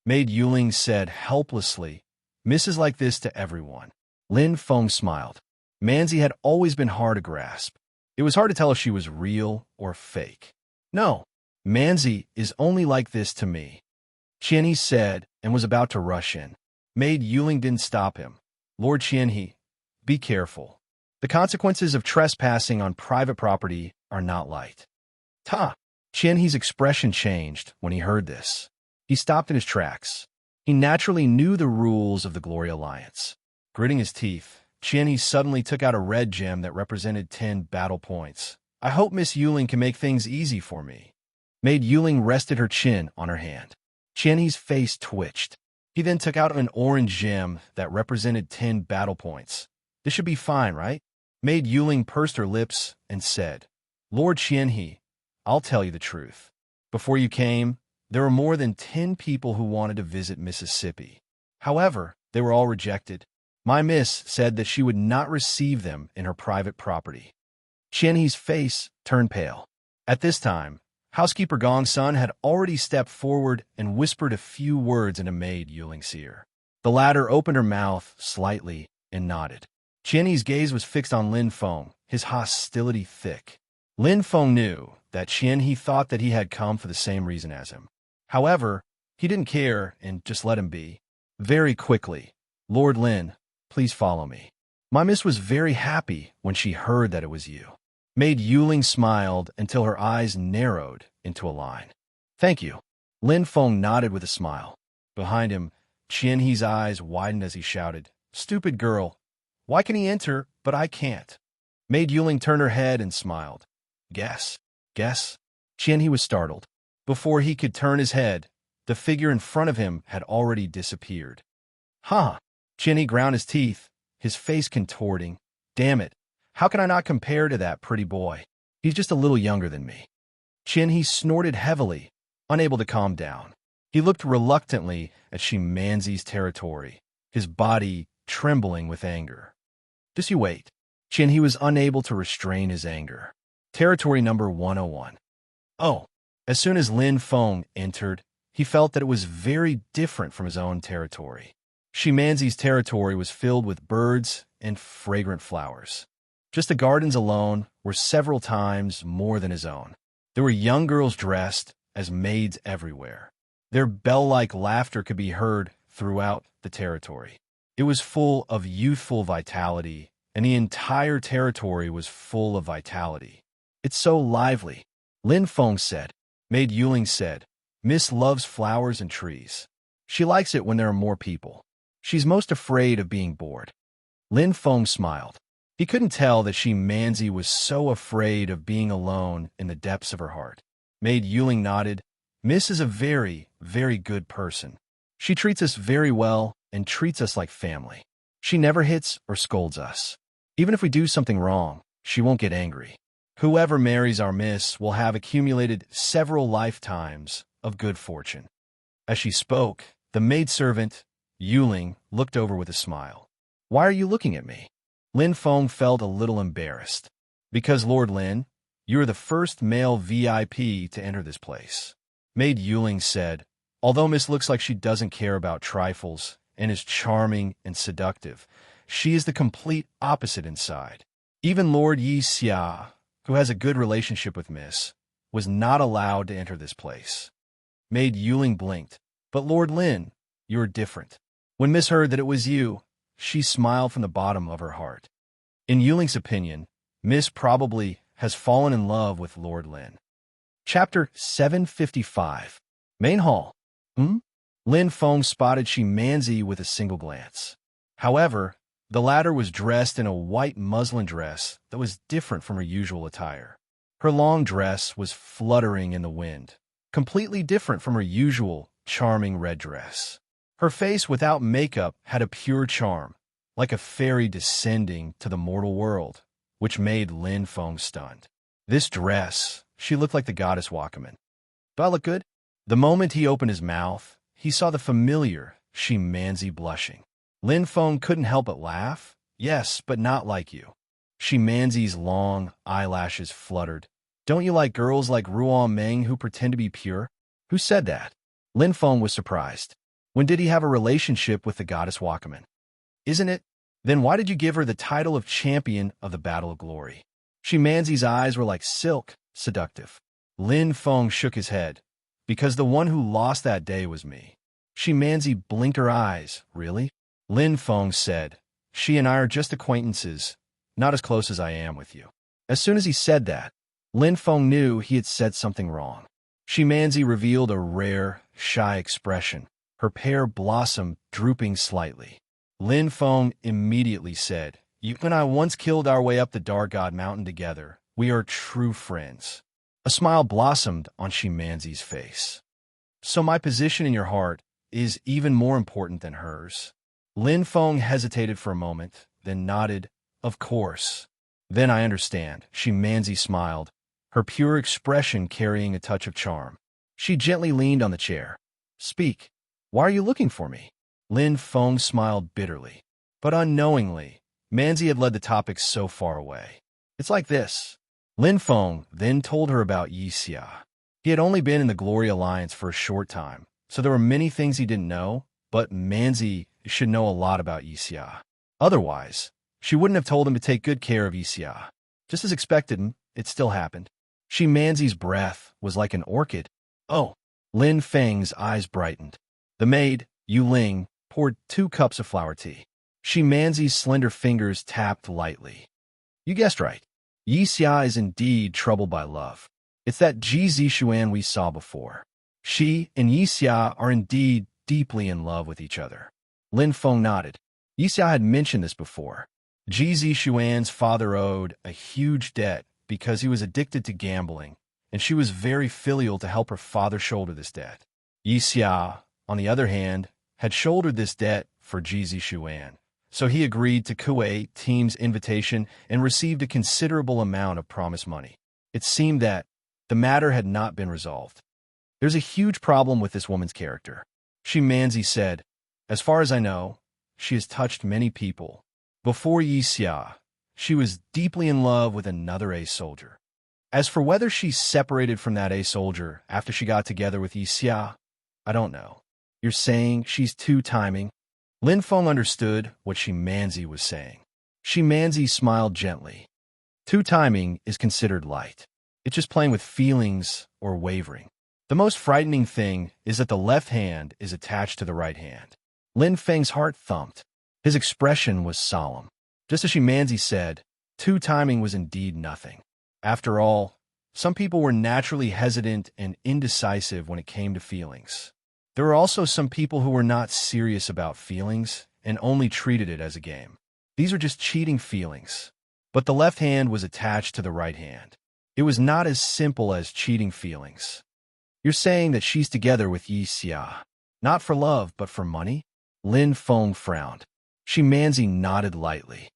Maid Yuling said helplessly, misses like this to everyone. Lin Feng smiled. Manzi had always been hard to grasp. It was hard to tell if she was real or fake. No, Manzi is only like this to me. Qianhe said and was about to rush in. Maid Yuling didn't stop him. Lord Qianhe, be careful. The consequences of trespassing on private property are not light. Ta! Qianhe's expression changed when he heard this. He stopped in his tracks. He naturally knew the rules of the Glory Alliance. Gritting his teeth, Qianhe suddenly took out a red gem that represented 10 battle points. I hope Miss Yuling can make things easy for me. Maid Yuling rested her chin on her hand. Qianhe's face twitched. He then took out an orange gem that represented 10 battle points. This should be fine, right? Maid Yuling pursed her lips and said, Lord Qianhe, I'll tell you the truth. Before you came, There were more than 10 people who wanted to visit Mississippi. However, they were all rejected. My miss said that she would not receive them in her private property. Qianhe's face turned pale. At this time, housekeeper Gong's son had already stepped forward and whispered a few words into maid Yuling's ear. The latter opened her mouth slightly and nodded. Qianhe's gaze was fixed on Lin Feng, his hostility thick. Lin Feng knew that Qianhe thought that he had come for the same reason as him. However, he didn't care and just let him be. Very quickly, Lord Lin, please follow me. My miss was very happy when she heard that it was you. Maid Yuling smiled until her eyes narrowed into a line. Thank you. Lin Feng nodded with a smile. Behind him, Qianhe's eyes widened as he shouted, Stupid girl, why can he enter, but I can't? Maid Yuling turned her head and smiled. Guess. Qianhe was startled. Before he could turn his head, the figure in front of him had already disappeared. Huh. Qianhe ground his teeth, his face contorting. Damn it. How can I not compare to that pretty boy? He's just a little younger than me. Qianhe snorted heavily, unable to calm down. He looked reluctantly at Shimanzi's territory, his body trembling with anger. Just you wait. Qianhe was unable to restrain his anger. Territory number 101. Oh. As soon as Lin Feng entered, he felt that it was very different from his own territory. Shimanzi's territory was filled with birds and fragrant flowers. Just the gardens alone were several times more than his own. There were young girls dressed as maids everywhere. Their bell-like laughter could be heard throughout the territory. It was full of youthful vitality, and the entire territory was full of vitality. It's so lively, Lin Feng said. Maid Yuling said, Miss loves flowers and trees. She likes it when there are more people. She's most afraid of being bored. Lin Feng smiled. He couldn't tell that Shimanzi was so afraid of being alone in the depths of her heart. Maid Yuling nodded. Miss is a very, very good person. She treats us very well and treats us like family. She never hits or scolds us. Even if we do something wrong, she won't get angry. Whoever marries our miss will have accumulated several lifetimes of good fortune. As she spoke, the maidservant, Yuling, looked over with a smile. Why are you looking at me? Lin Feng felt a little embarrassed. Because, Lord Lin, you are the first male VIP to enter this place. Maid Yuling said, although Miss looks like she doesn't care about trifles and is charming and seductive, she is the complete opposite inside. Even Lord Yi Xia, who has a good relationship with Miss, was not allowed to enter this place. Maid Yuling blinked. But Lord Lin, you're different. When Miss heard that it was you, she smiled from the bottom of her heart. In Yuling's opinion, Miss probably has fallen in love with Lord Lin. Chapter 755. Main Hall. Lin Feng spotted Shimanzi with a single glance. However, the latter was dressed in a white muslin dress that was different from her usual attire. Her long dress was fluttering in the wind, completely different from her usual charming red dress. Her face without makeup had a pure charm, like a fairy descending to the mortal world, which made Lin Feng stunned. This dress, she looked like the goddess Wakaman. Do I look good? The moment he opened his mouth, he saw the familiar Shimanzi blushing. Lin Feng couldn't help but laugh. Yes, but not like you. Shimanzi's long eyelashes fluttered. Don't you like girls like Ruan Meng who pretend to be pure? Who said that? Lin Feng was surprised. When did he have a relationship with the goddess Wakaman? Isn't it? Then why did you give her the title of champion of the Battle of Glory? Shimanzi's eyes were like silk, seductive. Lin Feng shook his head. Because the one who lost that day was me. Shimanzi blinked her eyes. Really? Lin Feng said, she and I are just acquaintances, not as close as I am with you. As soon as he said that, Lin Feng knew he had said something wrong. Shimanzi revealed a rare, shy expression, her pear blossom drooping slightly. Lin Feng immediately said, you and I once killed our way up the Dark God Mountain together. We are true friends. A smile blossomed on Shimanzi's face. So my position in your heart is even more important than hers. Lin Feng hesitated for a moment, then nodded, of course. Then I understand. Shimanzi smiled, her pure expression carrying a touch of charm. She gently leaned on the chair. Speak. Why are you looking for me? Lin Feng smiled bitterly. But unknowingly, Manzi had led the topic so far away. It's like this. Lin Feng then told her about Yi Xia. He had only been in the Glory Alliance for a short time, so there were many things he didn't know, but Manzi should know a lot about Yi Xia. Otherwise, she wouldn't have told him to take good care of Yi Xia. Just as expected, it still happened. Manzi's breath was like an orchid. Oh! Lin Feng's eyes brightened. The maid, Yu Ling, poured 2 cups of flower tea. Manzi's slender fingers tapped lightly. You guessed right. Yi Xia is indeed troubled by love. It's that Ji Zixuan we saw before. She and Yi Xia are indeed deeply in love with each other. Lin Feng nodded. Yi Xia had mentioned this before. Ji Zixuan's father owed a huge debt because he was addicted to gambling, and she was very filial to help her father shoulder this debt. Yi Xia, on the other hand, had shouldered this debt for Ji Zixuan, so he agreed to Kuei team's invitation and received a considerable amount of promised money. It seemed that the matter had not been resolved. There's a huge problem with this woman's character. Manzi said, as far as I know, she has touched many people. Before Yi Xia, she was deeply in love with another ace soldier. As for whether she separated from that ace soldier after she got together with Yi Xia, I don't know. You're saying she's two-timing? Lin Feng understood what Manzi was saying. Manzi smiled gently. Two-timing is considered light. It's just playing with feelings or wavering. The most frightening thing is that the left hand is attached to the right hand. Lin Feng's heart thumped. His expression was solemn. Just as Manzi said, two-timing was indeed nothing. After all, some people were naturally hesitant and indecisive when it came to feelings. There were also some people who were not serious about feelings and only treated it as a game. These were just cheating feelings. But the left hand was attached to the right hand. It was not as simple as cheating feelings. You're saying that she's together with Yi Xia, not for love, but for money? Lin Feng frowned. Manzi nodded lightly.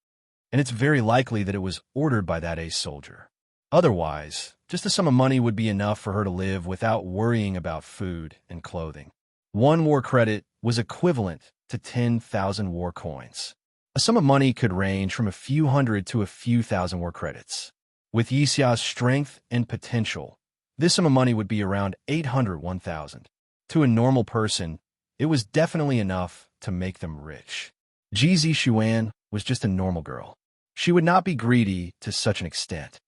And it's very likely that it was ordered by that ace soldier. Otherwise, just a sum of money would be enough for her to live without worrying about food and clothing. 1 war credit was equivalent to 10,000 war coins. A sum of money could range from a few hundred to a few thousand war credits. With Yi Xia's strength and potential, this sum of money would be around 1,000. To a normal person, it was definitely enough to make them rich. Ji Zixuan was just a normal girl. She would not be greedy to such an extent.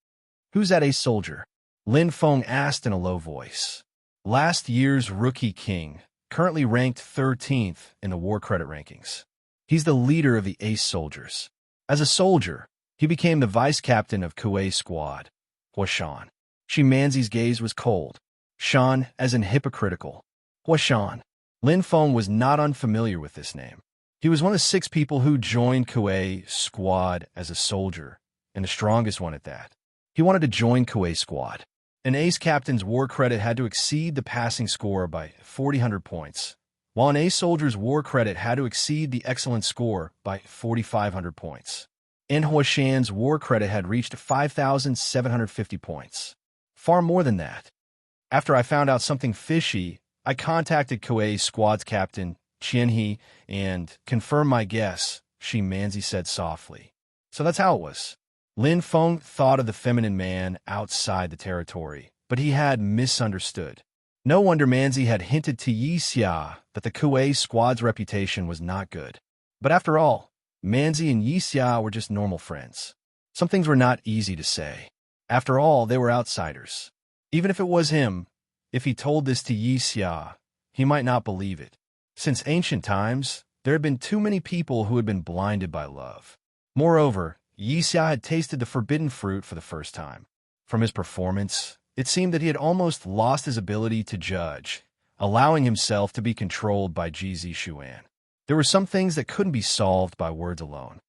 Who's that ace soldier? Lin Feng asked in a low voice. Last year's rookie king, currently ranked 13th in the war credit rankings. He's the leader of the ace soldiers. As a soldier, he became the vice captain of Kuei's squad, Huashan. Manzi's gaze was cold. Shan as in hypocritical. Huashan. Lin Feng was not unfamiliar with this name. He was one of 6 people who joined Kuei's squad as a soldier, and the strongest one at that. He wanted to join Kuei's squad. An ace captain's war credit had to exceed the passing score by 4,000 points, while an ace soldier's war credit had to exceed the excellent score by 4,500 points. And Huashan's war credit had reached 5,750 points. Far more than that. After I found out something fishy, I contacted Kuei's squad's captain, Qianhe, and confirmed my guess, Manzi said softly. So that's how it was. Lin Feng thought of the feminine man outside the territory, but he had misunderstood. No wonder Manzi had hinted to Yi Xia that the Kuei squad's reputation was not good. But after all, Manzi and Yi Xia were just normal friends. Some things were not easy to say. After all, they were outsiders. Even if it was him, if he told this to Yi Xia, he might not believe it. Since ancient times, there had been too many people who had been blinded by love. Moreover, Yi Xia had tasted the forbidden fruit for the first time. From his performance, it seemed that he had almost lost his ability to judge, allowing himself to be controlled by Ji Zixuan. There were some things that couldn't be solved by words alone.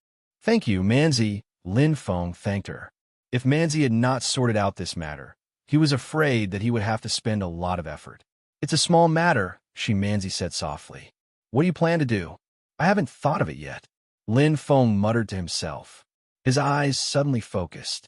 Thank you, Manzi, Lin Feng thanked her. If Manzi had not sorted out this matter, he was afraid that he would have to spend a lot of effort. It's a small matter, Manzi said softly. What do you plan to do? I haven't thought of it yet. Lin Feng muttered to himself. His eyes suddenly focused.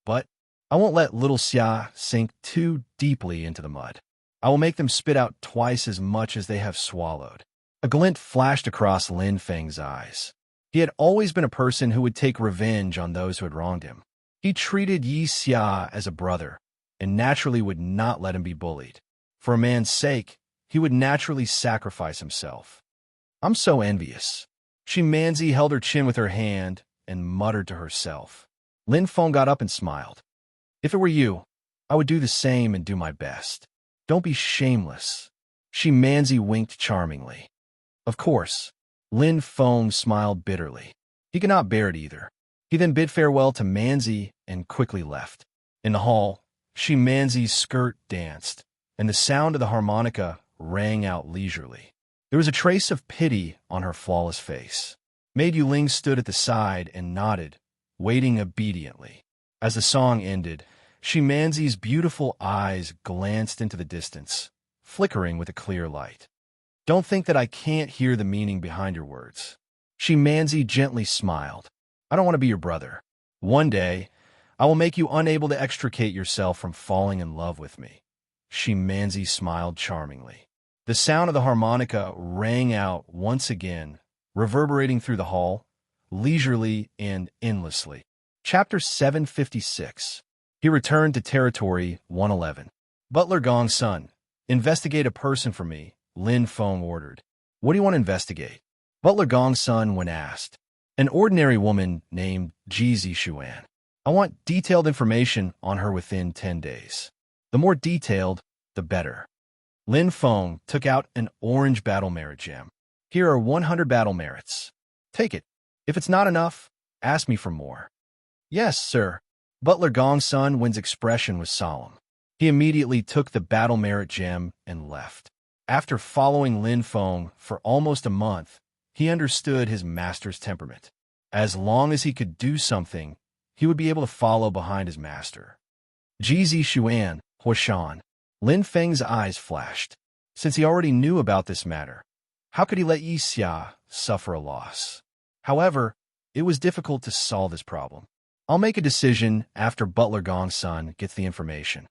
But I won't let little Xia sink too deeply into the mud. I will make them spit out twice as much as they have swallowed. A glint flashed across Lin Feng's eyes. He had always been a person who would take revenge on those who had wronged him. He treated Yi Xia as a brother, and naturally would not let him be bullied. For a man's sake, he would naturally sacrifice himself. I'm so envious. Shi Manzi held her chin with her hand and muttered to herself. Lin Feng got up and smiled. If it were you, I would do the same and do my best. Don't be shameless. Shi Manzi winked charmingly. Of course. Lin Feng smiled bitterly. He could not bear it either. He then bid farewell to Manzi and quickly left. In the hall, Shi Manzi's skirt danced, and the sound of the harmonica rang out leisurely. There was a trace of pity on her flawless face. Maid Yuling stood at the side and nodded, waiting obediently. As the song ended, Shi Manzi's beautiful eyes glanced into the distance, flickering with a clear light. Don't think that I can't hear the meaning behind your words. Shi Manzi gently smiled. I don't want to be your brother. One day, I will make you unable to extricate yourself from falling in love with me. Shi Manzi smiled charmingly. The sound of the harmonica rang out once again, reverberating through the hall, leisurely and endlessly. Chapter 756. He returned to Territory 111. Butler Gong's son, investigate a person for me, Lin Feng ordered. What do you want to investigate? Butler Gong's son when asked. An ordinary woman named Ji Zixuan. I want detailed information on her within 10 days. The more detailed, the better. Lin Feng took out an orange battle merit gem. Here are 100 battle merits. Take it. If it's not enough, ask me for more. Yes, sir. Butler Gong's son Wen's expression was solemn. He immediately took the battle merit gem and left. After following Lin Feng for almost a month, he understood his master's temperament. As long as he could do something, he would be able to follow behind his master. Ji Zixuan, Huashan. Lin Feng's eyes flashed. Since he already knew about this matter, how could he let Yi Xia suffer a loss? However, it was difficult to solve this problem. I'll make a decision after Butler Gong's son gets the information.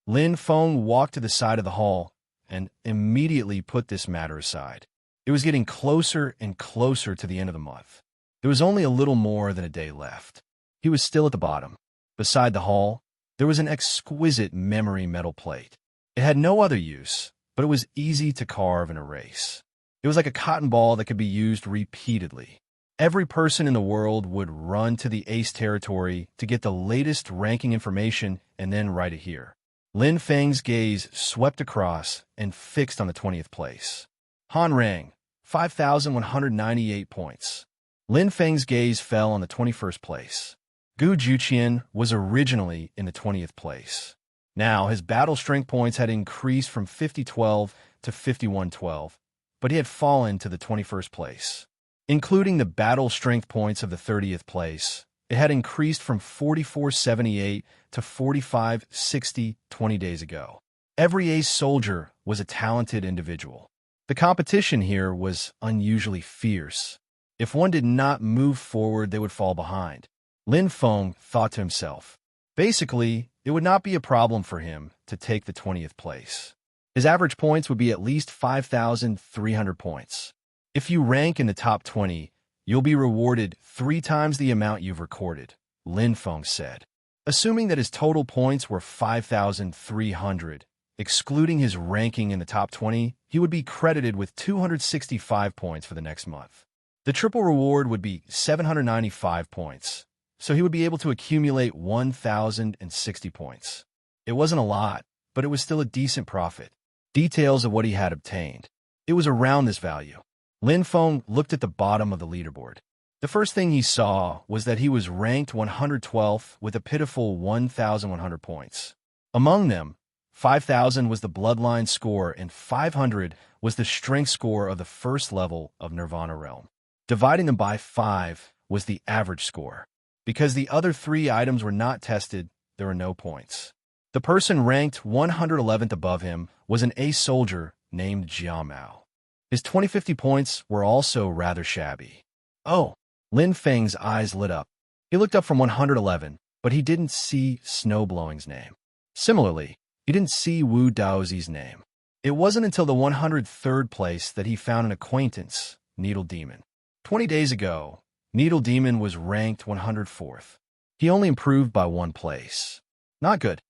Lin Feng walked to the side of the hall and immediately put this matter aside. It was getting closer and closer to the end of the month. There was only a little more than a day left. He was still at the bottom. Beside the hall, there was an exquisite memory metal plate. It had no other use, but it was easy to carve and erase. It was like a cotton ball that could be used repeatedly. Every person in the world would run to the Ace territory to get the latest ranking information and then write it here. Lin Feng's gaze swept across and fixed on the 20th place. Han Rang, 5,198 points. Lin Feng's gaze fell on the 21st place. Gu Juqian was originally in the 20th place. Now, his battle strength points had increased from 5012 to 5112, but he had fallen to the 21st place. Including the battle strength points of the 30th place, it had increased from 4478 to 4560 20 days ago. Every ace soldier was a talented individual. The competition here was unusually fierce. If one did not move forward, they would fall behind. Lin Feng thought to himself. Basically, it would not be a problem for him to take the 20th place. His average points would be at least 5,300 points. If you rank in the top 20, you'll be rewarded 3 times the amount you've recorded, Lin Feng said. Assuming that his total points were 5,300, excluding his ranking in the top 20, he would be credited with 265 points for the next month. The triple reward would be 795 points, so he would be able to accumulate 1,060 points. It wasn't a lot, but it was still a decent profit. Details of what he had obtained. It was around this value. Lin Feng looked at the bottom of the leaderboard. The first thing he saw was that he was ranked 112th with a pitiful 1,100 points. Among them, 5,000 was the bloodline score and 500 was the strength score of the first level of Nirvana realm. Dividing them by 5 was the average score. Because the other 3 items were not tested, there were no points. The person ranked 111th above him was an ace soldier named Jia Mao. His 2050 points were also rather shabby. Oh, Lin Feng's eyes lit up. He looked up from 111, but he didn't see Snowblowing's name. Similarly, he didn't see Wu Daozi's name. It wasn't until the 103rd place that he found an acquaintance, Needle Demon. 20 days ago, Needle Demon was ranked 104th. He only improved by 1 place. Not good,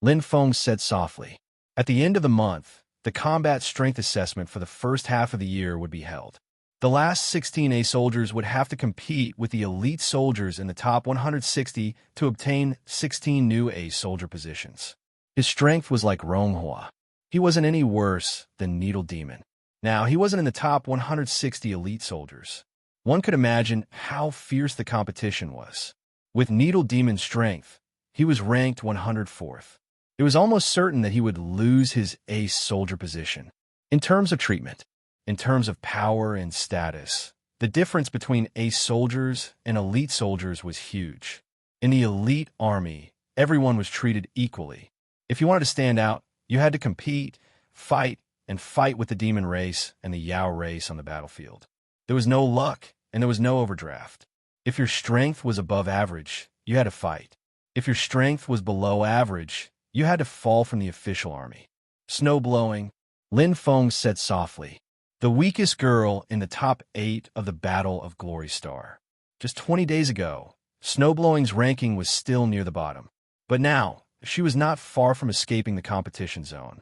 Lin Feng said softly. At the end of the month, the combat strength assessment for the first half of the year would be held. The last 16 A soldiers would have to compete with the elite soldiers in the top 160 to obtain 16 new A soldier positions. His strength was like Ronghua. He wasn't any worse than Needle Demon. Now, he wasn't in the top 160 elite soldiers. One could imagine how fierce the competition was. With Needle Demon's strength, he was ranked 104th. It was almost certain that he would lose his ace soldier position. In terms of treatment, in terms of power and status, the difference between ace soldiers and elite soldiers was huge. In the elite army, everyone was treated equally. If you wanted to stand out, you had to compete, fight, and fight with the demon race and the Yao race on the battlefield. There was no luck, and there was no overdraft. If your strength was above average, you had to fight. If your strength was below average, you had to fall from the official army. Snowblowing, Lin Feng said softly. The weakest girl in the top 8 of the Battle of Glory Star. Just 20 days ago, Snowblowing's ranking was still near the bottom. But now, she was not far from escaping the competition zone.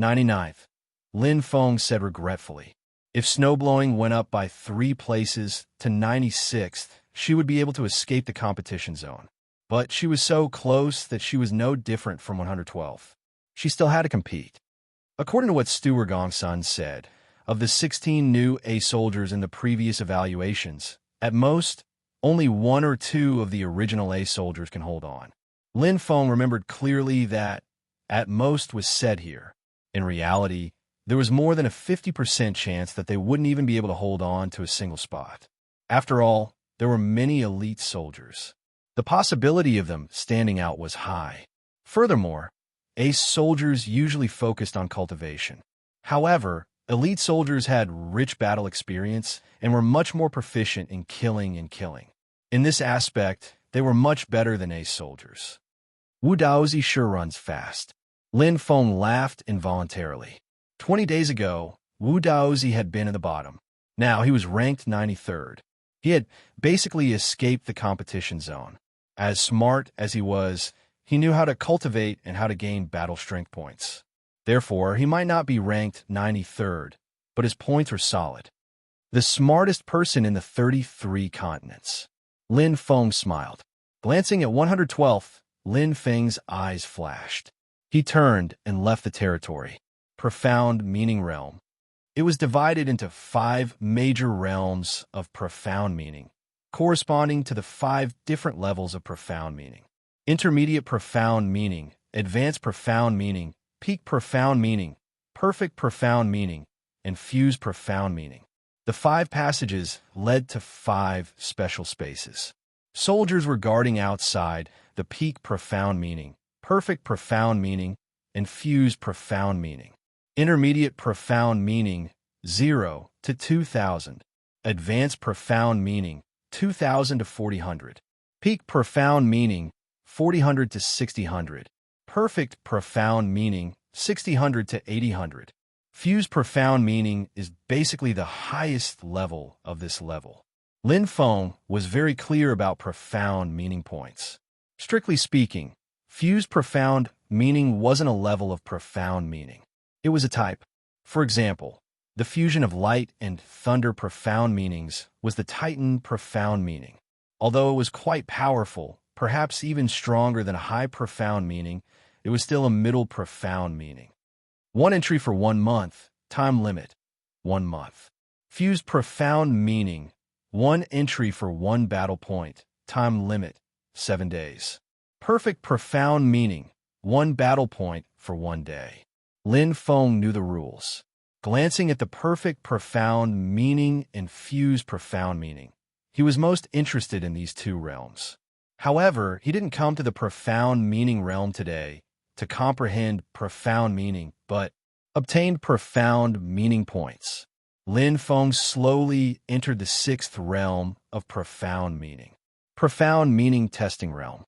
99th, Lin Feng said regretfully. If Snowblowing went up by 3 places to 96th, she would be able to escape the competition zone. But she was so close that she was no different from 112th. She still had to compete. According to what Stu Gongsun said, of the 16 new A soldiers in the previous evaluations, at most, only 1 or 2 of the original A soldiers can hold on. Lin Feng remembered clearly that at most was said here. In reality, there was more than a 50% chance that they wouldn't even be able to hold on to a single spot. After all, there were many elite soldiers. The possibility of them standing out was high. Furthermore, ace soldiers usually focused on cultivation. However, elite soldiers had rich battle experience and were much more proficient in killing and killing. In this aspect, they were much better than ace soldiers. Wu Daozi sure runs fast. Lin Feng laughed involuntarily. 20 days ago, Wu Daozi had been in the bottom. Now he was ranked 93rd. He had basically escaped the competition zone. As smart as he was, he knew how to cultivate and how to gain battle strength points. Therefore, he might not be ranked 93rd, but his points were solid. The smartest person in the 33 continents. Lin Feng smiled. Glancing at 112th, Lin Feng's eyes flashed. He turned and left the territory. Profound Meaning Realm. It was divided into 5 major realms of profound meaning, corresponding to the 5 different levels of profound meaning. Intermediate profound meaning, advanced profound meaning, peak profound meaning, perfect profound meaning, and fused profound meaning. The 5 passages led to 5 special spaces. Soldiers were guarding outside the peak profound meaning, perfect profound meaning, and fused profound meaning. Intermediate profound meaning, 0 to 2000. Advanced profound meaning, 2000 to 4000. Peak profound meaning, 4000 to 6000. Perfect profound meaning, 6000 to 8000. Fused profound meaning is basically the highest level of this level. Lin Feng was very clear about profound meaning points. Strictly speaking, fused profound meaning wasn't a level of profound meaning. It was a type. For example, the fusion of light and thunder profound meanings was the Titan profound meaning. Although it was quite powerful, perhaps even stronger than a high profound meaning, it was still a middle profound meaning. 1 entry for 1 month, time limit, 1 month. Fused profound meaning, 1 entry for 1 battle point, time limit, 7 days. Perfect profound meaning, 1 battle point for 1 day. Lin Feng knew the rules. Glancing at the perfect profound meaning and fused profound meaning, he was most interested in these 2 realms. However, he didn't come to the profound meaning realm today to comprehend profound meaning, but obtained profound meaning points. Lin Feng slowly entered the 6th realm of profound meaning. Profound meaning testing realm.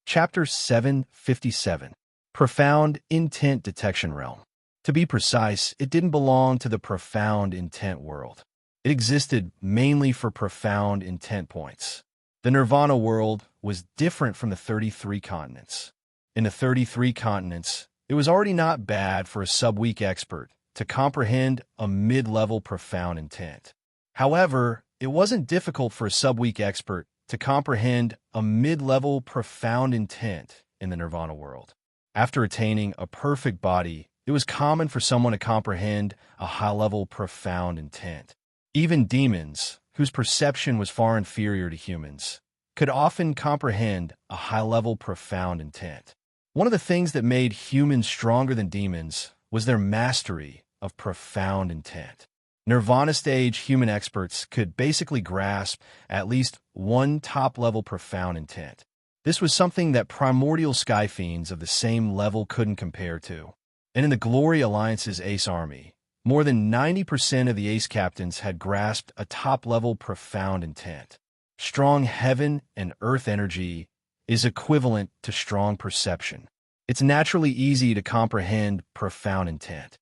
Chapter 757. Profound intent detection realm. To be precise, it didn't belong to the profound intent world. It existed mainly for profound intent points. The nirvana world was different from the 33 continents. In the 33 continents, it was already not bad for a sub-weak expert to comprehend a mid-level profound intent. However, it wasn't difficult for a sub-weak expert to comprehend a mid-level profound intent in the nirvana world. After attaining a perfect body, it was common for someone to comprehend a high-level profound intent. Even demons, whose perception was far inferior to humans, could often comprehend a high-level profound intent. One of the things that made humans stronger than demons was their mastery of profound intent. Nirvana stage human experts could basically grasp at least one top-level profound intent. This was something that primordial sky fiends of the same level couldn't compare to. And in the Glory Alliance's Ace Army, more than 90% of the Ace captains had grasped a top-level profound intent. Strong heaven and earth energy is equivalent to strong perception. It's naturally easy to comprehend profound intent.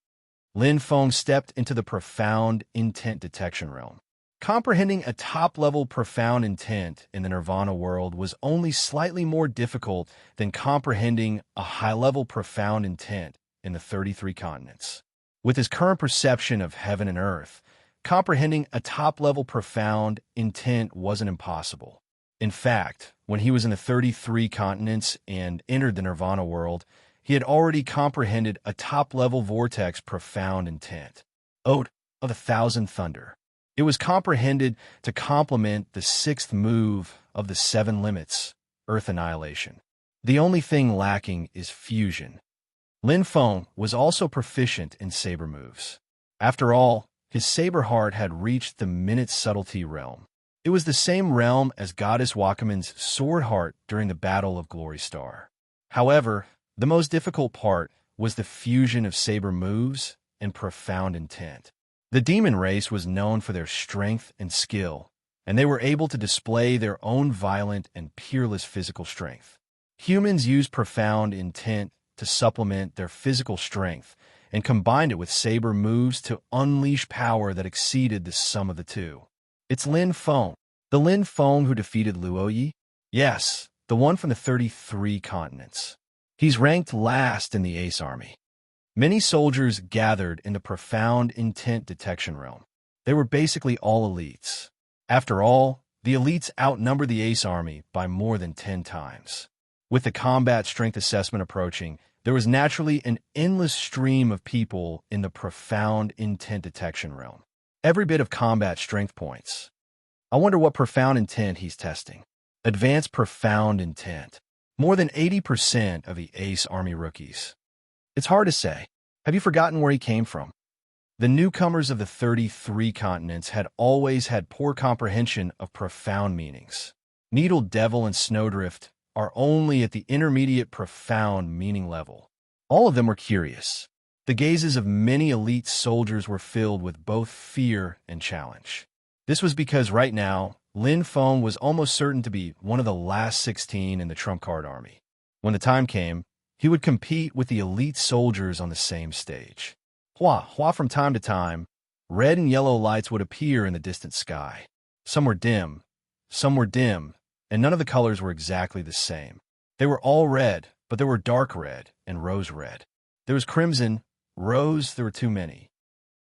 Lin Feng stepped into the profound intent detection realm. Comprehending a top-level profound intent in the nirvana world was only slightly more difficult than comprehending a high-level profound intent in the 33 continents. With his current perception of heaven and earth, comprehending a top-level profound intent wasn't impossible. In fact, when he was in the 33 continents and entered the nirvana world, he had already comprehended a top-level vortex profound intent. Ode of 1,000 Thunder. It was comprehended to complement the sixth move of the 7 limits, Earth Annihilation. The only thing lacking is fusion. Lin Feng was also proficient in saber moves. After all, his saber heart had reached the minute subtlety realm. It was the same realm as Goddess Wakaman's sword heart during the Battle of Glory Star. However, the most difficult part was the fusion of saber moves and profound intent. The demon race was known for their strength and skill, and they were able to display their own violent and peerless physical strength. Humans used profound intent to supplement their physical strength and combined it with saber moves to unleash power that exceeded the sum of the two. It's Lin Feng. The Lin Feng who defeated Luoyi? Yes, the one from the 33 continents. He's ranked last in the Ace Army. Many soldiers gathered in the profound intent detection realm. They were basically all elites. After all, the elites outnumber the Ace Army by more than 10 times. With the combat strength assessment approaching, there was naturally an endless stream of people in the profound intent detection realm. Every bit of combat strength points. I wonder what profound intent he's testing. Advanced profound intent. More than 80% of the Ace Army rookies. It's hard to say. Have you forgotten where he came from? The newcomers of the 33 continents had always had poor comprehension of profound meanings. Needle Devil and Snowdrift are only at the intermediate profound meaning level. All of them were curious. The gazes of many elite soldiers were filled with both fear and challenge. This was because right now, Lin Feng was almost certain to be one of the last 16 in the trump card army. When the time came, he would compete with the elite soldiers on the same stage. Hua from time to time, red and yellow lights would appear in the distant sky. Some were dim, and none of the colors were exactly the same. They were all red, but there were dark red and rose red. There was crimson, rose, there were too many.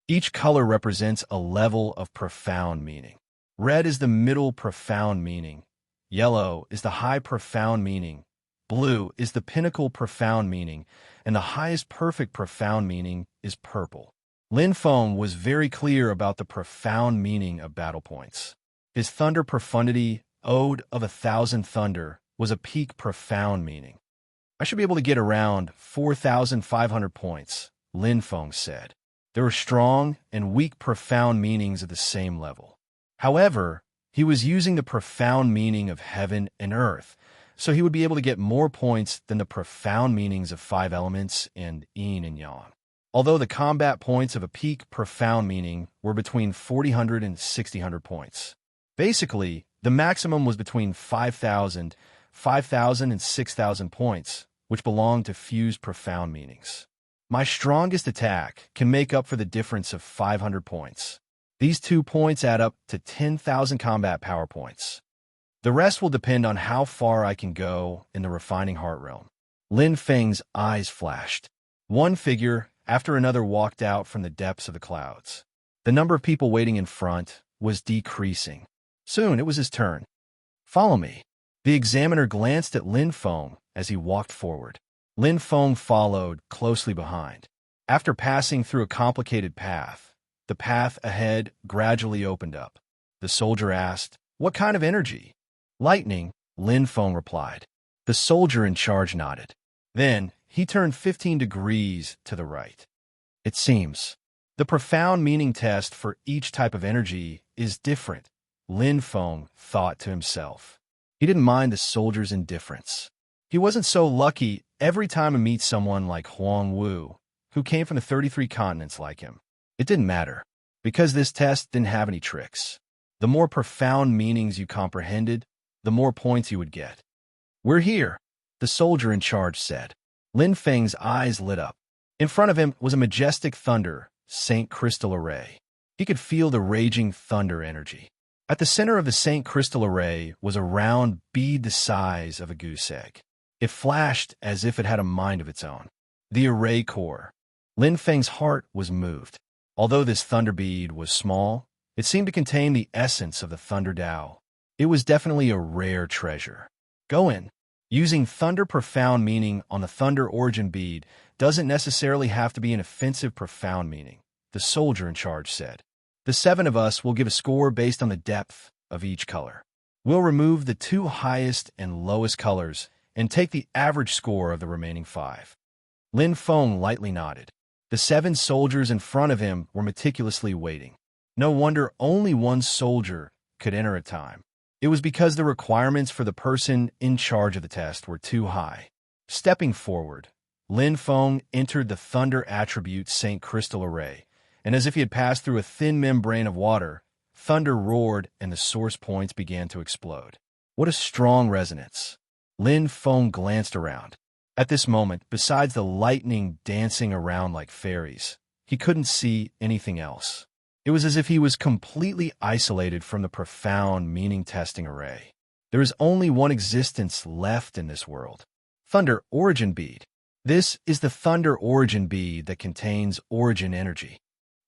Each color represents a level of profound meaning. Red is the middle profound meaning. Yellow is the high profound meaning. Blue is the pinnacle profound meaning, and the highest perfect profound meaning is purple. Lin Feng was very clear about the profound meaning of battle points. His Thunder Profundity, Ode of 1,000 Thunder, was a peak profound meaning. I should be able to get around 4,500 points, Lin Feng said. There were strong and weak profound meanings at the same level. However, he was using the profound meaning of heaven and earth, so he would be able to get more points than the profound meanings of 5 elements and yin and yang. Although the combat points of a peak profound meaning were between 4,000 and 6,000 points. Basically, the maximum was between 5,000 and 6,000 points, which belonged to fused profound meanings. My strongest attack can make up for the difference of 500 points. These 2 points add up to 10,000 combat power points. The rest will depend on how far I can go in the refining heart realm. Lin Feng's eyes flashed. One figure after another walked out from the depths of the clouds. The number of people waiting in front was decreasing. Soon it was his turn. Follow me. The examiner glanced at Lin Feng as he walked forward. Lin Feng followed closely behind. After passing through a complicated path, the path ahead gradually opened up. The soldier asked, "What kind of energy?" "Lightning," Lin Feng replied. The soldier in charge nodded. Then he turned 15 degrees to the right. It seems the profound meaning test for each type of energy is different, Lin Feng thought to himself. He didn't mind the soldier's indifference. He wasn't so lucky every time he meets someone like Huang Wu, who came from the 33 continents like him. It didn't matter, because this test didn't have any tricks. The more profound meanings you comprehended, the more points you would get. "We're here," the soldier in charge said. Lin Feng's eyes lit up. In front of him was a majestic thunder, Saint Crystal Array. He could feel the raging thunder energy. At the center of the Saint Crystal Array was a round bead the size of a goose egg. It flashed as if it had a mind of its own. The array core. Lin Feng's heart was moved. Although this thunder bead was small, it seemed to contain the essence of the Thunder Tao. It was definitely a rare treasure. Go in. Using thunder profound meaning on the thunder origin bead doesn't necessarily have to be an offensive profound meaning, the soldier in charge said. The 7 of us will give a score based on the depth of each color. We'll remove the 2 highest and lowest colors and take the average score of the remaining 5. Lin Feng lightly nodded. The 7 soldiers in front of him were meticulously waiting. No wonder only one soldier could enter at a time. It was because the requirements for the person in charge of the test were too high. Stepping forward, Lin Feng entered the thunder attribute Saint Crystal Array, and as if he had passed through a thin membrane of water, thunder roared and the source points began to explode. What a strong resonance. Lin Feng glanced around. At this moment, besides the lightning dancing around like fairies, he couldn't see anything else. It was as if he was completely isolated from the profound meaning-testing array. There is only one existence left in this world. Thunder Origin Bead. This is the Thunder Origin Bead that contains origin energy.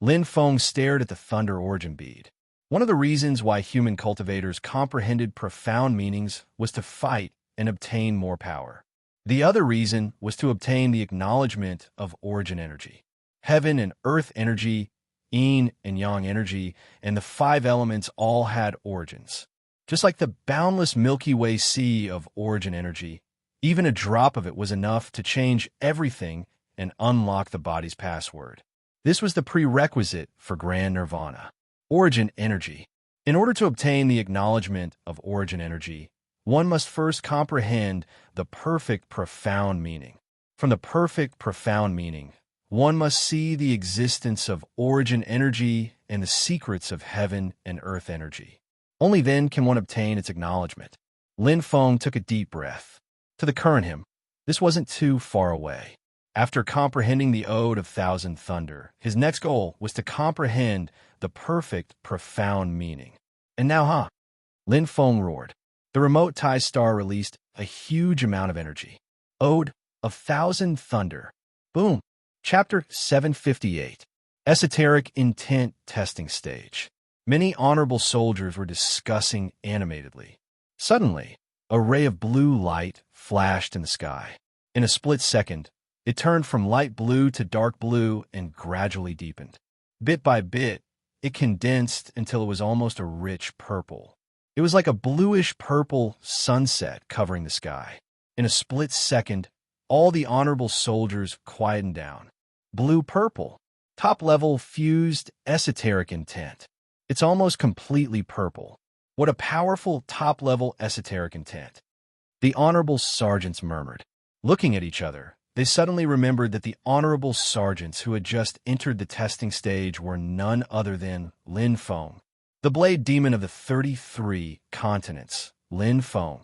Lin Feng stared at the Thunder Origin Bead. One of the reasons why human cultivators comprehended profound meanings was to fight and obtain more power. The other reason was to obtain the acknowledgement of origin energy. Heaven and earth energy, yin and yang energy, and the 5 elements all had origins. Just like the boundless Milky Way sea of origin energy, even a drop of it was enough to change everything and unlock the body's password. This was the prerequisite for grand nirvana. Origin energy. In order to obtain the acknowledgement of origin energy, one must first comprehend the perfect profound meaning. From the perfect profound meaning, one must see the existence of origin energy and the secrets of heaven and earth energy. Only then can one obtain its acknowledgement. Lin Feng took a deep breath. To the current him, this wasn't too far away. After comprehending the Ode of Thousand Thunder, his next goal was to comprehend the perfect profound meaning. And now, Lin Feng roared. The remote Tai star released a huge amount of energy. Ode of Thousand Thunder. Boom. Chapter 758. Esoteric Intent Testing Stage. Many honorable soldiers were discussing animatedly. Suddenly, a ray of blue light flashed in the sky. In a split second, it turned from light blue to dark blue and gradually deepened. Bit by bit, it condensed until it was almost a rich purple. It was like a bluish-purple sunset covering the sky. In a split second, all the honorable soldiers quietened down. Blue-purple. Top-level fused esoteric intent. It's almost completely purple. What a powerful top-level esoteric intent. The honorable sergeants murmured. Looking at each other, they suddenly remembered that the honorable sergeants who had just entered the testing stage were none other than Lin Feng, the blade demon of the 33 continents. Lin Feng.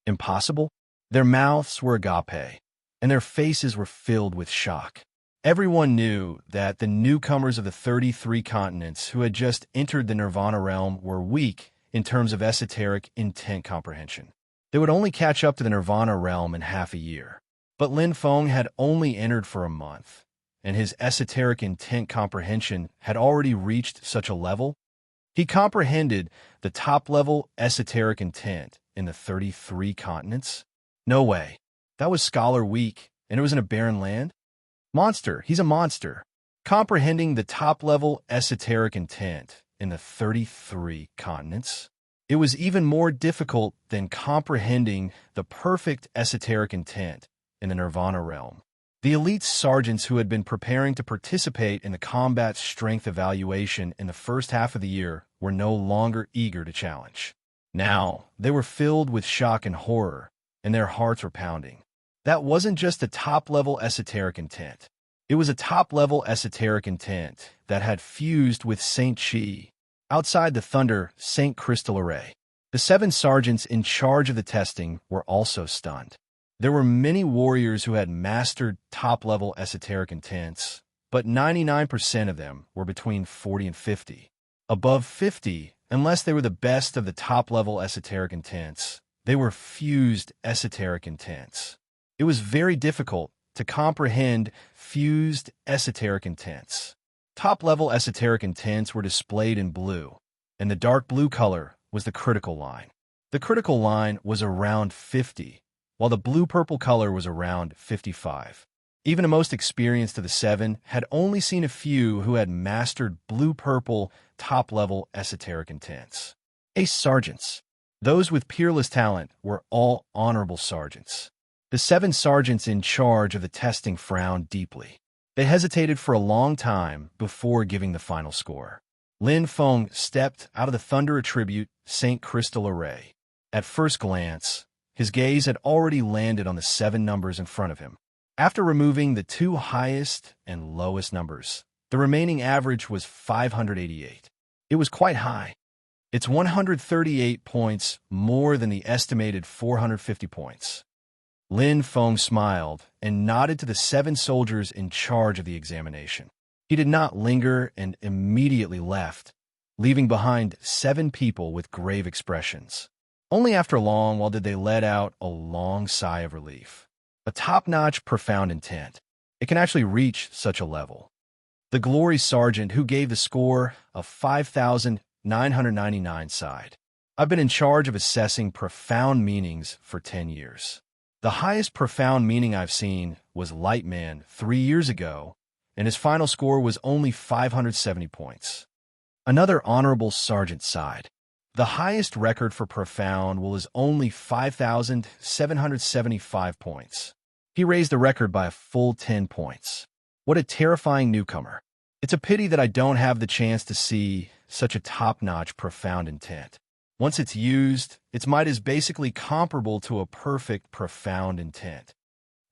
Impossible? Their mouths were agape, and their faces were filled with shock. Everyone knew that the newcomers of the 33 continents who had just entered the Nirvana realm were weak in terms of esoteric intent comprehension. They would only catch up to the Nirvana realm in half a year. But Lin Feng had only entered for a month, and his esoteric intent comprehension had already reached such a level. He comprehended the top-level esoteric intent in the 33 continents. No way. That was scholar weak, and it was in a barren land? Monster. He's a monster. Comprehending the top-level esoteric intent in the 33 continents. It was even more difficult than comprehending the perfect esoteric intent in the Nirvana realm. The elite sergeants who had been preparing to participate in the combat strength evaluation in the first half of the year were no longer eager to challenge. Now, they were filled with shock and horror, and their hearts were pounding. That wasn't just a top-level esoteric intent. It was a top-level esoteric intent that had fused with Saint Chi. Outside the Thunder Saint Crystal Array, the 7 sergeants in charge of the testing were also stunned. There were many warriors who had mastered top-level esoteric intents, but 99% of them were between 40 and 50. Above 50, unless they were the best of the top-level esoteric intents, they were fused esoteric intents. It was very difficult to comprehend fused esoteric intents. Top-level esoteric intents were displayed in blue, and the dark blue color was the critical line. The critical line was around 50, while the blue-purple color was around 55. Even the most experienced of the 7 had only seen a few who had mastered blue-purple top-level esoteric intents. Ace sergeants. Those with peerless talent were all honorable sergeants. The 7 sergeants in charge of the testing frowned deeply. They hesitated for a long time before giving the final score. Lin Feng stepped out of the Thunder Attribute Saint Crystal Array. At first glance, his gaze had already landed on the 7 numbers in front of him. After removing the 2 highest and lowest numbers, the remaining average was 588. It was quite high. It's 138 points more than the estimated 450 points. Lin Feng smiled and nodded to the 7 soldiers in charge of the examination. He did not linger and immediately left, leaving behind 7 people with grave expressions. Only after long while did they let out a long sigh of relief. A top-notch, profound intent. It can actually reach such a level. The Glory Sergeant who gave the score of 5,999 sighed. I've been in charge of assessing profound meanings for 10 years. The highest profound meaning I've seen was Lightman 3 years ago, and his final score was only 570 points. Another honorable sergeant sighed. The highest record for profound was only 5,775 points. He raised the record by a full 10 points. What a terrifying newcomer. It's a pity that I don't have the chance to see such a top-notch profound intent. Once it's used, its might is basically comparable to a perfect profound intent.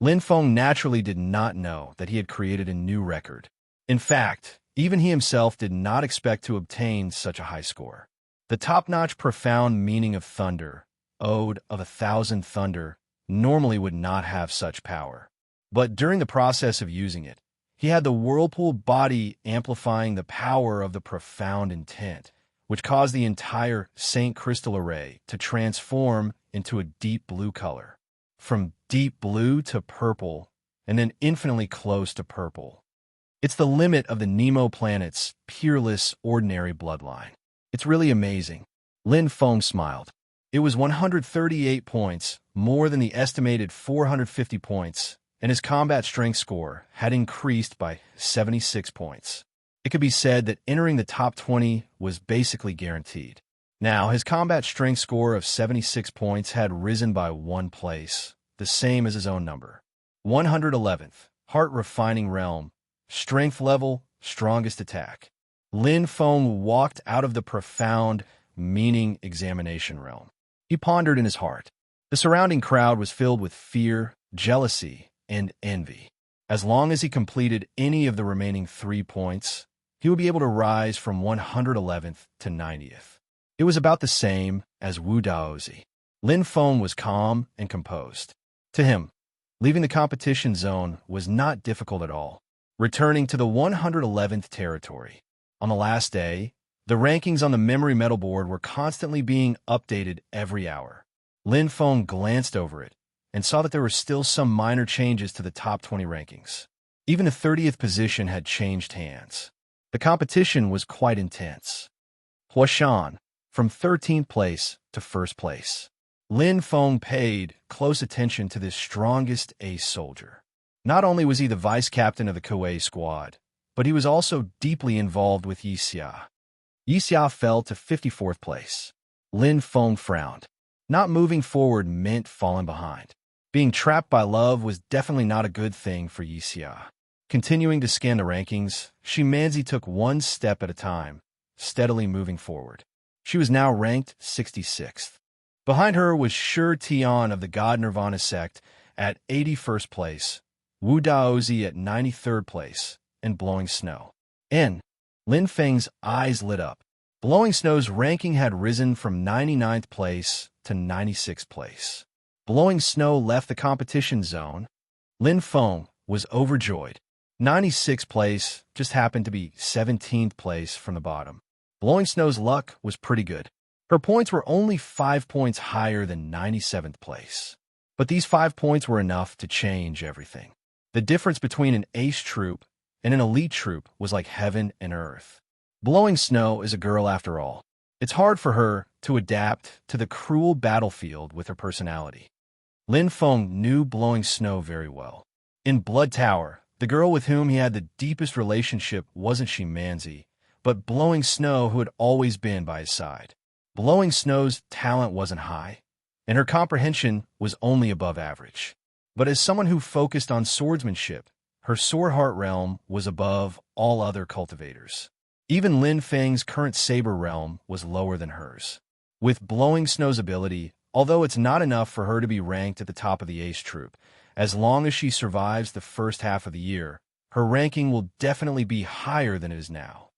Lin Feng naturally did not know that he had created a new record. In fact, even he himself did not expect to obtain such a high score. The top-notch profound meaning of thunder, Ode of 1,000 Thunder, normally would not have such power. But during the process of using it, he had the whirlpool body amplifying the power of the profound intent, which caused the entire Saint Crystal Array to transform into a deep blue color. From deep blue to purple, and then infinitely close to purple. It's the limit of the Nemo planet's peerless, ordinary bloodline. It's really amazing. Lin Feng smiled. It was 138 points, more than the estimated 450 points, and his combat strength score had increased by 76 points. It could be said that entering the top 20 was basically guaranteed. Now, his combat strength score of 76 points had risen by 1 place, the same as his own number. 111th, Heart Refining Realm, Strength Level, Strongest Attack. Lin Feng walked out of the profound, meaning examination realm. He pondered in his heart. The surrounding crowd was filled with fear, jealousy, and envy. As long as he completed any of the remaining 3 points, he would be able to rise from 111th to 90th. It was about the same as Wu Daozi. Lin Feng was calm and composed. To him, leaving the competition zone was not difficult at all. returning to the 111th territory. On the last day, the rankings on the memory metal board were constantly being updated every hour. Lin Feng glanced over it and saw that there were still some minor changes to the top 20 rankings. Even the 30th position had changed hands. The competition was quite intense. Huashan, from 13th place to 1st place. Lin Feng paid close attention to this strongest ace soldier. Not only was he the vice captain of the Kuei squad, but he was also deeply involved with Yixia. Yixia fell to 54th place. Lin Feng frowned. Not moving forward meant falling behind. Being trapped by love was definitely not a good thing for Yixia. Continuing to scan the rankings, Shimanzi took one step at a time, steadily moving forward. She was now ranked 66th. Behind her was Shi Tian of the God Nirvana sect at 81st place, Wu Daozi at 93rd place, and Blowing Snow. Lin Feng's eyes lit up. Blowing Snow's ranking had risen from 99th place to 96th place. Blowing Snow left the competition zone. Lin Feng was overjoyed. 96th place just happened to be 17th place from the bottom. Blowing Snow's luck was pretty good. Her points were only 5 points higher than 97th place. But these 5 points were enough to change everything. The difference between an ace troop and an elite troop was like heaven and earth. Blowing Snow is a girl after all. It's hard for her to adapt to the cruel battlefield with her personality. Lin Feng knew Blowing Snow very well. In Blood Tower, the girl with whom he had the deepest relationship wasn't Shimanzi, but Blowing Snow, who had always been by his side. Blowing Snow's talent wasn't high, and her comprehension was only above average. But as someone who focused on swordsmanship, her Sword Heart realm was above all other cultivators. Even Lin Feng's current saber realm was lower than hers. With Blowing Snow's ability, although it's not enough for her to be ranked at the top of the ace troop, as long as she survives the first half of the year, her ranking will definitely be higher than it is now.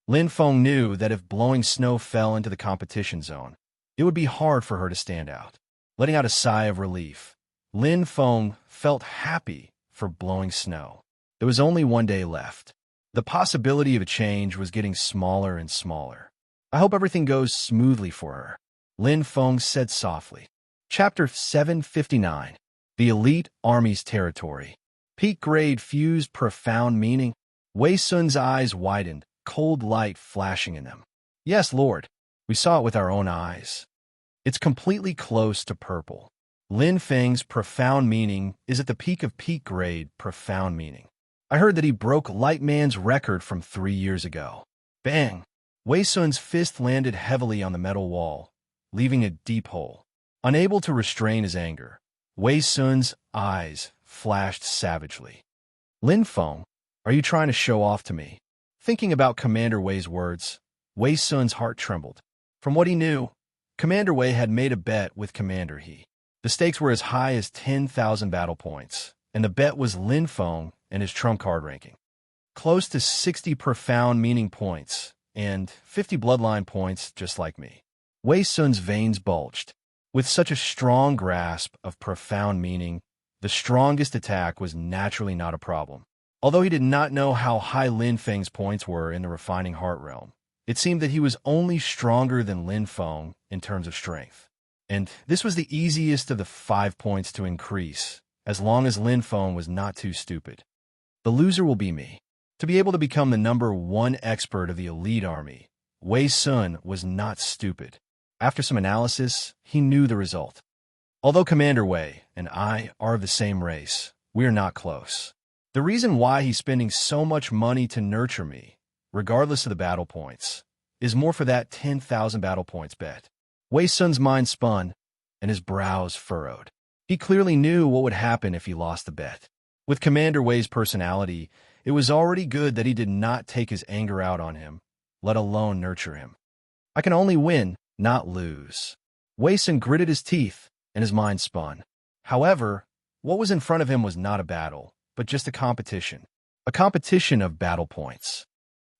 Lin Feng knew that if Blowing Snow fell into the competition zone, it would be hard for her to stand out. Letting out a sigh of relief, Lin Feng felt happy for Blowing Snow. There was only one day left. The possibility of a change was getting smaller and smaller. I hope everything goes smoothly for her, Lin Feng said softly. Chapter 759. The Elite Army's Territory. Peak grade fused profound meaning. Wei Sun's eyes widened, cold light flashing in them. Yes, Lord. We saw it with our own eyes. It's completely close to purple. Lin Feng's profound meaning is at the peak of peak grade profound meaning. I heard that he broke Light Man's record from 3 years ago. Bang! Wei Sun's fist landed heavily on the metal wall, leaving a deep hole. Unable to restrain his anger, Wei Sun's eyes flashed savagely. Lin Feng, are you trying to show off to me? Thinking about Commander Wei's words, Wei Sun's heart trembled. From what he knew, Commander Wei had made a bet with Commander He. The stakes were as high as 10,000 battle points, and the bet was Lin Feng and his trump card ranking. Close to 60 profound meaning points, and 50 bloodline points just like me. Wei Sun's veins bulged. With such a strong grasp of profound meaning, the strongest attack was naturally not a problem. Although he did not know how high Lin Feng's points were in the refining heart realm, it seemed that he was only stronger than Lin Feng in terms of strength. And this was the easiest of the 5 points to increase, as long as Lin Feng was not too stupid. The loser will be me. To be able to become the #1 expert of the elite army, Wei Sun was not stupid. After some analysis, he knew the result. Although Commander Wei and I are of the same race, we are not close. The reason why he's spending so much money to nurture me, regardless of the battle points, is more for that 10,000 battle points bet. Wei Sun's mind spun, and his brows furrowed. He clearly knew what would happen if he lost the bet. With Commander Wei's personality, it was already good that he did not take his anger out on him, let alone nurture him. I can only win, not lose. Wei Sun gritted his teeth, and his mind spun. However, what was in front of him was not a battle, but just a competition. A competition of battle points.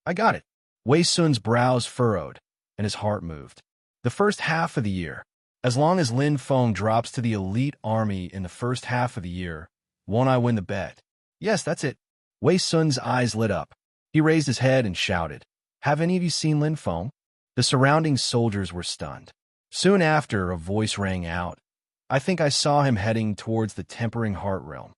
I got it. Wei Sun's brows furrowed, and his heart moved. The first half of the year. As long as Lin Feng drops to the elite army in the first half of the year, won't I win the bet? Yes, that's it. Wei Sun's eyes lit up. He raised his head and shouted, "Have any of you seen Lin Feng?" The surrounding soldiers were stunned. Soon after, a voice rang out. "I think I saw him heading towards the tempering heart realm."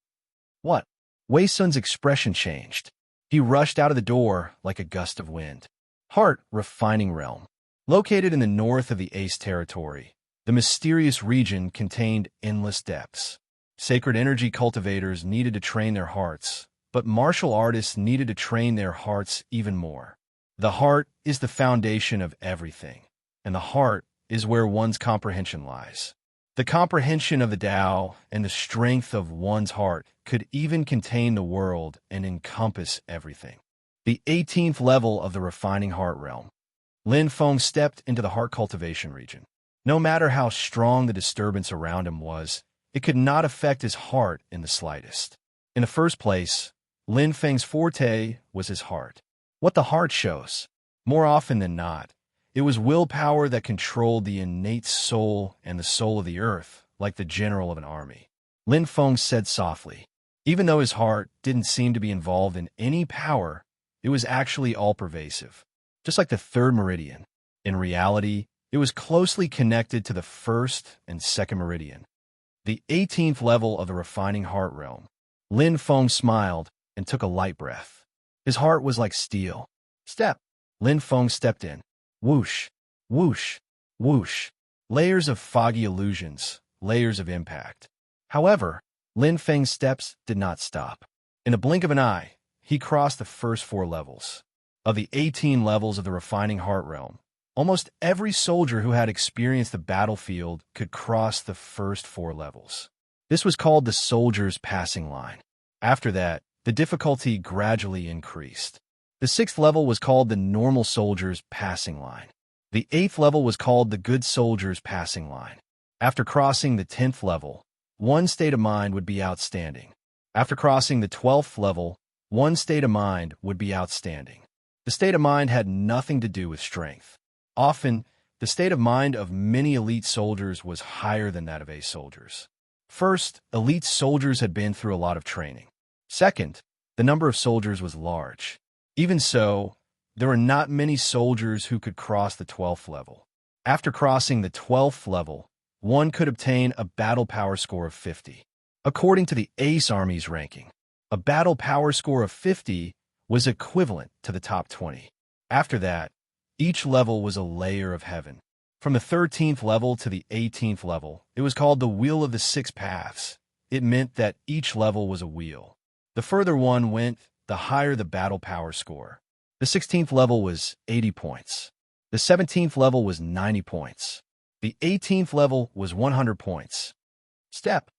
What? Wei Sun's expression changed. He rushed out of the door like a gust of wind. Heart refining realm. Located in the north of the Ace territory, the mysterious region contained endless depths. Sacred energy cultivators needed to train their hearts, but martial artists needed to train their hearts even more. The heart is the foundation of everything, and the heart is where one's comprehension lies. The comprehension of the Tao and the strength of one's heart could even contain the world and encompass everything. The 18th level of the refining heart realm. Lin Feng stepped into the heart cultivation region. No matter how strong the disturbance around him was, it could not affect his heart in the slightest. In the first place, Lin Feng's forte was his heart. What the heart shows, more often than not, it was willpower that controlled the innate soul and the soul of the earth, like the general of an army. Lin Feng said softly. Even though his heart didn't seem to be involved in any power, it was actually all-pervasive. Just like the third meridian. In reality, it was closely connected to the first and second meridian. The 18th level of the refining heart realm. Lin Feng smiled and took a light breath. His heart was like steel. Step. Lin Feng stepped in. Whoosh, whoosh, whoosh. Layers of foggy illusions, layers of impact. However, Lin Feng's steps did not stop. In a blink of an eye, he crossed the first 4 levels. Of the 18 levels of the refining heart realm, almost every soldier who had experienced the battlefield could cross the first 4 levels. This was called the soldier's passing line. After that, the difficulty gradually increased. The 6th level was called the normal soldier's passing line. The 8th level was called the good soldier's passing line. After crossing the 10th level, one state of mind would be outstanding. After crossing the 12th level, one state of mind would be outstanding. The state of mind had nothing to do with strength. Often, the state of mind of many elite soldiers was higher than that of ace soldiers. First, elite soldiers had been through a lot of training. Second, the number of soldiers was large. Even so, there were not many soldiers who could cross the 12th level. After crossing the 12th level, one could obtain a battle power score of 50. According to the Ace Army's ranking, a battle power score of 50 was equivalent to the top 20. After that, each level was a layer of heaven. From the 13th level to the 18th level, it was called the Wheel of the Six Paths. It meant that each level was a wheel. The further one went, the higher the battle power score. The 16th level was 80 points. The 17th level was 90 points. The 18th level was 100 points. Step.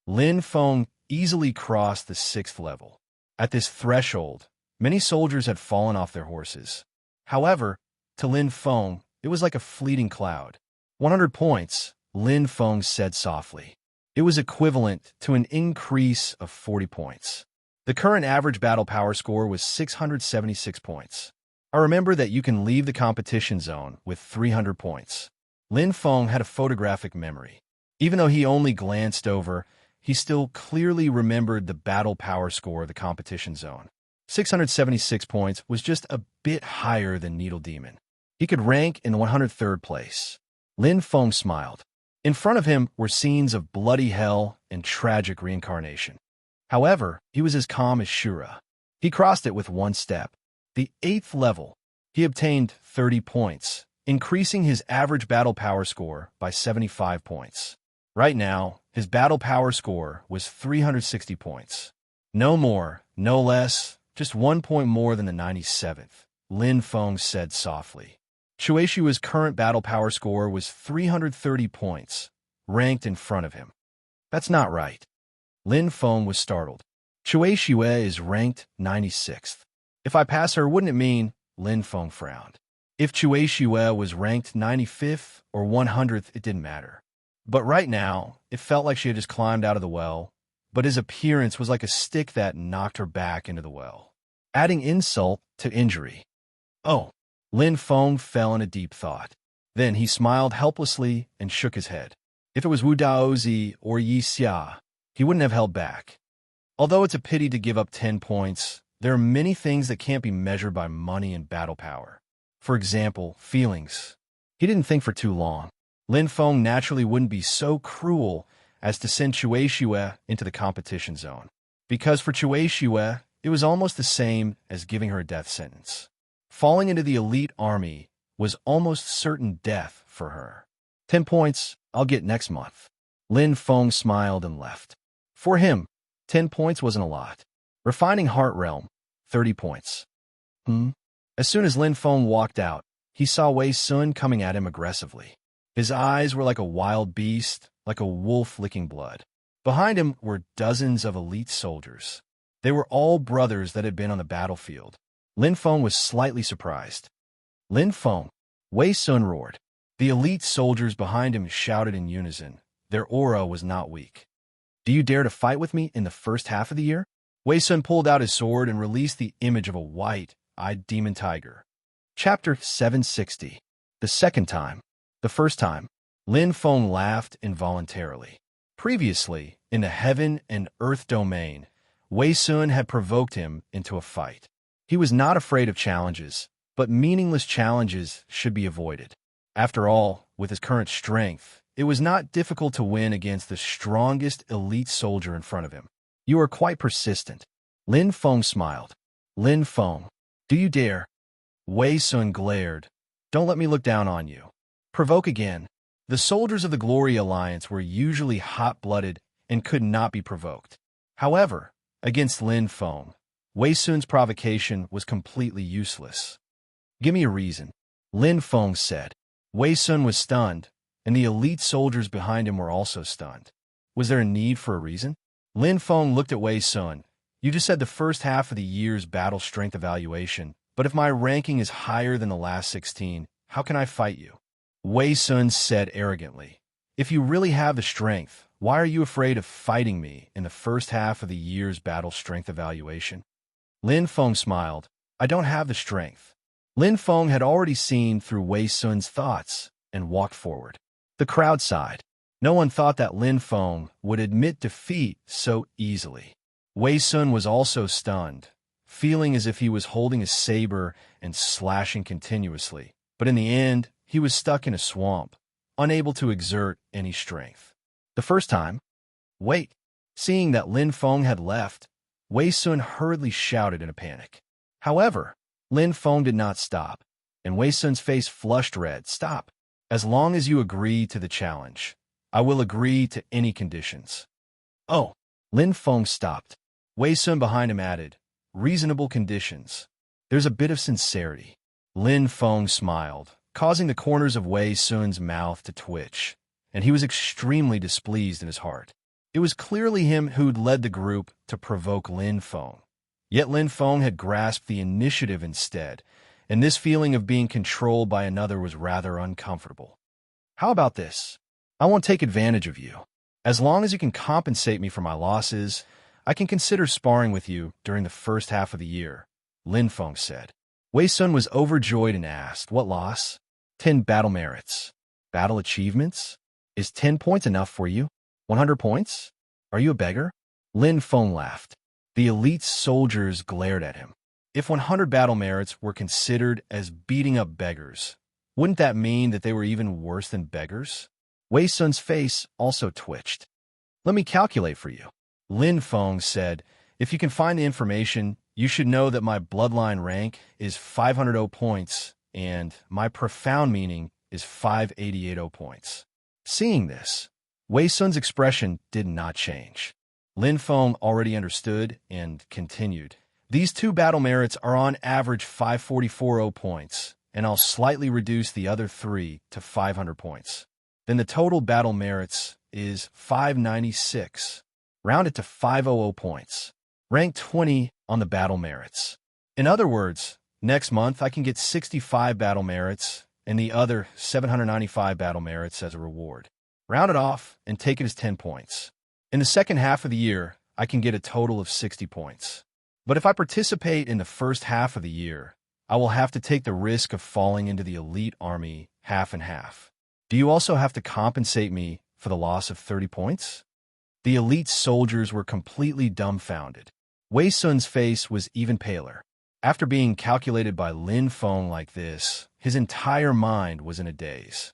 Lin Feng easily crossed the 6th level. At this threshold, many soldiers had fallen off their horses. However, to Lin Feng, it was like a fleeting cloud. 100 points, Lin Feng said softly. It was equivalent to an increase of 40 points. The current average battle power score was 676 points. I remember that you can leave the competition zone with 300 points. Lin Feng had a photographic memory. Even though he only glanced over, he still clearly remembered the battle power score of the competition zone. 676 points was just a bit higher than Needle Demon. He could rank in the 103rd place. Lin Feng smiled. In front of him were scenes of bloody hell and tragic reincarnation. However, he was as calm as Shura. He crossed it with one step. The 8th level, he obtained 30 points, increasing his average battle power score by 75 points. Right now, his battle power score was 360 points. No more, no less, just 1 point more than the 97th, Lin Feng said softly. Shueishua's current battle power score was 330 points, ranked in front of him. That's not right. Lin Feng was startled. Shueishua is ranked 96th. If I pass her, wouldn't it mean? Lin Feng frowned. If Shueishua was ranked 95th or 100th, it didn't matter. But right now, it felt like she had just climbed out of the well, but his appearance was like a stick that knocked her back into the well, adding insult to injury. Oh, Lin Feng fell in a deep thought. Then he smiled helplessly and shook his head. If it was Wu Daozi or Yi Xia, he wouldn't have held back. Although it's a pity to give up 10 points, There are many things that can't be measured by money and battle power. For example, feelings. He didn't think for too long. Lin Feng naturally wouldn't be so cruel as to send Cui Xue into the competition zone. Because for Cui Xue, it was almost the same as giving her a death sentence. Falling into the elite army was almost certain death for her. 10 points, I'll get next month. Lin Feng smiled and left. For him, 10 points wasn't a lot. Refining Heart Realm, 30 points. As soon as Lin Feng walked out, he saw Wei Sun coming at him aggressively. His eyes were like a wild beast, like a wolf licking blood. Behind him were dozens of elite soldiers. They were all brothers that had been on the battlefield. Lin Feng was slightly surprised. Lin Feng, Wei Sun roared. The elite soldiers behind him shouted in unison. Their aura was not weak. Do you dare to fight with me in the first half of the year? Wei Sun pulled out his sword and released the image of a white-eyed demon tiger. Chapter 760. The second time. The first time. Lin Feng laughed involuntarily. Previously, in the heaven and earth domain, Wei Sun had provoked him into a fight. He was not afraid of challenges, but meaningless challenges should be avoided. After all, with his current strength, it was not difficult to win against the strongest elite soldier in front of him. You are quite persistent. Lin Feng smiled. Lin Feng, do you dare? Wei Sun glared. Don't let me look down on you. Provoke again. The soldiers of the Glory Alliance were usually hot-blooded and could not be provoked. However, against Lin Feng, Wei Sun's provocation was completely useless. Give me a reason, Lin Feng said. Wei Sun was stunned, and the elite soldiers behind him were also stunned. Was there a need for a reason? Lin Feng looked at Wei Sun. You just said the first half of the year's battle strength evaluation, but if my ranking is higher than the last 16, how can I fight you? Wei Sun said arrogantly. If you really have the strength, why are you afraid of fighting me in the first half of the year's battle strength evaluation? Lin Feng smiled. I don't have the strength. Lin Feng had already seen through Wei Sun's thoughts and walked forward. The crowd sighed. No one thought that Lin Feng would admit defeat so easily. Wei Sun was also stunned, feeling as if he was holding a saber and slashing continuously. But in the end, he was stuck in a swamp, unable to exert any strength. The first time, wait. Seeing that Lin Feng had left, Wei Sun hurriedly shouted in a panic. However, Lin Feng did not stop, and Wei Sun's face flushed red. Stop. As long as you agree to the challenge, I will agree to any conditions. Oh, Lin Feng stopped. Wei Sun behind him added, reasonable conditions. There's a bit of sincerity. Lin Feng smiled, causing the corners of Wei Sun's mouth to twitch, and he was extremely displeased in his heart. It was clearly him who'd led the group to provoke Lin Feng. Yet Lin Feng had grasped the initiative instead, and this feeling of being controlled by another was rather uncomfortable. How about this? I won't take advantage of you. As long as you can compensate me for my losses, I can consider sparring with you during the first half of the year, Lin Feng said. Wei Sun was overjoyed and asked, what loss? 10 battle merits. Battle achievements? Is 10 points enough for you? 100 points? Are you a beggar? Lin Feng laughed. The elite soldiers glared at him. If 100 battle merits were considered as beating up beggars, wouldn't that mean that they were even worse than beggars? Wei Sun's face also twitched. Let me calculate for you. Lin Feng said, if you can find the information, you should know that my bloodline rank is 500 points, and my profound meaning is 588 points. Seeing this, Wei Sun's expression did not change. Lin Feng already understood and continued. These 2 battle merits are on average 544 points, and I'll slightly reduce the other 3 to 500 points. Then the total battle merits is 596. Round it to 500 points. Rank 20 on the battle merits. In other words, next month I can get 65 battle merits and the other 795 battle merits as a reward. Round it off and take it as 10 points. In the second half of the year, I can get a total of 60 points. But if I participate in the first half of the year, I will have to take the risk of falling into the elite army half and half. Do you also have to compensate me for the loss of 30 points? The elite soldiers were completely dumbfounded. Wei Sun's face was even paler. After being calculated by Lin Feng like this, his entire mind was in a daze.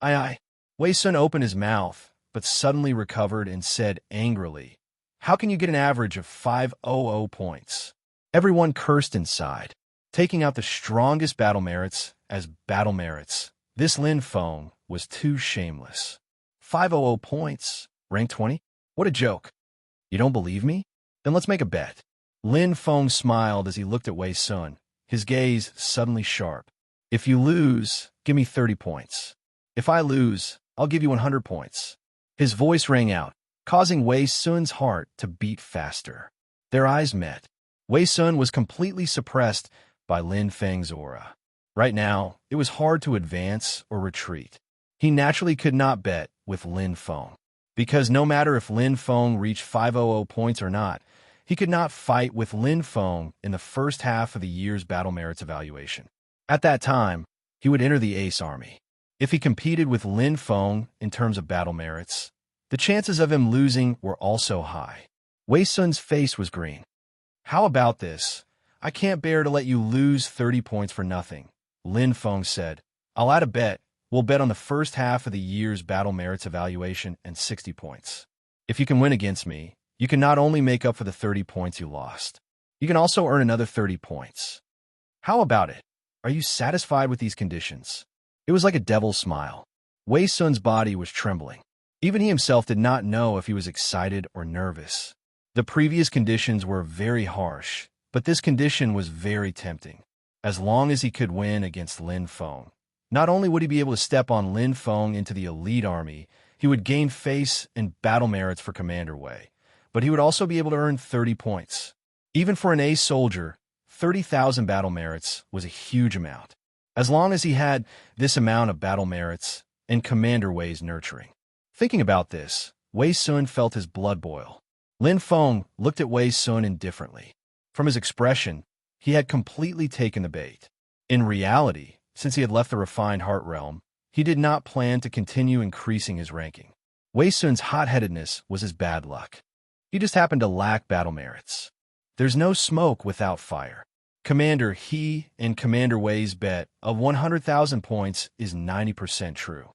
Aye. Wei Sun opened his mouth, but suddenly recovered and said angrily, "How can you get an average of 500 points?" Everyone cursed inside, taking out the strongest battle merits as battle merits. This Lin Feng was too shameless. 500 points? Rank 20? What a joke. You don't believe me? Then let's make a bet. Lin Feng smiled as he looked at Wei Sun, his gaze suddenly sharp. If you lose, give me 30 points. If I lose, I'll give you 100 points. His voice rang out, causing Wei Sun's heart to beat faster. Their eyes met. Wei Sun was completely suppressed by Lin Feng's aura. Right now, it was hard to advance or retreat. He naturally could not bet with Lin Feng, because no matter if Lin Feng reached 500 points or not, he could not fight with Lin Feng in the first half of the year's battle merits evaluation. At that time, he would enter the Ace Army. If he competed with Lin Feng in terms of battle merits, the chances of him losing were also high. Wei Sun's face was green. How about this? I can't bear to let you lose 30 points for nothing, Lin Feng said. I'll add a bet. We'll bet on the first half of the year's battle merits evaluation and 60 points. If you can win against me, you can not only make up for the 30 points you lost, you can also earn another 30 points. How about it? Are you satisfied with these conditions? It was like a devil's smile. Wei Sun's body was trembling. Even he himself did not know if he was excited or nervous. The previous conditions were very harsh, but this condition was very tempting. As long as he could win against Lin Feng, not only would he be able to step on Lin Feng into the elite army, he would gain face and battle merits for Commander Wei, but he would also be able to earn 30 points. Even for an ace soldier, 30,000 battle merits was a huge amount. As long as he had this amount of battle merits and Commander Wei's nurturing. Thinking about this, Wei Sun felt his blood boil. Lin Feng looked at Wei Sun indifferently. From his expression, he had completely taken the bait. In reality, since he had left the refined heart realm, he did not plan to continue increasing his ranking. Wei Sun's hot-headedness was his bad luck. He just happened to lack battle merits. There's no smoke without fire. Commander He and Commander Wei's bet of 100,000 points is 90% true.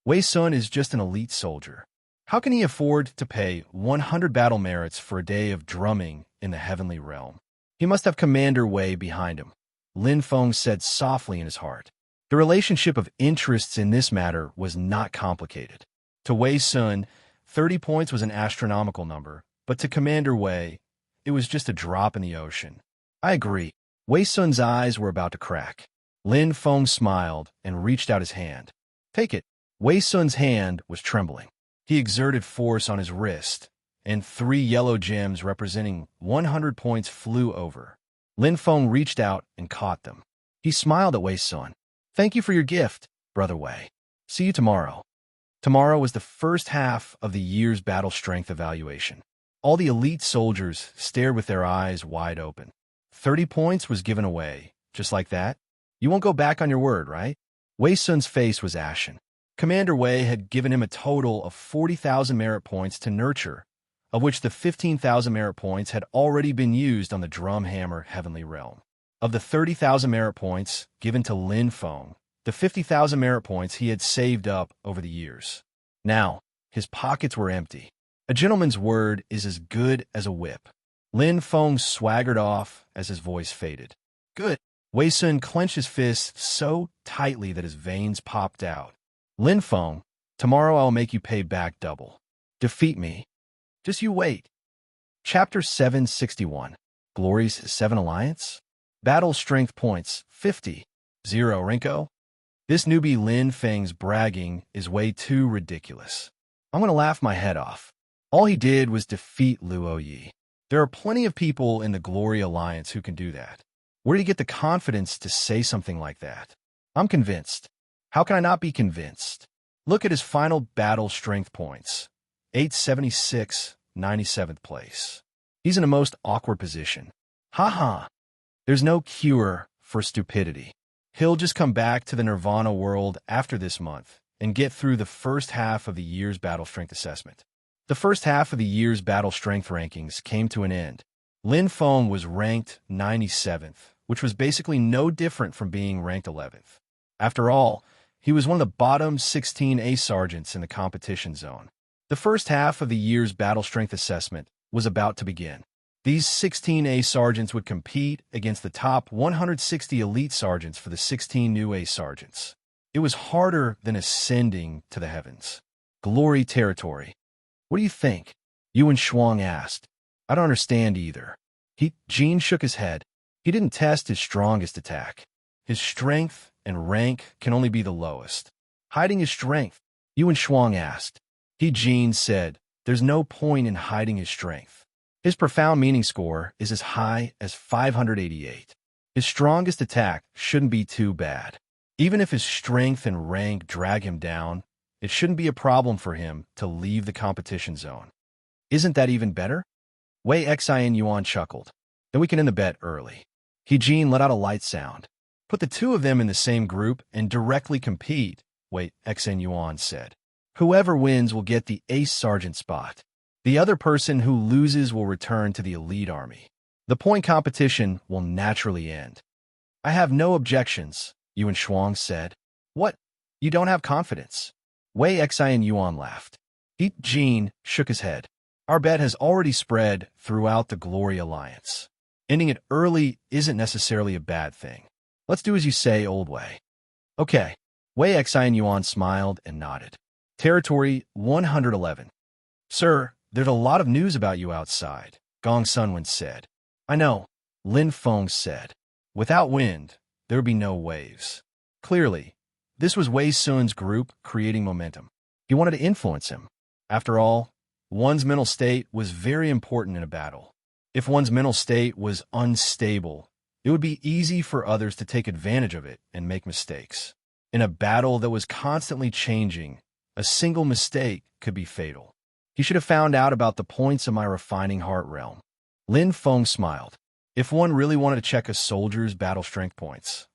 Wei Sun is just an elite soldier. How can he afford to pay 100 battle merits for a day of drumming in the heavenly realm? He must have Commander Wei behind him, Lin Feng said softly in his heart. The relationship of interests in this matter was not complicated. To Wei Sun, 30 points was an astronomical number, but to Commander Wei, it was just a drop in the ocean. I agree. Wei Sun's eyes were about to crack. Lin Feng smiled and reached out his hand. Take it. Wei Sun's hand was trembling. He exerted force on his wrist, and 3 yellow gems representing 100 points flew over. Lin Feng reached out and caught them. He smiled at Wei Sun. Thank you for your gift, Brother Wei. See you tomorrow. Tomorrow was the first half of the year's battle strength evaluation. All the elite soldiers stared with their eyes wide open. 30 points was given away, just like that. You won't go back on your word, right? Wei Sun's face was ashen. Commander Wei had given him a total of 40,000 merit points to nurture, of which the 15,000 merit points had already been used on the Drumhammer Heavenly Realm. Of the 30,000 merit points given to Lin Feng, the 50,000 merit points he had saved up over the years. Now, his pockets were empty. A gentleman's word is as good as a whip. Lin Feng swaggered off as his voice faded. Good. Wei Sun clenched his fists so tightly that his veins popped out. Lin Feng, tomorrow I'll make you pay back double. Defeat me. Just you wait. Chapter 761. Glory's 7 Alliance? Battle Strength Points, 50. 0 Rinko. This newbie Lin Feng's bragging is way too ridiculous. I'm going to laugh my head off. All he did was defeat Luo Yi. There are plenty of people in the Glory Alliance who can do that. Where do you get the confidence to say something like that? I'm convinced. How can I not be convinced? Look at his final battle strength points. 876, 97th place. He's in a most awkward position. Ha. There's no cure for stupidity. He'll just come back to the Nirvana world after this month and get through the first half of the year's battle strength assessment. The first half of the year's battle strength rankings came to an end. Lin Feng was ranked 97th, which was basically no different from being ranked 11th. After all, he was one of the bottom 16 A sergeants in the competition zone. The first half of the year's battle strength assessment was about to begin. These 16 A sergeants would compete against the top 160 elite sergeants for the 16 new A sergeants. It was harder than ascending to the heavens. Glory territory. What do you think? Yuan Shuang asked. I don't understand either. Jean shook his head. He didn't test his strongest attack. His strength and rank can only be the lowest. Hiding his strength? Yuan Shuang asked. Jean said, there's no point in hiding his strength. His profound meaning score is as high as 588. His strongest attack shouldn't be too bad. Even if his strength and rank drag him down, it shouldn't be a problem for him to leave the competition zone. Isn't that even better? Wei Xin Yuan chuckled. Then we can end the bet early. Jean let out a light sound. Put the two of them in the same group and directly compete, Wei Xin Yuan said. Whoever wins will get the ace sergeant spot. The other person who loses will return to the elite army. The point competition will naturally end. I have no objections, Yuan Shuang said. What? You don't have confidence? Wei Xin Yuan laughed. Jean shook his head. Our bet has already spread throughout the Glory Alliance. Ending it early isn't necessarily a bad thing. Let's do as you say, old Wei. Okay. Wei Xin Yuan smiled and nodded. Territory 111. Sir, there's a lot of news about you outside, Gong Sunwen said. I know, Lin Feng said. Without wind, there would be no waves. Clearly, this was Wei Sun's group creating momentum. He wanted to influence him. After all, one's mental state was very important in a battle. If one's mental state was unstable, it would be easy for others to take advantage of it and make mistakes. In a battle that was constantly changing, a single mistake could be fatal. He should have found out about the points of my refining heart realm. Lin Feng smiled. If one really wanted to check a soldier's battle strength points,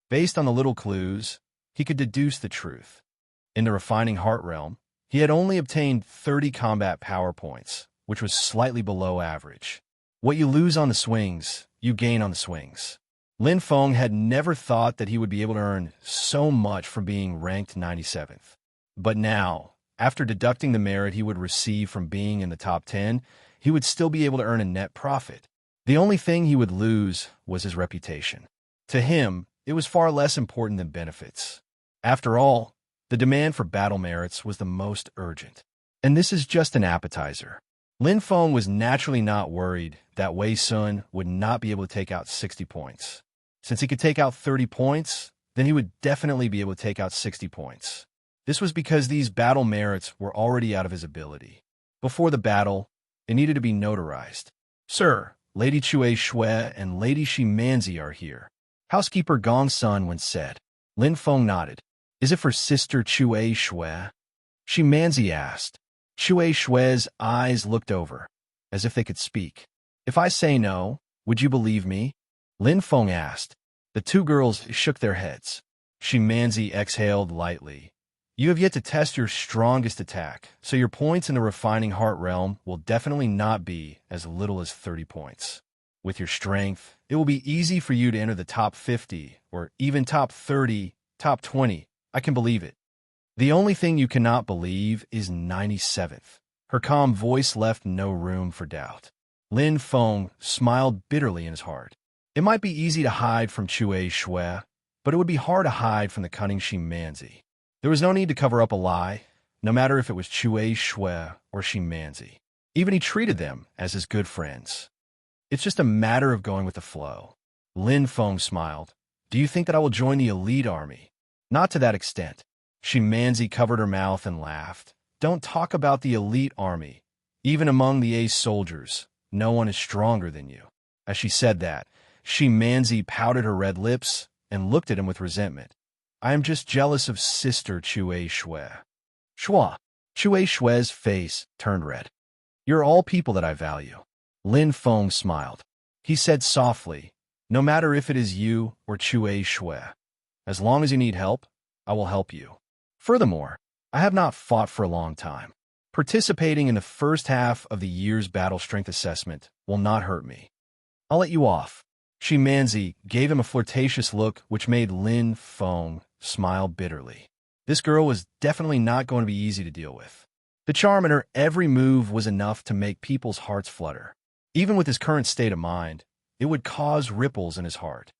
based on the little clues, he could deduce the truth. In the refining heart realm, he had only obtained 30 combat power points, which was slightly below average. What you lose on the swings, you gain on the swings. Lin Feng had never thought that he would be able to earn so much from being ranked 97th. But now, after deducting the merit he would receive from being in the top 10, he would still be able to earn a net profit. The only thing he would lose was his reputation. To him, it was far less important than benefits. After all, the demand for battle merits was the most urgent. And this is just an appetizer. Lin Feng was naturally not worried that Wei Sun would not be able to take out 60 points. Since he could take out 30 points, then he would definitely be able to take out 60 points. This was because these battle merits were already out of his ability. Before the battle, it needed to be notarized. Sir, Lady Chue Shui and Lady Shi Manzi are here. Housekeeper Gong Sunwen said. Lin Feng nodded. Is it for Sister Chue Shui? Shi Manzi asked. Chue Shui's eyes looked over, as if they could speak. If I say no, would you believe me? Lin Feng asked. The two girls shook their heads. Shi Manzi exhaled lightly. You have yet to test your strongest attack, so your points in the refining heart realm will definitely not be as little as 30 points. With your strength, it will be easy for you to enter the top 50, or even top 30, top 20. I can believe it. The only thing you cannot believe is 97th. Her calm voice left no room for doubt. Lin Feng smiled bitterly in his heart. It might be easy to hide from Chue Shui, but it would be hard to hide from the cunning Shi Manzi. There was no need to cover up a lie, no matter if it was Chue Shui or Shi Manzi. Even he treated them as his good friends. It's just a matter of going with the flow. Lin Feng smiled. Do you think that I will join the elite army? Not to that extent. Shi Manzi covered her mouth and laughed. Don't talk about the elite army. Even among the ace soldiers, no one is stronger than you. As she said that, Shi Manzi pouted her red lips and looked at him with resentment. I am just jealous of Sister Chue Shui. Shua. Chue Shui's face turned red. You're all people that I value. Lin Feng smiled. He said softly, no matter if it is you or Chue Shui, as long as you need help, I will help you. Furthermore, I have not fought for a long time. Participating in the first half of the year's battle strength assessment will not hurt me. I'll let you off. Shimanzi gave him a flirtatious look which made Lin Feng smile bitterly. This girl was definitely not going to be easy to deal with. The charm in her every move was enough to make people's hearts flutter. Even with his current state of mind, it would cause ripples in his heart.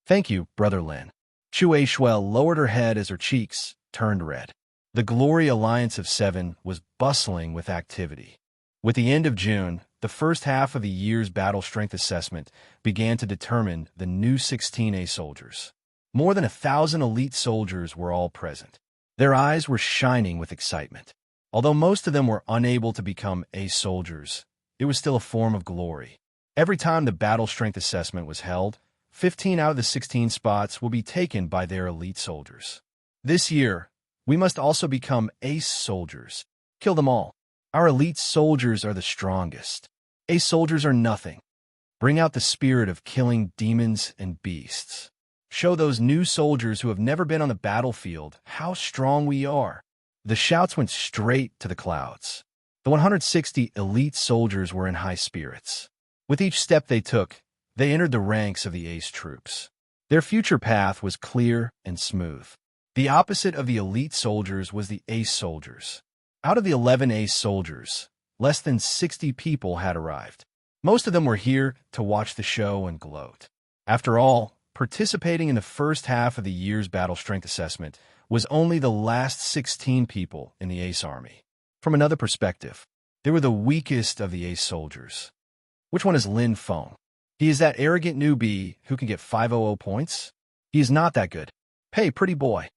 Thank you, Brother Lin. Shui Shuel lowered her head as her cheeks turned red. The Glory Alliance of Seven was bustling with activity. With the end of June, the first half of the year's battle strength assessment began to determine the new 16 A soldiers. More than 1,000 elite soldiers were all present. Their eyes were shining with excitement. Although most of them were unable to become A soldiers, it was still a form of glory. Every time the battle strength assessment was held, 15 out of the 16 spots will be taken by their elite soldiers. This year, we must also become ace soldiers. Kill them all. Our elite soldiers are the strongest. Ace soldiers are nothing. Bring out the spirit of killing demons and beasts. Show those new soldiers who have never been on the battlefield how strong we are. The shouts went straight to the clouds. The 160 elite soldiers were in high spirits. With each step they took, they entered the ranks of the ace troops. Their future path was clear and smooth. The opposite of the elite soldiers was the ace soldiers. Out of the 11 ace soldiers, less than 60 people had arrived. Most of them were here to watch the show and gloat. After all, participating in the first half of the year's battle strength assessment was only the last 16 people in the ace army. From another perspective, they were the weakest of the ace soldiers. Which one is Lin Feng? He is that arrogant newbie who can get 500 points? He is not that good. Hey, pretty boy.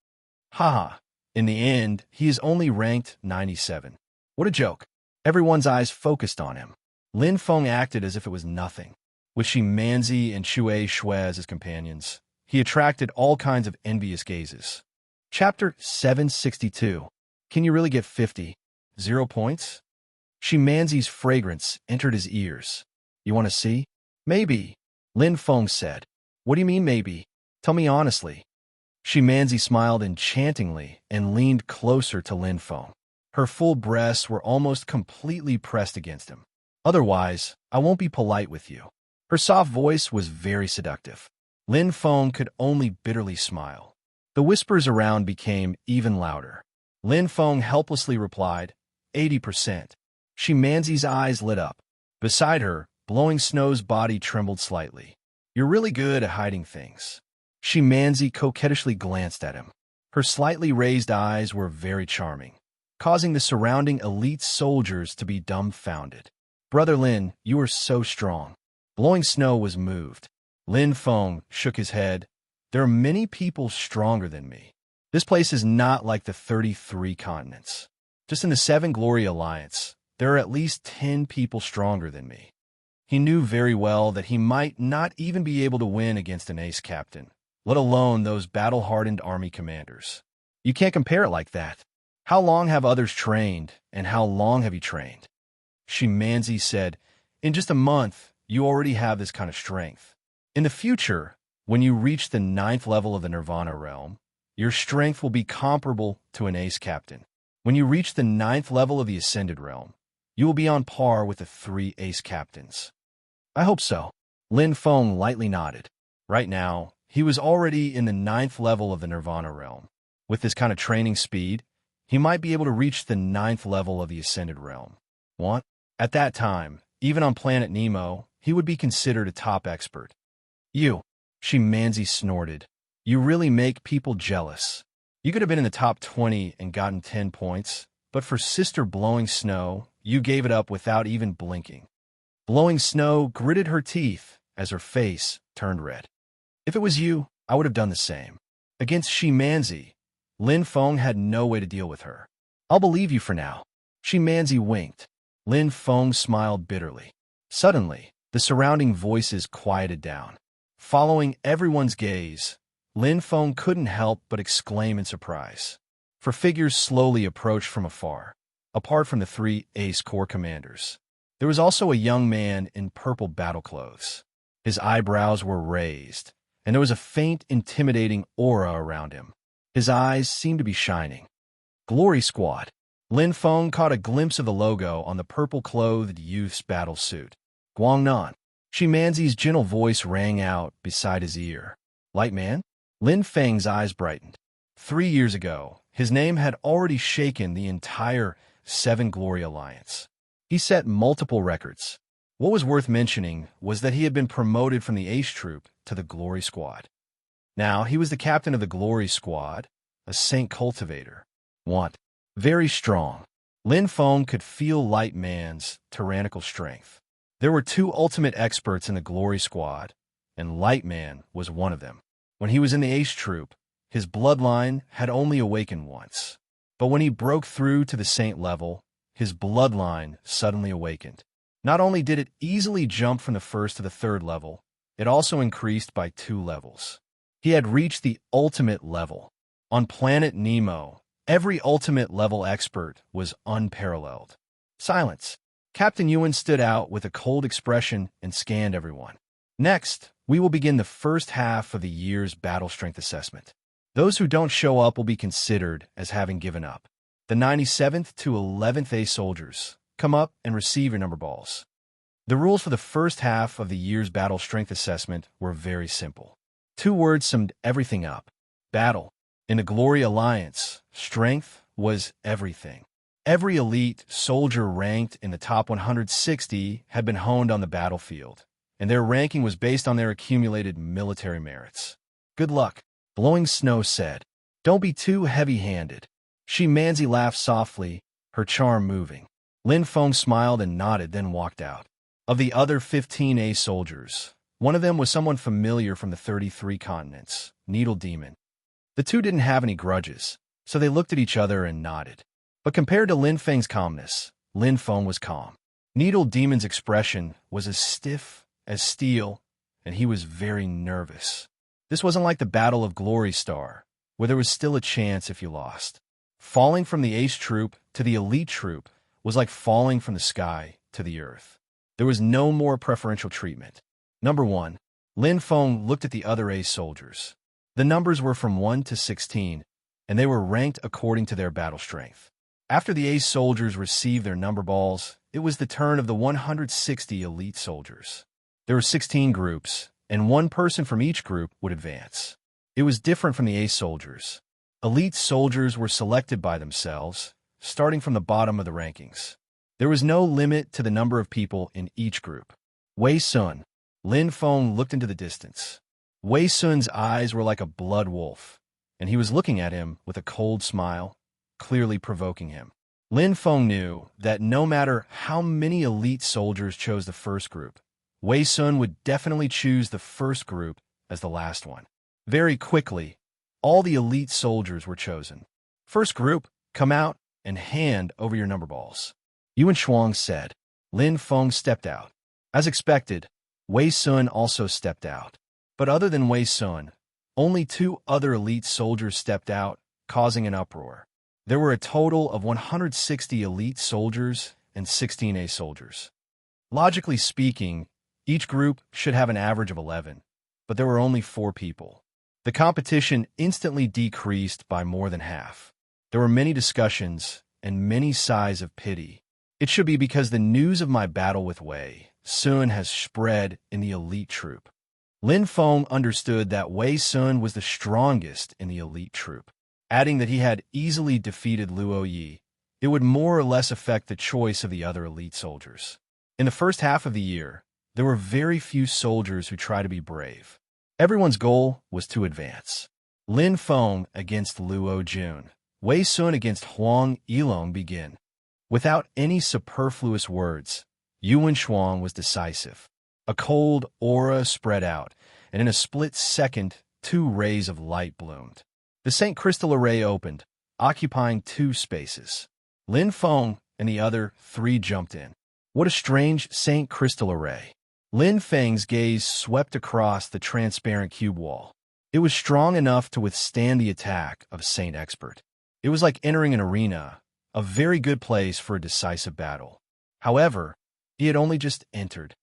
Haha. In the end, he is only ranked 97. What a joke. Everyone's eyes focused on him. Lin Feng acted as if it was nothing. With Shimanzi and Shui Shuai as his companions, he attracted all kinds of envious gazes. Chapter 762. Can you really get 50? 0 points? Shimanzi's fragrance entered his ears. You want to see? Maybe, Lin Feng said. What do you mean maybe? Tell me honestly. Shimanzi smiled enchantingly and leaned closer to Lin Feng. Her full breasts were almost completely pressed against him. Otherwise, I won't be polite with you. Her soft voice was very seductive. Lin Feng could only bitterly smile. The whispers around became even louder. Lin Feng helplessly replied, 80%. Shimanzi's eyes lit up. Beside her, Blowing Snow's body trembled slightly. You're really good at hiding things. Shimanzi coquettishly glanced at him. Her slightly raised eyes were very charming, causing the surrounding elite soldiers to be dumbfounded. Brother Lin, you are so strong. Blowing Snow was moved. Lin Feng shook his head. There are many people stronger than me. This place is not like the 33 continents. Just in the 7 Glory Alliance, there are at least 10 people stronger than me. He knew very well that he might not even be able to win against an ace captain, let alone those battle-hardened army commanders. You can't compare it like that. How long have others trained, and how long have you trained? Shimanzi said, in just a month, you already have this kind of strength. In the future, when you reach the 9th level of the Nirvana realm, your strength will be comparable to an ace captain. When you reach the 9th level of the Ascended realm, you will be on par with the 3 ace captains. I hope so. Lin Feng lightly nodded. Right now, he was already in the 9th level of the Nirvana realm. With this kind of training speed, he might be able to reach the 9th level of the Ascended realm. What? At that time, even on planet Nemo, he would be considered a top expert. You, Shimanzi snorted. You really make people jealous. You could have been in the top 20 and gotten 10 points, but for Sister Blowing Snow, you gave it up without even blinking. Blowing Snow gritted her teeth as her face turned red. If it was you, I would have done the same. Against Shimanzi, Lin Feng had no way to deal with her. I'll believe you for now. Shimanzi winked. Lin Feng smiled bitterly. Suddenly, the surrounding voices quieted down. Following everyone's gaze, Lin Feng couldn't help but exclaim in surprise. For figures slowly approached from afar, apart from the 3 ace corps commanders. There was also a young man in purple battle clothes. His eyebrows were raised, and there was a faint, intimidating aura around him. His eyes seemed to be shining. Glory Squad. Lin Feng caught a glimpse of the logo on the purple-clothed youth's battle suit. Guangnan. Shimanzi's gentle voice rang out beside his ear. Light man? Lin Feng's eyes brightened. 3 years ago, his name had already shaken the entire Seven Glory Alliance. He set multiple records. What was worth mentioning was that he had been promoted from the Ace Troop to the Glory Squad. Now, he was the captain of the Glory Squad, a Saint Cultivator. Very strong. Lin Feng could feel Light Man's tyrannical strength. There were 2 ultimate experts in the Glory Squad, and Light Man was one of them. When he was in the Ace Troop, his bloodline had only awakened once. But when he broke through to the Saint level, his bloodline suddenly awakened. Not only did it easily jump from the 1st to the 3rd level, it also increased by 2 levels. He had reached the ultimate level. On planet Nemo, every ultimate level expert was unparalleled. Silence. Captain Yuan stood out with a cold expression and scanned everyone. Next, we will begin the first half of the year's battle strength assessment. Those who don't show up will be considered as having given up. The 97th to 11th A soldiers, come up and receive your number balls. The rules for the first half of the year's battle strength assessment were very simple. 2 words summed everything up. Battle. In the Glory Alliance, strength was everything. Every elite soldier ranked in the top 160 had been honed on the battlefield, and their ranking was based on their accumulated military merits. Good luck, Blowing Snow said. Don't be too heavy-handed. Shimanzi laughed softly, her charm moving. Lin Feng smiled and nodded, then walked out. Of the other 15 A soldiers, one of them was someone familiar from the 33 continents, Needle Demon. The 2 didn't have any grudges, so they looked at each other and nodded. But compared to Lin Feng's calmness, Lin Feng was calm. Needle Demon's expression was as stiff as steel, and he was very nervous. This wasn't like the Battle of Glory Star, where there was still a chance if you lost. Falling from the Ace Troop to the Elite Troop was like falling from the sky to the earth. There was no more preferential treatment. Number 1. Lin Feng looked at the other Ace soldiers. The numbers were from 1 to 16, and they were ranked according to their battle strength. After the Ace soldiers received their number balls, it was the turn of the 160 elite soldiers. There were 16 groups, and 1 person from each group would advance. It was different from the Ace soldiers. Elite soldiers were selected by themselves, starting from the bottom of the rankings. There was no limit to the number of people in each group. Wei Sun. Lin Feng looked into the distance. Wei Sun's eyes were like a blood wolf, and he was looking at him with a cold smile, clearly provoking him. Lin Feng knew that no matter how many elite soldiers chose the first group, Wei Sun would definitely choose the first group as the last one. Very quickly, all the elite soldiers were chosen. First group, come out and hand over your number balls. Yuan Shuang said. Lin Feng stepped out. As expected, Wei Sun also stepped out. But other than Wei Sun, only 2 other elite soldiers stepped out, causing an uproar. There were a total of 160 elite soldiers and 16 A soldiers. Logically speaking, each group should have an average of 11, but there were only 4 people. The competition instantly decreased by more than half. There were many discussions and many sighs of pity. It should be because the news of my battle with Wei Sun has spread in the elite troop. Lin Feng understood that Wei Sun was the strongest in the elite troop. Adding that he had easily defeated Luo Yi, it would more or less affect the choice of the other elite soldiers. In the first half of the year, there were very few soldiers who tried to be brave. Everyone's goal was to advance. Lin Feng against Luo Jun, Wei Sun against Huang Yilong begin. Without any superfluous words, Yuan Shuang was decisive. A cold aura spread out, and in a split second, 2 rays of light bloomed. The Saint Crystal Array opened, occupying 2 spaces. Lin Feng and the other 3 jumped in. What a strange Saint Crystal Array. Lin Feng's gaze swept across the transparent cube wall. It was strong enough to withstand the attack of a Saint expert. It was like entering an arena, a very good place for a decisive battle. However, he had only just entered.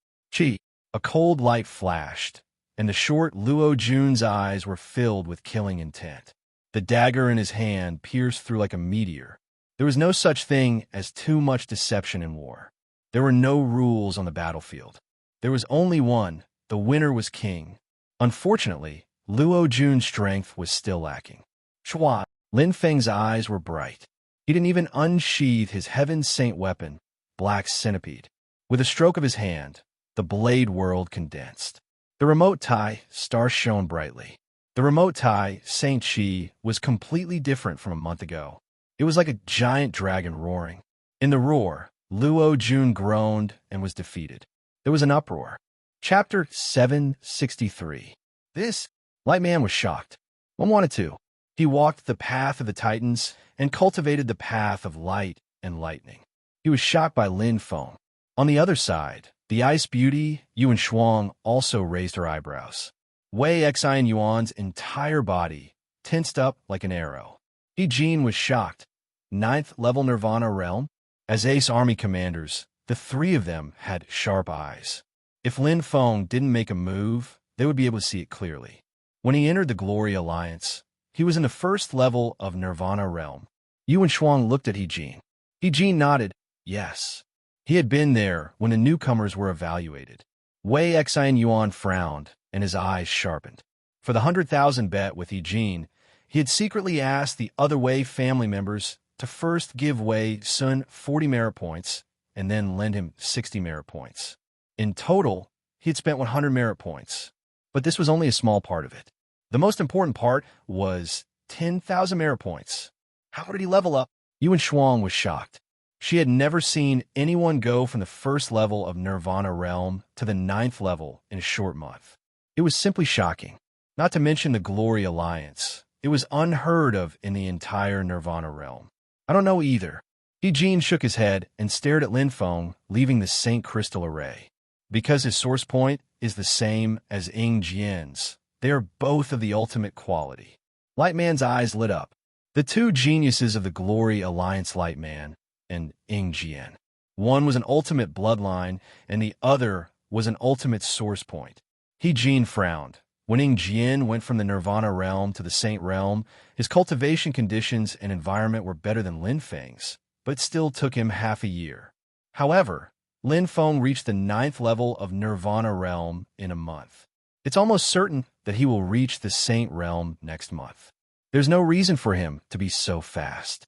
A cold light flashed, and the short Luo Jun's eyes were filled with killing intent. The dagger in his hand pierced through like a meteor. There was no such thing as too much deception in war. There were no rules on the battlefield. There was only one. The winner was king. Unfortunately, Luo Jun's strength was still lacking. Chua. Lin Feng's eyes were bright. He didn't even unsheath his Heaven Saint weapon, Black Centipede. With a stroke of his hand, the blade world condensed. The remote Tai star shone brightly. The remote Tai, Saint Chi, was completely different from a month ago. It was like a giant dragon roaring. In the roar, Luo Jun groaned and was defeated. There was an uproar. Chapter 763. This Light Man was shocked. One wanted to. He walked the path of the Titans and cultivated the path of light and lightning. He was shocked by Lin Feng. On the other side, the ice beauty, Yuan Shuang, also raised her eyebrows. Wei Xian Yuan's entire body tensed up like an arrow. He Jin was shocked. 9th level Nirvana realm? As ace army commanders, the three of them had sharp eyes. If Lin Feng didn't make a move, they would be able to see it clearly. When he entered the Glory Alliance, he was in the 1st level of Nirvana realm. Yuan Shuang looked at He Jin. He Jin nodded, yes. He had been there when the newcomers were evaluated. Wei Xian Yuan frowned, and his eyes sharpened. For the 100,000 bet with He Jin, he had secretly asked the other Wei family members to first give Wei Sun 40 merit points and then lend him 60 merit points. In total, he had spent 100 merit points, but this was only a small part of it. The most important part was 10,000 merit points. How did he level up? Yuan Shuang was shocked. She had never seen anyone go from the 1st level of Nirvana realm to the 9th level in a short month. It was simply shocking. Not to mention the Glory Alliance. It was unheard of in the entire Nirvana realm. I don't know either. He Jin shook his head and stared at Lin Feng, leaving the Saint Crystal Array. Because his source point is the same as Ying Jian's, they are both of the ultimate quality. Light Man's eyes lit up. The two geniuses of the Glory Alliance, Light Man and Ying Jian. One was an ultimate bloodline, and the other was an ultimate source point. He Jin frowned. When Ying Jian went from the Nirvana realm to the Saint realm, his cultivation conditions and environment were better than Lin Feng's, but it still took him half a year. However, Lin Feng reached the 9th level of Nirvana realm in a month. It's almost certain that he will reach the Saint realm next month. There's no reason for him to be so fast.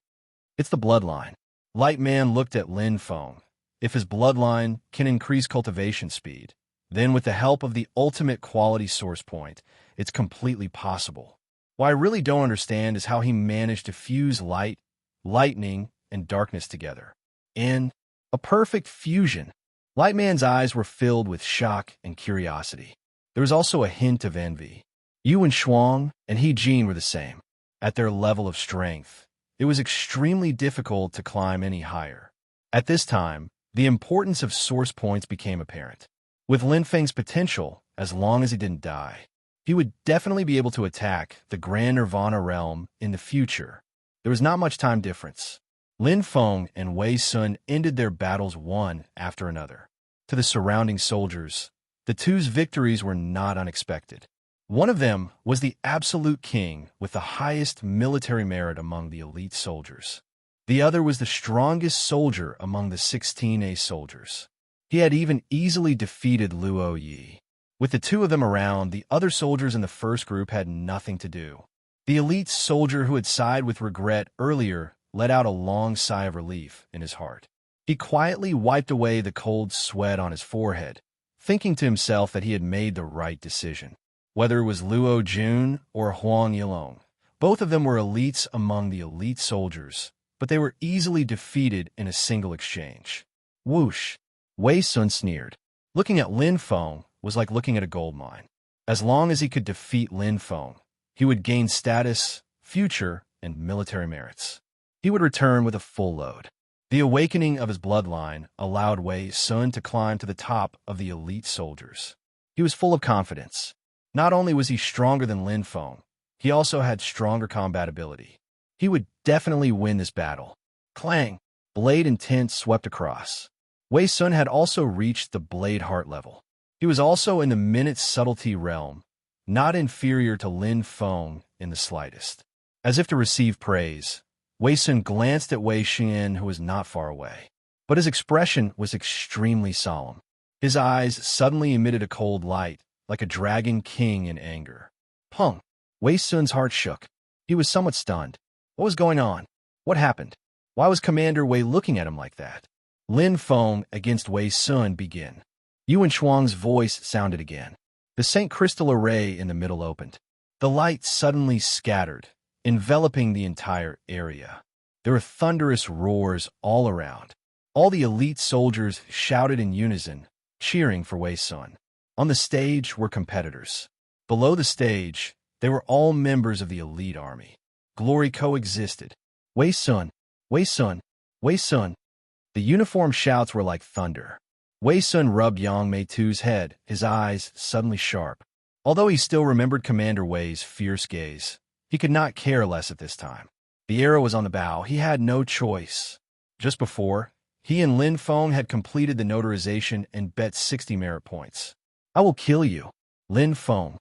It's the bloodline. Light Man looked at Lin Feng. If his bloodline can increase cultivation speed, then with the help of the ultimate quality source point, it's completely possible. What I really don't understand is how he managed to fuse light, lightning, and darkness together. In a perfect fusion. Light Man's eyes were filled with shock and curiosity. There was also a hint of envy. Yuan Shuang and He Jin were the same. At their level of strength, it was extremely difficult to climb any higher. At this time, the importance of source points became apparent. With Lin Feng's potential, as long as he didn't die, he would definitely be able to attack the Grand Nirvana realm in the future. There was not much time difference. Lin Feng and Wei Sun ended their battles one after another. To the surrounding soldiers, the two's victories were not unexpected. One of them was the absolute king with the highest military merit among the elite soldiers. The other was the strongest soldier among the 16 ace soldiers. He had even easily defeated Luo Yi. With the two of them around, the other soldiers in the first group had nothing to do. The elite soldier who had sighed with regret earlier let out a long sigh of relief in his heart. He quietly wiped away the cold sweat on his forehead, thinking to himself that he had made the right decision. Whether it was Luo Jun or Huang Yilong, both of them were elites among the elite soldiers, but they were easily defeated in a single exchange. Whoosh! Wei Sun sneered. Looking at Lin Feng was like looking at a gold mine. As long as he could defeat Lin Feng, he would gain status, future, and military merits. He would return with a full load. The awakening of his bloodline allowed Wei Sun to climb to the top of the elite soldiers. He was full of confidence. Not only was he stronger than Lin Feng, he also had stronger combat ability. He would definitely win this battle. Clang! Blade intent swept across. Wei Sun had also reached the Blade Heart level. He was also in the Minute Subtlety realm, not inferior to Lin Feng in the slightest. As if to receive praise, Wei Sun glanced at Wei Xian, who was not far away. But his expression was extremely solemn. His eyes suddenly emitted a cold light, like a dragon king in anger. Pung! Wei Sun's heart shook. He was somewhat stunned. What was going on? What happened? Why was Commander Wei looking at him like that? Lin Feng against Wei Sun begin. Yuan Shuang's voice sounded again. The St. Crystal array in the middle opened. The light suddenly scattered, enveloping the entire area. There were thunderous roars all around. All the elite soldiers shouted in unison, cheering for Wei Sun. On the stage were competitors. Below the stage, they were all members of the elite army. Glory coexisted. Wei Sun, Wei Sun, Wei Sun. The uniform shouts were like thunder. Wei Sun rubbed Yang Meitu's head, his eyes suddenly sharp. Although he still remembered Commander Wei's fierce gaze, he could not care less at this time. The arrow was on the bow. He had no choice. Just before, he and Lin Feng had completed the notarization and bet 60 merit points. I will kill you, Lin Feng.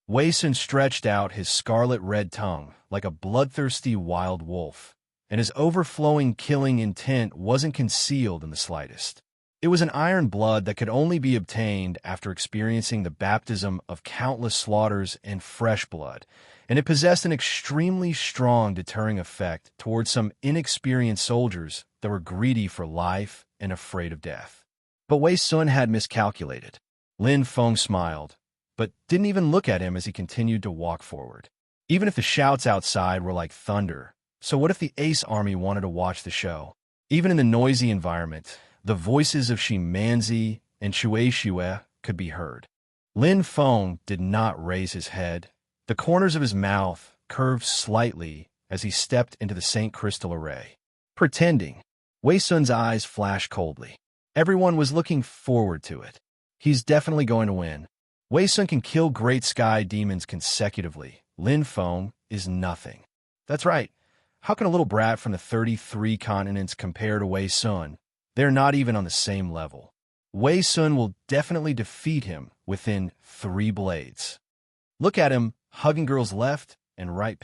Wei Sun stretched out his scarlet-red tongue like a bloodthirsty wild wolf, and his overflowing killing intent wasn't concealed in the slightest. It was an iron blood that could only be obtained after experiencing the baptism of countless slaughters and fresh blood, and it possessed an extremely strong deterring effect towards some inexperienced soldiers that were greedy for life and afraid of death. But Wei Sun had miscalculated. Lin Feng smiled, but didn't even look at him as he continued to walk forward. Even if the shouts outside were like thunder, so what if the Ace Army wanted to watch the show? Even in the noisy environment, the voices of Shi Manzi and Shui Shue could be heard. Lin Feng did not raise his head. The corners of his mouth curved slightly as he stepped into the St. Crystal array. Pretending. Wei Sun's eyes flashed coldly. Everyone was looking forward to it. He's definitely going to win. Wei Sun can kill great sky demons consecutively. Lin Feng is nothing. That's right. How can a little brat from the 33 continents compare to Wei Sun? They're not even on the same level. Wei Sun will definitely defeat him within 3 blades. Look at him, hugging girls left and right.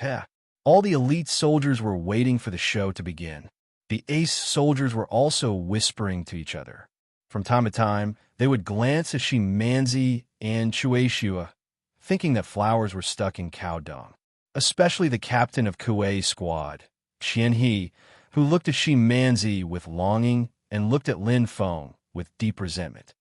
All the elite soldiers were waiting for the show to begin. The ace soldiers were also whispering to each other. From time to time, they would glance at Shi Manzi and Shui Shue, thinking that flowers were stuck in cow dung. Especially the captain of Kuei's squad, Qian He, who looked at Shi Manzi with longing and looked at Lin Feng with deep resentment.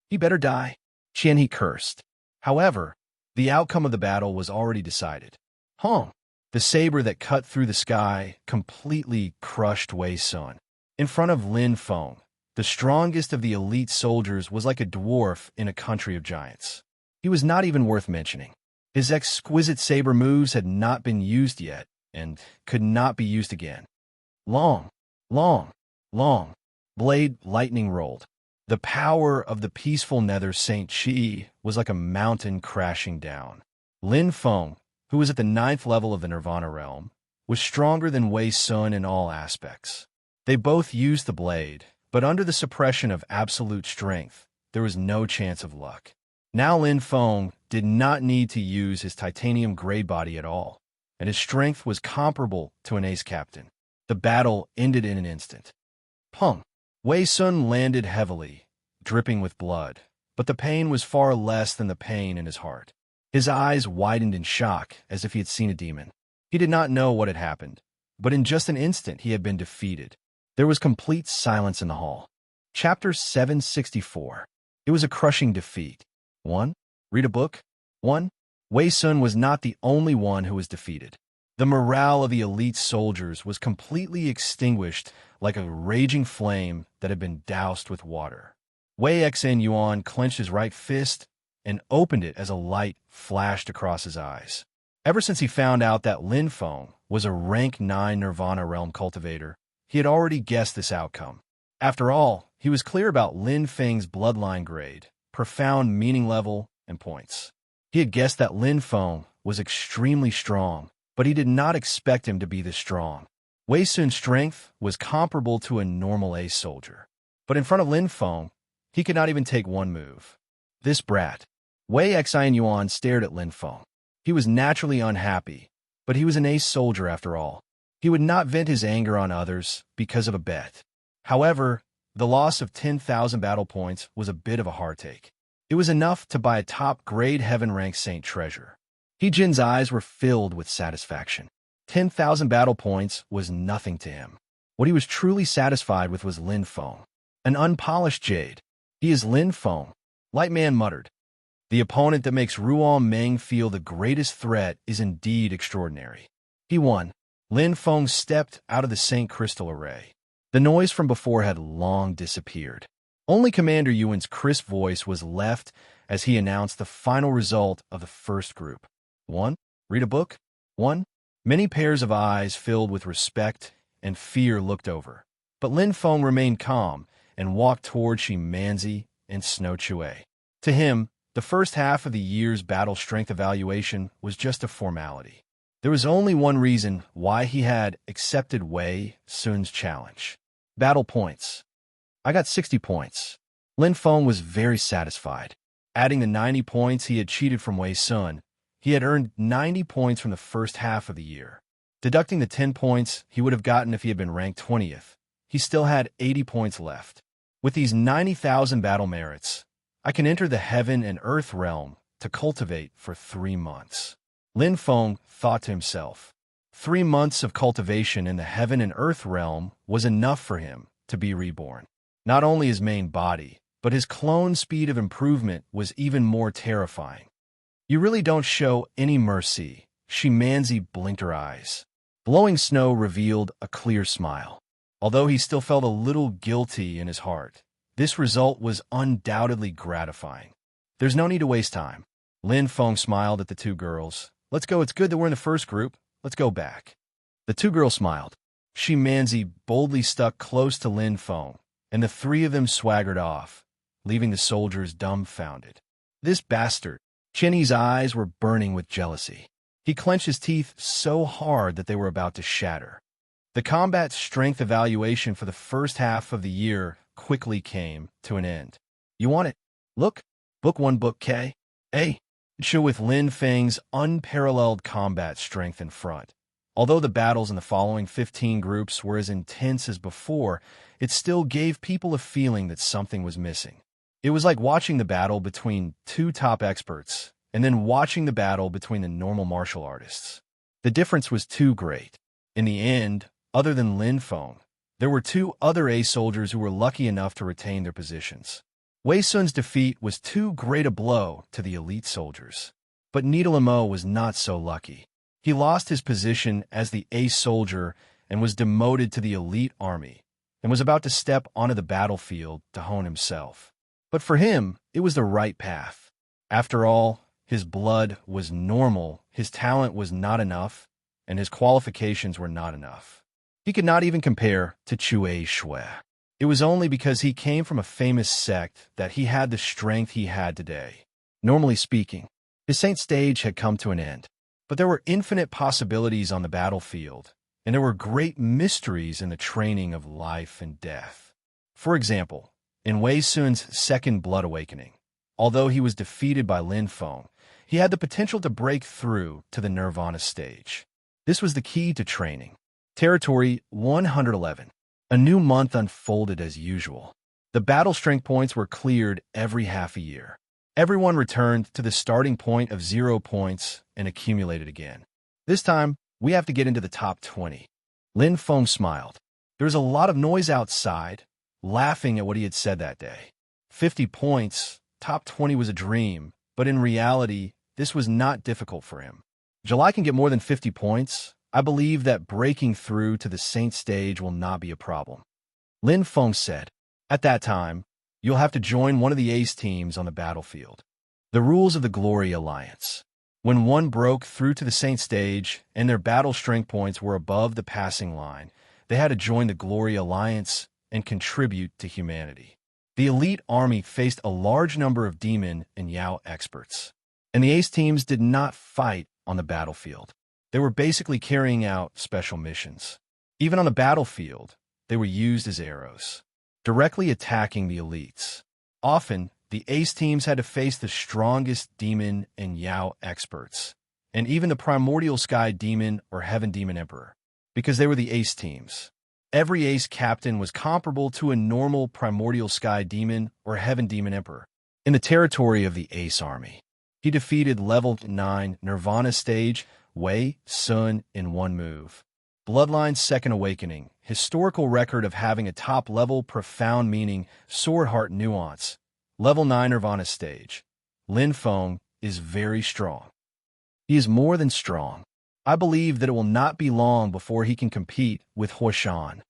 He better die, Qian He cursed. However, the outcome of the battle was already decided. Hong, the saber that cut through the sky, completely crushed Wei Sun. In front of Lin Feng, the strongest of the elite soldiers was like a dwarf in a country of giants. He was not even worth mentioning. His exquisite saber moves had not been used yet, and could not be used again. Long, long, long. Blade lightning rolled. The power of the peaceful Nether Saint Chi was like a mountain crashing down. Lin Feng, who was at the 9th level of the Nirvana realm, was stronger than Wei Sun in all aspects. They both used the blade, but under the suppression of absolute strength, there was no chance of luck. Now Lin Feng did not need to use his titanium gray body at all, and his strength was comparable to an ace captain. The battle ended in an instant. Pung! Wei Sun landed heavily, dripping with blood, but the pain was far less than the pain in his heart. His eyes widened in shock as if he had seen a demon. He did not know what had happened, but in just an instant he had been defeated. There was complete silence in the hall. Chapter 764. It was a crushing defeat. 1. Read a book. 1. Wei Sun was not the only one who was defeated. The morale of the elite soldiers was completely extinguished like a raging flame that had been doused with water. Wei Xan Yuan clenched his right fist and opened it as a light flashed across his eyes. Ever since he found out that Lin Feng was a rank 9 Nirvana realm cultivator, he had already guessed this outcome. After all, he was clear about Lin Feng's bloodline grade, profound meaning level, and points. He had guessed that Lin Feng was extremely strong, but he did not expect him to be this strong. Wei Sun's strength was comparable to a normal ace soldier. But in front of Lin Feng, he could not even take one move. This brat. Wei Xian Yuan stared at Lin Feng. He was naturally unhappy, but he was an ace soldier after all. He would not vent his anger on others because of a bet. However, The loss of 10,000 battle points was a bit of a heartache. It was enough to buy a top-grade heaven-ranked saint treasure. He-Jin's eyes were filled with satisfaction. 10,000 battle points was nothing to him. What he was truly satisfied with was Lin Feng, an unpolished jade. He is Lin Feng, Light Man muttered. The opponent that makes Ruan Meng feel the greatest threat is indeed extraordinary. He won. Lin Feng stepped out of the Saint Crystal array. The noise from before had long disappeared. Only Commander Yuan's crisp voice was left as he announced the final result of the first group. 1. Read a book. 1. Many pairs of eyes filled with respect and fear looked over. But Lin Feng remained calm and walked toward Shi Manzi and Snow Chue. To him, the first half of the year's battle strength evaluation was just a formality. There was only one reason why he had accepted Wei Sun's challenge. Battle points. I got 60 points. Lin Feng was very satisfied. Adding the 90 points he had cheated from Wei Sun, he had earned 90 points from the first half of the year. Deducting the 10 points he would have gotten if he had been ranked 20th, he still had 80 points left. With these 90,000 battle merits, I can enter the heaven and earth realm to cultivate for 3 months. Lin Feng thought to himself. 3 months of cultivation in the heaven and earth realm was enough for him to be reborn. Not only his main body, but his clone speed of improvement was even more terrifying. You really don't show any mercy. Shi Manzi blinked her eyes. Blowing snow revealed a clear smile. Although he still felt a little guilty in his heart, this result was undoubtedly gratifying. There's no need to waste time. Lin Feng smiled at the two girls. Let's go. It's good that we're in the first group. Let's go back. The two girls smiled. Shi Manzi boldly stuck close to Lin Feng, and the three of them swaggered off, leaving the soldiers dumbfounded. This bastard. Chenyi's eyes were burning with jealousy. He clenched his teeth so hard that they were about to shatter. The combat strength evaluation for the first half of the year quickly came to an end. You want it? Look. Book 1, Book K. A. Show with Lin Feng's unparalleled combat strength in front. Although the battles in the following 15 groups were as intense as before, it still gave people a feeling that something was missing. It was like watching the battle between two top experts, and then watching the battle between the normal martial artists. The difference was too great. In the end, other than Lin Feng, there were two other A soldiers who were lucky enough to retain their positions. Wei Sun's defeat was too great a blow to the elite soldiers. But Nidelamo was not so lucky. He lost his position as the A soldier and was demoted to the elite army, and was about to step onto the battlefield to hone himself. But for him, it was the right path. After all, his blood was normal, his talent was not enough, and his qualifications were not enough. He could not even compare to Chue Shui. It was only because he came from a famous sect that he had the strength he had today. Normally speaking, his saint stage had come to an end, but there were infinite possibilities on the battlefield, and there were great mysteries in the training of life and death. For example, in Wei Sun's second blood awakening, although he was defeated by Lin Feng, he had the potential to break through to the Nirvana stage. This was the key to training. Territory 111. A new month unfolded as usual. The battle strength points were cleared every half a year. Everyone returned to the starting point of 0 points and accumulated again. This time, we have to get into the top 20. Lin Feng smiled. There was a lot of noise outside, laughing at what he had said that day. 50 points, top 20 was a dream, but in reality, this was not difficult for him. July can get more than 50 points. I believe that breaking through to the Saint stage will not be a problem. Lin Feng said. At that time, you'll have to join one of the ace teams on the battlefield. The rules of the Glory Alliance. When one broke through to the Saint stage and their battle strength points were above the passing line, they had to join the Glory Alliance and contribute to humanity. The elite army faced a large number of demon and Yao experts, and the ace teams did not fight on the battlefield. They were basically carrying out special missions. Even on the battlefield, they were used as arrows, directly attacking the elites. Often, the ace teams had to face the strongest demon and Yao experts, and even the primordial sky demon or heaven demon emperor, because they were the ace teams. Every ace captain was comparable to a normal primordial sky demon or heaven demon emperor. In the territory of the ace army, he defeated level 9 Nirvana stage Wei Sun in one move. Bloodline's Second Awakening, historical record of having a top-level profound meaning, sword heart nuance. Level 9 Nirvana stage. Lin Feng is very strong. He is more than strong. I believe that it will not be long before he can compete with Huashan.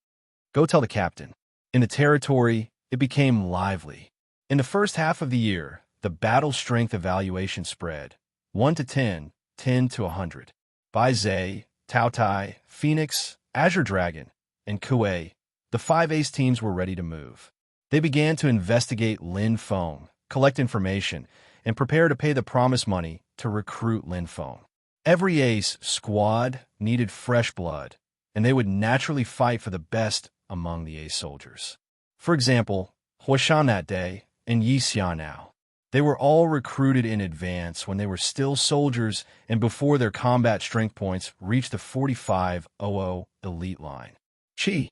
Go tell the captain. In the territory, it became lively. In the first half of the year, the battle strength evaluation spread 1 to 10, 10 to 100. Bai Zhe, Tao Tai, Phoenix, Azure Dragon, and Kuei, the 5 ace teams were ready to move. They began to investigate Lin Feng, collect information, and prepare to pay the promised money to recruit Lin Feng. Every ace squad needed fresh blood, and they would naturally fight for the best among the ace soldiers. For example, Huashan that day and Yixian now. They were all recruited in advance when they were still soldiers and before their combat strength points reached the 4500 elite line. Chi.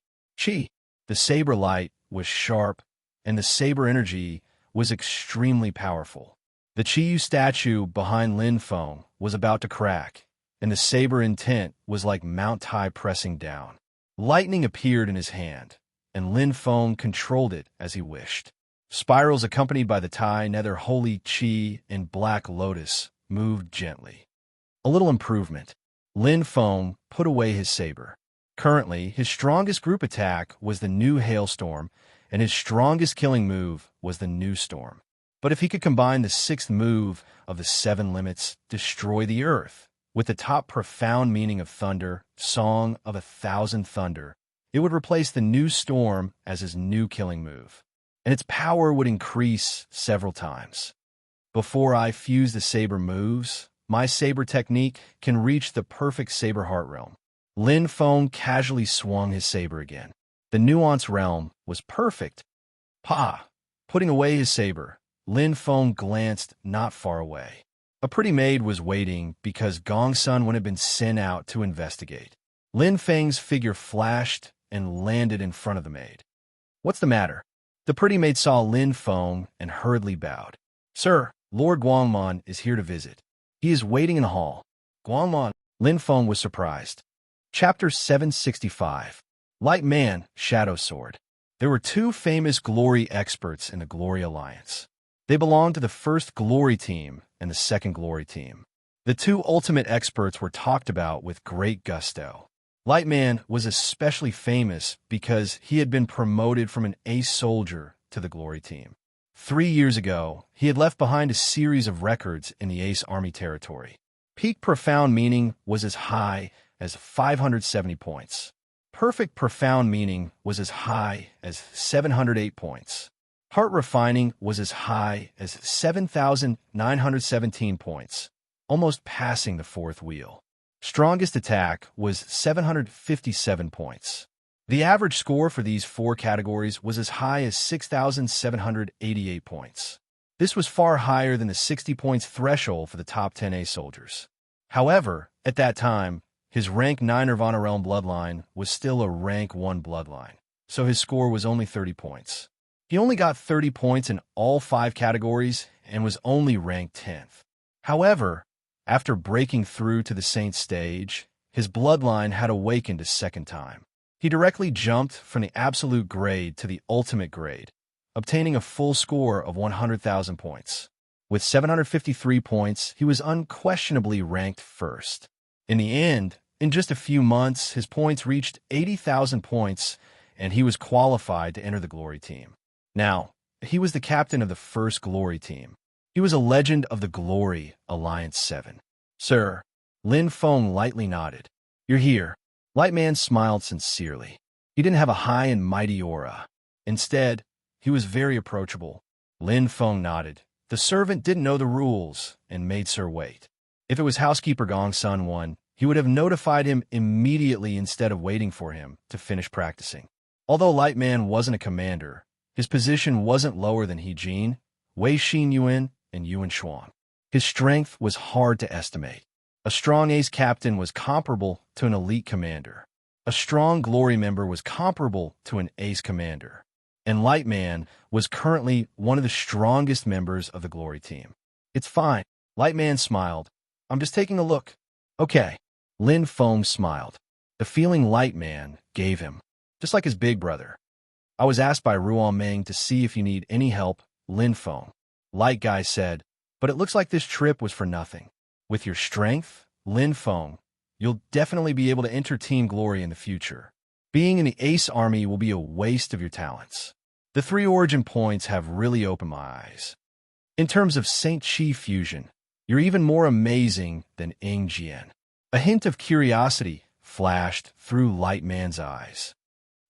The saber light was sharp, and the saber energy was extremely powerful. The Chiyu statue behind Lin Feng was about to crack, and the saber intent was like Mount Tai pressing down. Lightning appeared in his hand, and Lin Feng controlled it as he wished. Spirals accompanied by the Tai Nether Holy Chi and Black Lotus moved gently. A little improvement. Lin Feng put away his saber. Currently, his strongest group attack was the new Hailstorm, and his strongest killing move was the new Storm. But if he could combine the 6th move of the 7 limits, Destroy the Earth, with the top profound meaning of Thunder, Song of 1,000 Thunder, it would replace the new Storm as his new killing move, and its power would increase several times. Before I fuse the saber moves, my saber technique can reach the perfect saber heart realm. Lin Feng casually swung his saber again. The nuance realm was perfect. Putting away his saber, Lin Feng glanced not far away. A pretty maid was waiting because Gong Sun would have been sent out to investigate. Lin Feng's figure flashed and landed in front of the maid. What's the matter? The pretty maid saw Lin Feng and hurriedly bowed. Sir, Lord Guangmon is here to visit. He is waiting in the hall. Guangmon. Lin Feng was surprised. Chapter 765. Light Man, Shadow Sword. There were 2 famous glory experts in the Glory Alliance. They belonged to the first glory team and the second glory team. The 2 ultimate experts were talked about with great gusto. Lightman was especially famous because he had been promoted from an ace soldier to the glory team. 3 years ago, he had left behind a series of records in the ace army territory. Peak profound meaning was as high as 570 points. Perfect profound meaning was as high as 708 points. Heart refining was as high as 7,917 points, almost passing the 4th wheel. Strongest attack was 757 points. The average score for these 4 categories was as high as 6,788 points. This was far higher than the 60 points threshold for the top 10 ace soldiers. However, at that time, his rank 9 Nirvana Realm bloodline was still a rank 1 bloodline, so his score was only 30 points. He only got 30 points in all 5 categories and was only ranked 10th. However, after breaking through to the Saint stage, his bloodline had awakened a second time. He directly jumped from the absolute grade to the ultimate grade, obtaining a full score of 100,000 points. With 753 points, he was unquestionably ranked first. In the end, in just a few months, his points reached 80,000 points, and he was qualified to enter the Glory Team. Now, he was the captain of the first Glory Team. He was a legend of the Glory Alliance 7. Sir, Lin Feng lightly nodded. You're here. Lightman smiled sincerely. He didn't have a high and mighty aura. Instead, he was very approachable. Lin Feng nodded. The servant didn't know the rules and made Sir wait. If it was housekeeper Gong Sun 1, he would have notified him immediately instead of waiting for him to finish practicing. Although Lightman wasn't a commander, his position wasn't lower than He Jin, Wei Xin Yuan, and Yuan Xuan. His strength was hard to estimate. A strong ace captain was comparable to an elite commander. A strong Glory member was comparable to an Ace commander, and Lightman was currently one of the strongest members of the Glory team. It's fine. Lightman smiled. I'm just taking a look. Okay. Lin Feng smiled. The feeling Lightman gave him, just like his big brother. I was asked by Ruan Meng to see if you need any help, Lin Feng. Light Guy said, but it looks like this trip was for nothing. With your strength, Lin Feng, you'll definitely be able to enter Team Glory in the future. Being in the Ace Army will be a waste of your talents. The 3 origin points have really opened my eyes. In terms of Saint Chi fusion, you're even more amazing than Ing Jian. A hint of curiosity flashed through Lightman's eyes.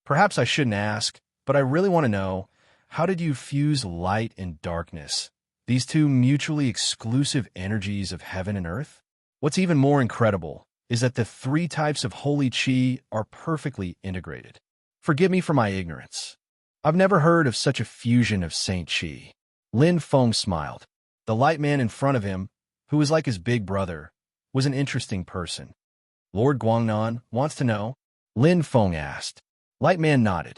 Perhaps I shouldn't ask, but I really want to know, how did you fuse light and darkness, these 2 mutually exclusive energies of heaven and earth? What's even more incredible is that the 3 types of holy chi are perfectly integrated. Forgive me for my ignorance. I've never heard of such a fusion of Saint Chi. Lin Feng smiled. The light man in front of him, who was like his big brother, was an interesting person. Lord Guangnan wants to know? Lin Feng asked. Light man nodded.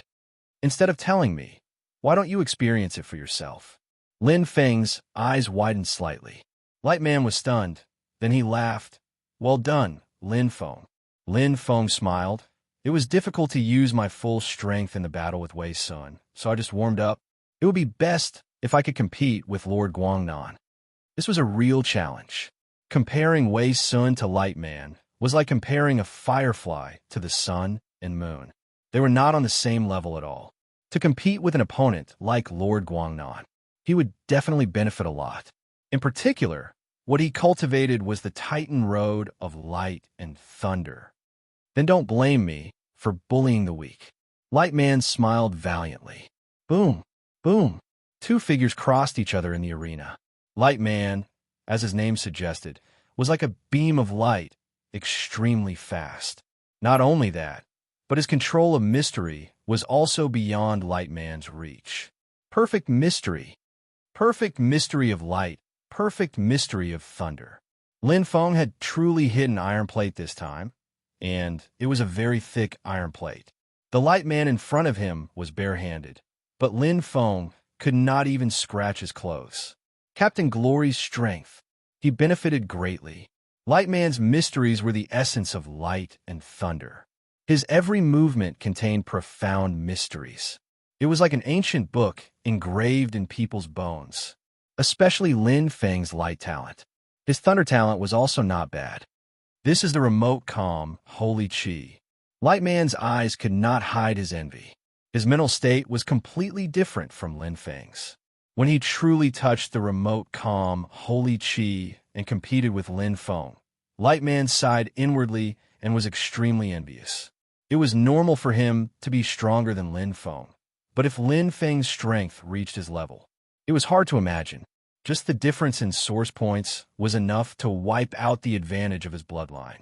Instead of telling me, why don't you experience it for yourself? Lin Feng's eyes widened slightly. Light man was stunned. Then he laughed. Well done, Lin Feng. Lin Feng smiled. It was difficult to use my full strength in the battle with Wei Sun, so I just warmed up. It would be best if I could compete with Lord Guangnan. This was a real challenge. Comparing Wei Sun to Light Man was like comparing a firefly to the sun and moon. They were not on the same level at all. To compete with an opponent like Lord Guangnan, he would definitely benefit a lot. In particular, what he cultivated was the Titan road of light and thunder. Then don't blame me for bullying the weak. Light Man smiled valiantly. Boom, boom. 2 figures crossed each other in the arena. Light Man, as his name suggested, was like a beam of light, extremely fast. Not only that, but his control of mystery was also beyond Light Man's reach. Perfect mystery of light, perfect mystery of thunder. Lin Feng had truly hit an iron plate this time, and it was a very thick iron plate. The light man in front of him was barehanded, but Lin Feng could not even scratch his clothes. Captain Glory's strength. He benefited greatly. Light Man's mysteries were the essence of light and thunder. His every movement contained profound mysteries. It was like an ancient book engraved in people's bones, especially Lin Feng's light talent. His thunder talent was also not bad. This is the remote calm, holy chi. Light Man's eyes could not hide his envy. His mental state was completely different from Lin Feng's. When he truly touched the remote calm, holy chi and competed with Lin Feng, Light Man sighed inwardly and was extremely envious. It was normal for him to be stronger than Lin Feng, but if Lin Feng's strength reached his level, it was hard to imagine. Just the difference in source points was enough to wipe out the advantage of his bloodline.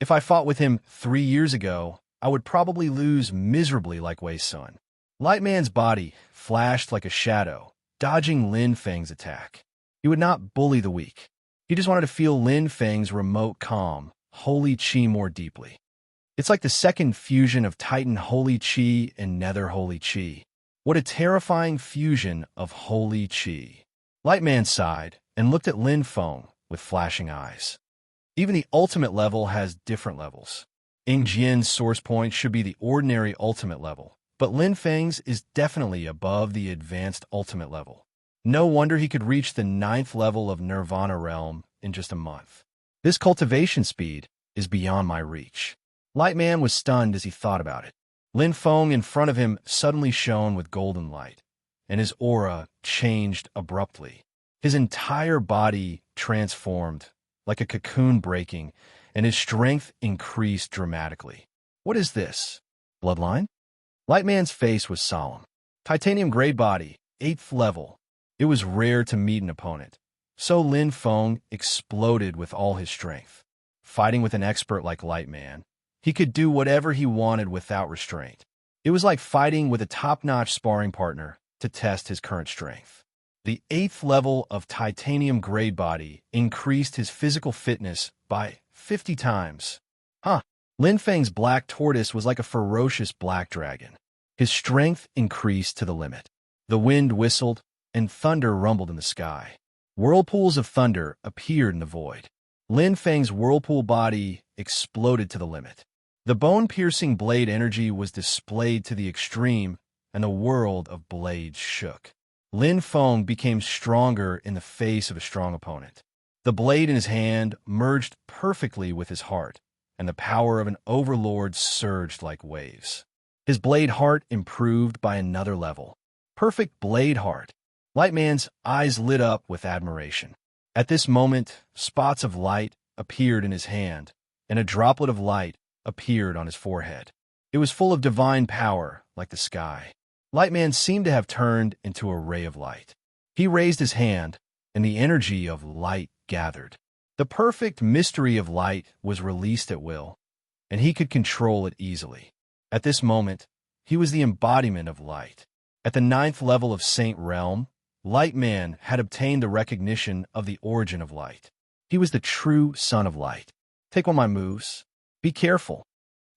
If I fought with him 3 years ago, I would probably lose miserably like Wei Sun. Light Man's body flashed like a shadow, dodging Lin Feng's attack. He would not bully the weak. He just wanted to feel Lin Feng's remote calm, holy chi more deeply. It's like the second fusion of Titan holy chi and Nether holy chi. What a terrifying fusion of holy chi. Light Man sighed and looked at Lin Feng with flashing eyes. Even the ultimate level has different levels. Ing Jian's source point should be the ordinary ultimate level, but Lin Feng's is definitely above the advanced ultimate level. No wonder he could reach the 9th level of Nirvana realm in just a month. This cultivation speed is beyond my reach. Light Man was stunned as he thought about it. Lin Feng in front of him suddenly shone with golden light, and his aura changed abruptly. His entire body transformed, like a cocoon breaking, and his strength increased dramatically. What is this? Bloodline? Light Man's face was solemn. Titanium gray body, 8th level. It was rare to meet an opponent, so Lin Feng exploded with all his strength. Fighting with an expert like Light Man, he could do whatever he wanted without restraint. It was like fighting with a top-notch sparring partner to test his current strength. The 8th level of titanium gray body increased his physical fitness by 50 times. Lin Feng's black tortoise was like a ferocious black dragon. His strength increased to the limit. The wind whistled, and thunder rumbled in the sky. Whirlpools of thunder appeared in the void. Lin Feng's whirlpool body exploded to the limit. The bone-piercing blade energy was displayed to the extreme, and the world of blades shook. Lin Feng became stronger in the face of a strong opponent. The blade in his hand merged perfectly with his heart, and the power of an overlord surged like waves. His blade heart improved by another level. Perfect blade heart. Lightman's eyes lit up with admiration. At this moment, spots of light appeared in his hand, and a droplet of light appeared on his forehead. It was full of divine power, like the sky. Lightman seemed to have turned into a ray of light. He raised his hand, and the energy of light gathered. The perfect mystery of light was released at will, and he could control it easily. At this moment, he was the embodiment of light. At the 9th level of Saint Realm, Lightman had obtained the recognition of the origin of light. He was the true son of light. Take one of my moves. Be careful.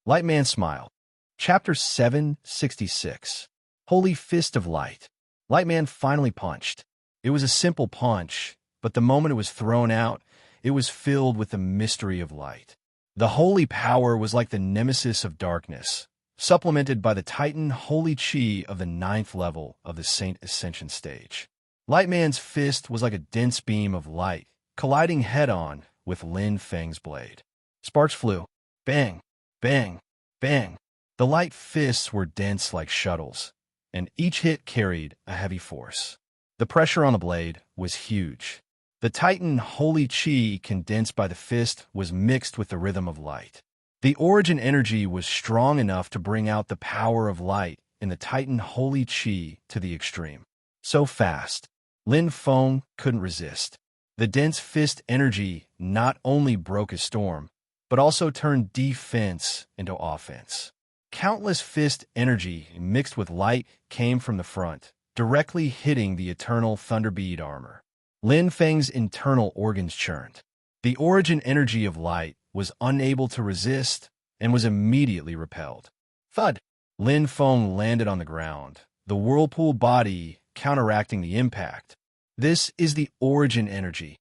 Lightman smiled. Chapter 766. Holy Fist of Light. Lightman finally punched. It was a simple punch, but the moment it was thrown out, it was filled with the mystery of light. The holy power was like the nemesis of darkness, supplemented by the Titan holy chi of the 9th level of the Saint Ascension stage. Lightman's fist was like a dense beam of light, colliding head-on with Lin Feng's blade. Sparks flew. Bang, bang, bang. The light fists were dense like shuttles, and each hit carried a heavy force. The pressure on the blade was huge. The Titan holy chi condensed by the fist was mixed with the rhythm of light. The origin energy was strong enough to bring out the power of light in the Titan holy chi to the extreme. So fast, Lin Feng couldn't resist. The dense fist energy not only broke a storm, but also turned defense into offense. Countless fist energy mixed with light came from the front, directly hitting the eternal Thunderbead armor. Lin Feng's internal organs churned. The origin energy of light was unable to resist and was immediately repelled. Thud! Lin Feng landed on the ground, the whirlpool body counteracting the impact. This is the origin energy.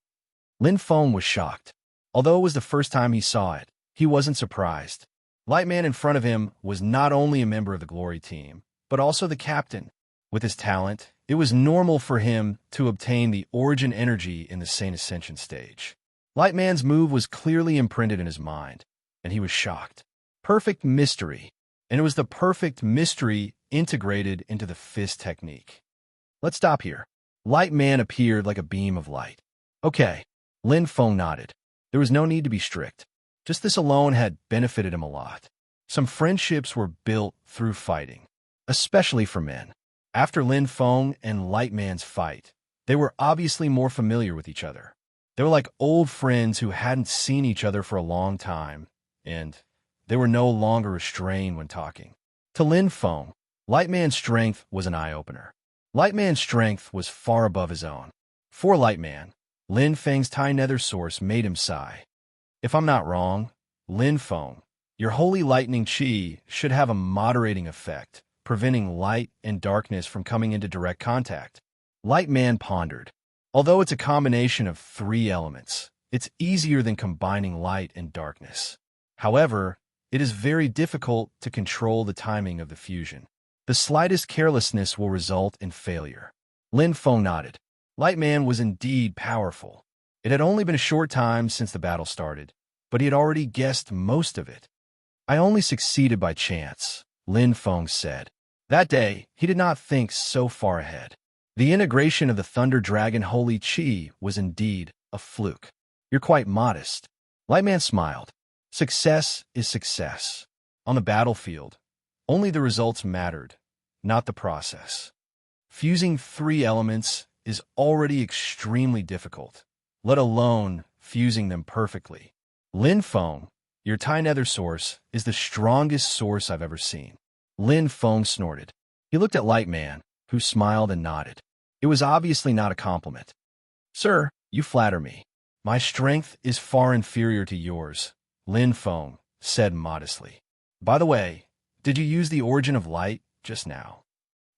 Lin Feng was shocked. Although it was the first time he saw it, he wasn't surprised. Lightman in front of him was not only a member of the Glory Team, but also the captain. With his talent, it was normal for him to obtain the origin energy in the Saint Ascension stage. Lightman's move was clearly imprinted in his mind, and he was shocked. Perfect mystery, and it was the perfect mystery integrated into the fist technique. Let's stop here. Lightman appeared like a beam of light. Okay, Lin Feng nodded. There was no need to be strict. Just this alone had benefited him a lot. Some friendships were built through fighting, especially for men. After Lin Feng and Lightman's fight, they were obviously more familiar with each other. They were like old friends who hadn't seen each other for a long time, and they were no longer restrained when talking. To Lin Feng, Lightman's strength was an eye-opener. Lightman's strength was far above his own. For Lightman, Lin Feng's Tai Nether Source made him sigh. If I'm not wrong, Lin Feng, your holy lightning chi should have a moderating effect, preventing light and darkness from coming into direct contact. Lightman pondered. Although it's a combination of 3 elements, it's easier than combining light and darkness. However, it is very difficult to control the timing of the fusion. The slightest carelessness will result in failure. Lin Feng nodded. Lightman was indeed powerful. It had only been a short time since the battle started, but he had already guessed most of it. I only succeeded by chance, Lin Feng said. That day, he did not think so far ahead. The integration of the Thunder Dragon Holy Chi was indeed a fluke. You're quite modest. Lightman smiled. Success is success. On the battlefield, only the results mattered, not the process. Fusing 3 elements is already extremely difficult, let alone fusing them perfectly. Lin Feng, your Tai Nether Source, is the strongest source I've ever seen. Lin Feng snorted. He looked at Lightman, who smiled and nodded. It was obviously not a compliment. Sir, you flatter me. My strength is far inferior to yours, Lin Feng, said modestly. By the way, did you use the origin of light just now?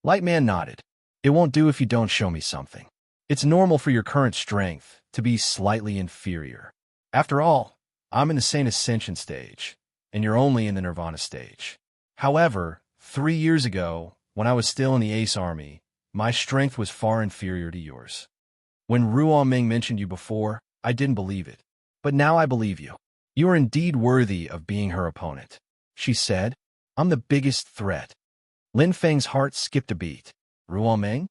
Lightman nodded. It won't do if you don't show me something. It's normal for your current strength to be slightly inferior. After all, I'm in the Saint Ascension stage, and you're only in the Nirvana stage. However, 3 years ago, when I was still in the Ace Army, my strength was far inferior to yours. When Ruo Ming mentioned you before, I didn't believe it. But now I believe you. You are indeed worthy of being her opponent. She said, I'm the biggest threat. Lin Feng's heart skipped a beat. Ruo Ming?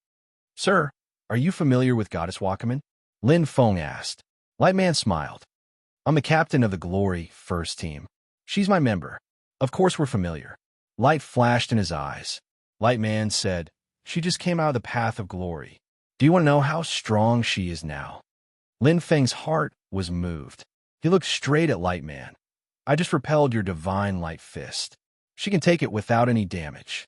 Sir, are you familiar with Goddess Wakaman? Lin Feng asked. Lightman smiled. I'm the captain of the Glory First Team. She's my member. Of course we're familiar. Light flashed in his eyes. Lightman said, she just came out of the path of glory. Do you want to know how strong she is now? Lin Feng's heart was moved. He looked straight at Lightman. I just repelled your divine light fist. She can take it without any damage.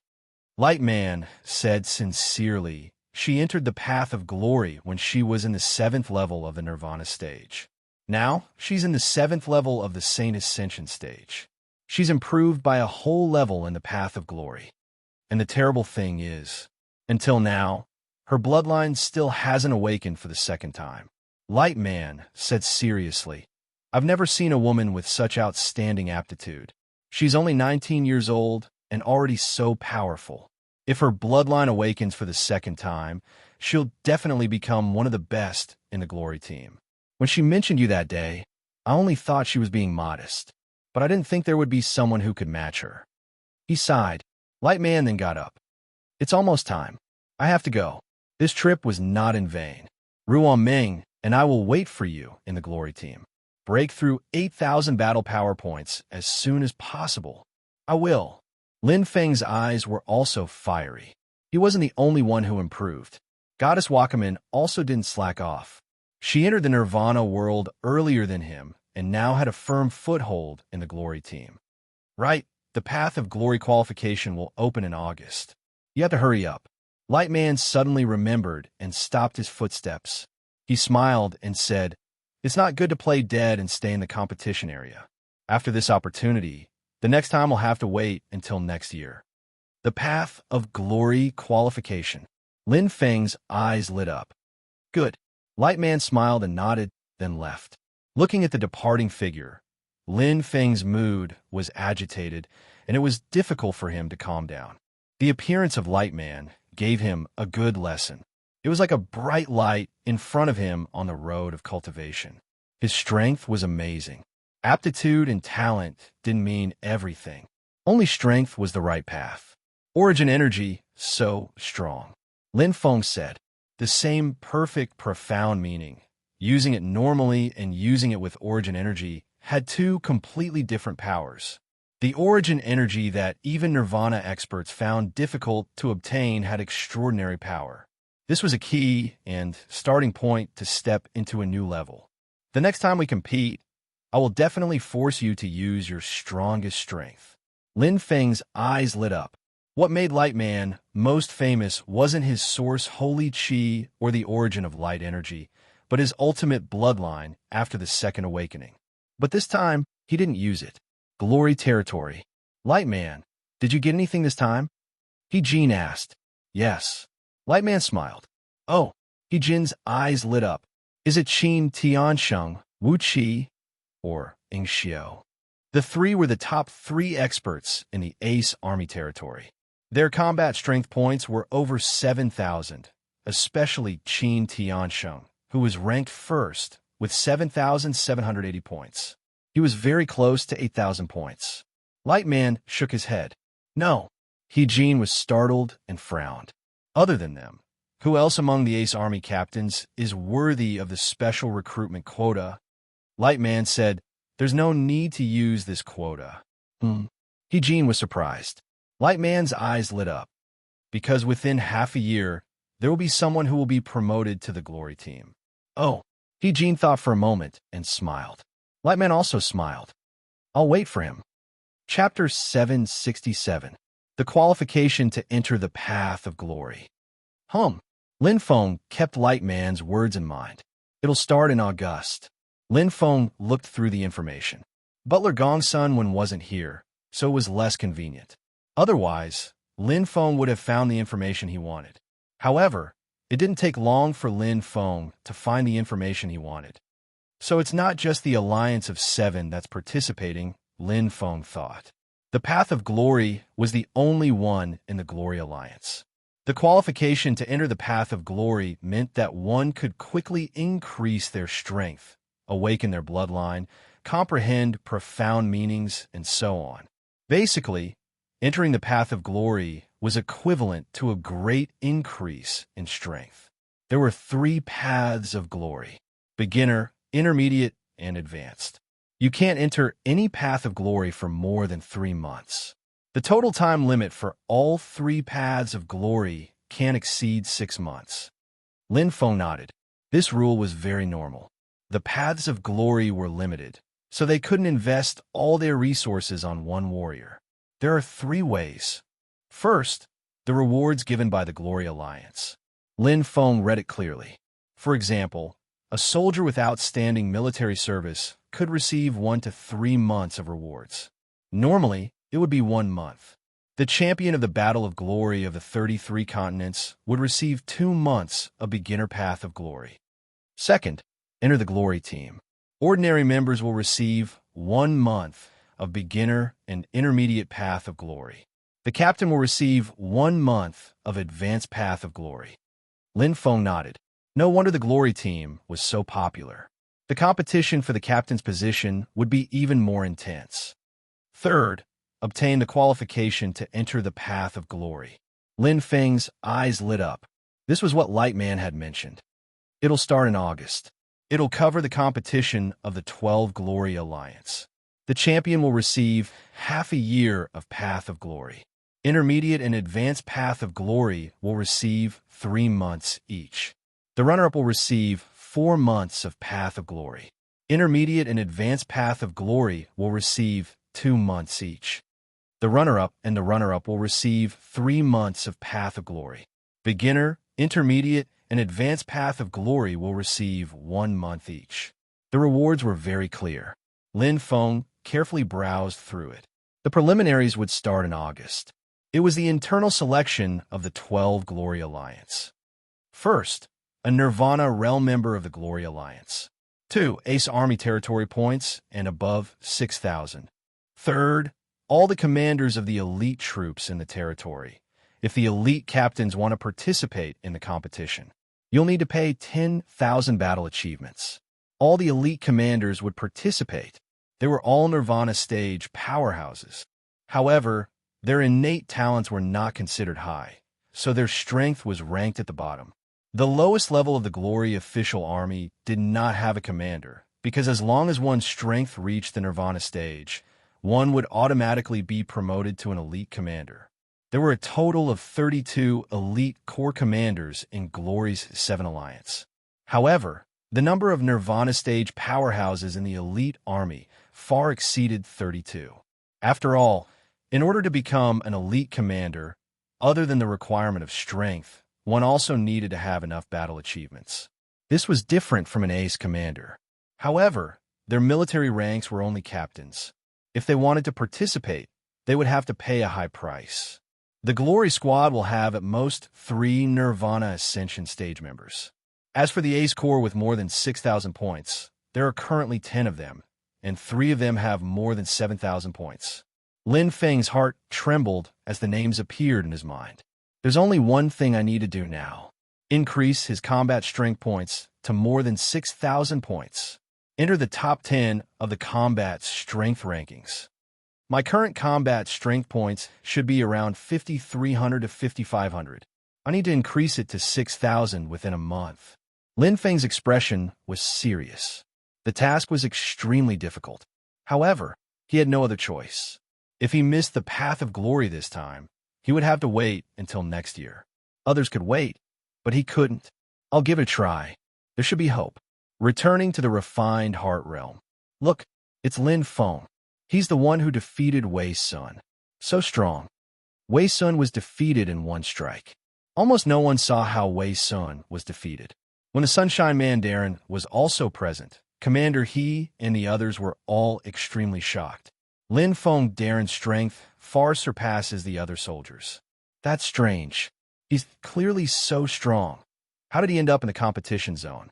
Lightman said sincerely, she entered the path of glory when she was in the 7th level of the Nirvana stage. Now, she's in the 7th level of the Saint Ascension stage. She's improved by a whole level in the path of glory. And the terrible thing is, until now, her bloodline still hasn't awakened for the 2nd time. Lightman said seriously, I've never seen a woman with such outstanding aptitude. She's only 19 years old and already so powerful. If her bloodline awakens for the 2nd time, she'll definitely become one of the best in the glory team. When she mentioned you that day, I only thought she was being modest, but I didn't think there would be someone who could match her. He sighed. Lightman then got up. It's almost time. I have to go. This trip was not in vain. Ruo Ming and I will wait for you in the glory team. Break through 8,000 battle power points as soon as possible. I will. Lin Feng's eyes were also fiery. He wasn't the only one who improved. Goddess Wakaman also didn't slack off. She entered the Nirvana world earlier than him and now had a firm foothold in the glory team. Right, the path of glory qualification will open in August. You have to hurry up. Lightman suddenly remembered and stopped his footsteps. He smiled and said, It's not good to play dead and stay in the competition area. After this opportunity, the next time will have to wait until next year. The path of glory qualification. Lin Feng's eyes lit up. Good. Lightman smiled and nodded, then left. Looking at the departing figure, Lin Feng's mood was agitated, and it was difficult for him to calm down. The appearance of Lightman gave him a good lesson. It was like a bright light in front of him on the road of cultivation. His strength was amazing. Aptitude and talent didn't mean everything. Only strength was the right path. Origin energy, so strong. Lin Feng said, the same perfect, profound meaning. Using it normally and using it with origin energy had two completely different powers. The origin energy that even Nirvana experts found difficult to obtain had extraordinary power. This was a key and starting point to step into a new level. The next time we compete, I will definitely force you to use your strongest strength. Lin Feng's eyes lit up. What made Lightman most famous wasn't his source holy chi or the origin of light energy, but his ultimate bloodline after the 2nd awakening. But this time, he didn't use it. Glory territory. Lightman, did you get anything this time? He Jin asked. Yes. Lightman smiled. Oh, He Jin's eyes lit up. Is it Qin Tiansheng, Wu Qi, or Ing Xiao? The three were the top 3 experts in the Ace Army territory. Their combat strength points were over 7,000, especially Qin Tiansheng, who was ranked first with 7,780 points. He was very close to 8,000 points. Lightman shook his head. No. He Jin was startled and frowned. Other than them, who else among the Ace Army captains is worthy of the special recruitment quota? Lightman said, there's no need to use this quota. He Jin was surprised. Lightman's eyes lit up. Because within half a year, there will be someone who will be promoted to the glory team. Oh, He Jin thought for a moment and smiled. Lightman also smiled. I'll wait for him. Chapter 767. The qualification to enter the path of glory. Lin Feng kept Lightman's words in mind. It'll start in August. Lin Feng looked through the information. Butler Gongsun wasn't here, so it was less convenient. Otherwise, Lin Feng would have found the information he wanted. However, it didn't take long for Lin Feng to find the information he wanted. So it's not just the Alliance of Seven that's participating, Lin Feng thought. The Path of Glory was the only one in the Glory Alliance. The qualification to enter the Path of Glory meant that one could quickly increase their strength, awaken their bloodline, comprehend profound meanings, and so on. Basically, entering the Path of Glory was equivalent to a great increase in strength. There were 3 paths of glory: beginner, intermediate, and advanced. You can't enter any Path of Glory for more than 3 months. The total time limit for all 3 paths of glory can't exceed 6 months. Lin Feng nodded. This rule was very normal. The paths of glory were limited, so they couldn't invest all their resources on one warrior. There are 3 ways. First, the rewards given by the Glory Alliance. Lin Feng read it clearly. For example, a soldier with outstanding military service could receive 1 to 3 months of rewards. Normally, it would be 1 month. The champion of the Battle of Glory of the 33 continents would receive 2 months of beginner Path of Glory. Second, enter the Glory team. Ordinary members will receive 1 month of beginner and intermediate Path of Glory. The captain will receive 1 month of advanced Path of Glory. Lin Feng nodded. No wonder the Glory team was so popular. The competition for the captain's position would be even more intense. Third, obtain the qualification to enter the Path of Glory. Lin Feng's eyes lit up. This was what Lightman had mentioned. It'll start in August. It'll cover the competition of the 12 Glory Alliance. The champion will receive half a year of Path of Glory. Intermediate and advanced Path of Glory will receive 3 months each. The runner-up will receive 4 months of Path of Glory. Intermediate and advanced Path of Glory will receive 2 months each. The runner-up and the runner-up will receive 3 months of Path of Glory. Beginner, intermediate, and advanced Path of Glory will receive 1 month each. The rewards were very clear. Lin Feng carefully browsed through it. The preliminaries would start in August. It was the internal selection of the 12 Glory Alliance. First, a Nirvana Realm member of the Glory Alliance. 2. Ace Army territory points and above 6,000. Third, all the commanders of the elite troops in the territory. If the elite captains want to participate in the competition, you'll need to pay 10,000 battle achievements. All the elite commanders would participate. They were all Nirvana stage powerhouses. However, their innate talents were not considered high, so their strength was ranked at the bottom. The lowest level of the Glory official army did not have a commander, because as long as one's strength reached the Nirvana stage, one would automatically be promoted to an elite commander. There were a total of 32 elite core commanders in Glory's 7 Alliance. However, the number of Nirvana stage powerhouses in the elite army far exceeded 32. After all, in order to become an elite commander, other than the requirement of strength, one also needed to have enough battle achievements. This was different from an ace commander. However, their military ranks were only captains. If they wanted to participate, they would have to pay a high price. The Glory Squad will have at most 3 Nirvana Ascension stage members. As for the Ace Corps with more than 6,000 points, there are currently 10 of them, and 3 of them have more than 7,000 points. Lin Feng's heart trembled as the names appeared in his mind. There's only one thing I need to do now. Increase his combat strength points to more than 6,000 points. Enter the top 10 of the combat strength rankings. My current combat strength points should be around 5,300 to 5,500. I need to increase it to 6,000 within a month. Lin Feng's expression was serious. The task was extremely difficult. However, he had no other choice. If he missed the Path of Glory this time, he would have to wait until next year. Others could wait, but he couldn't. I'll give it a try. There should be hope. Returning to the refined heart realm. Look, it's Lin Feng. He's the one who defeated Wei Sun. So strong. Wei Sun was defeated in 1 strike. Almost no one saw how Wei Sun was defeated. When the Sunshine Mandarin was also present, Commander He and the others were all extremely shocked. Lin Feng Darren's strength far surpasses the other soldiers. That's strange. He's clearly so strong. How did he end up in the competition zone?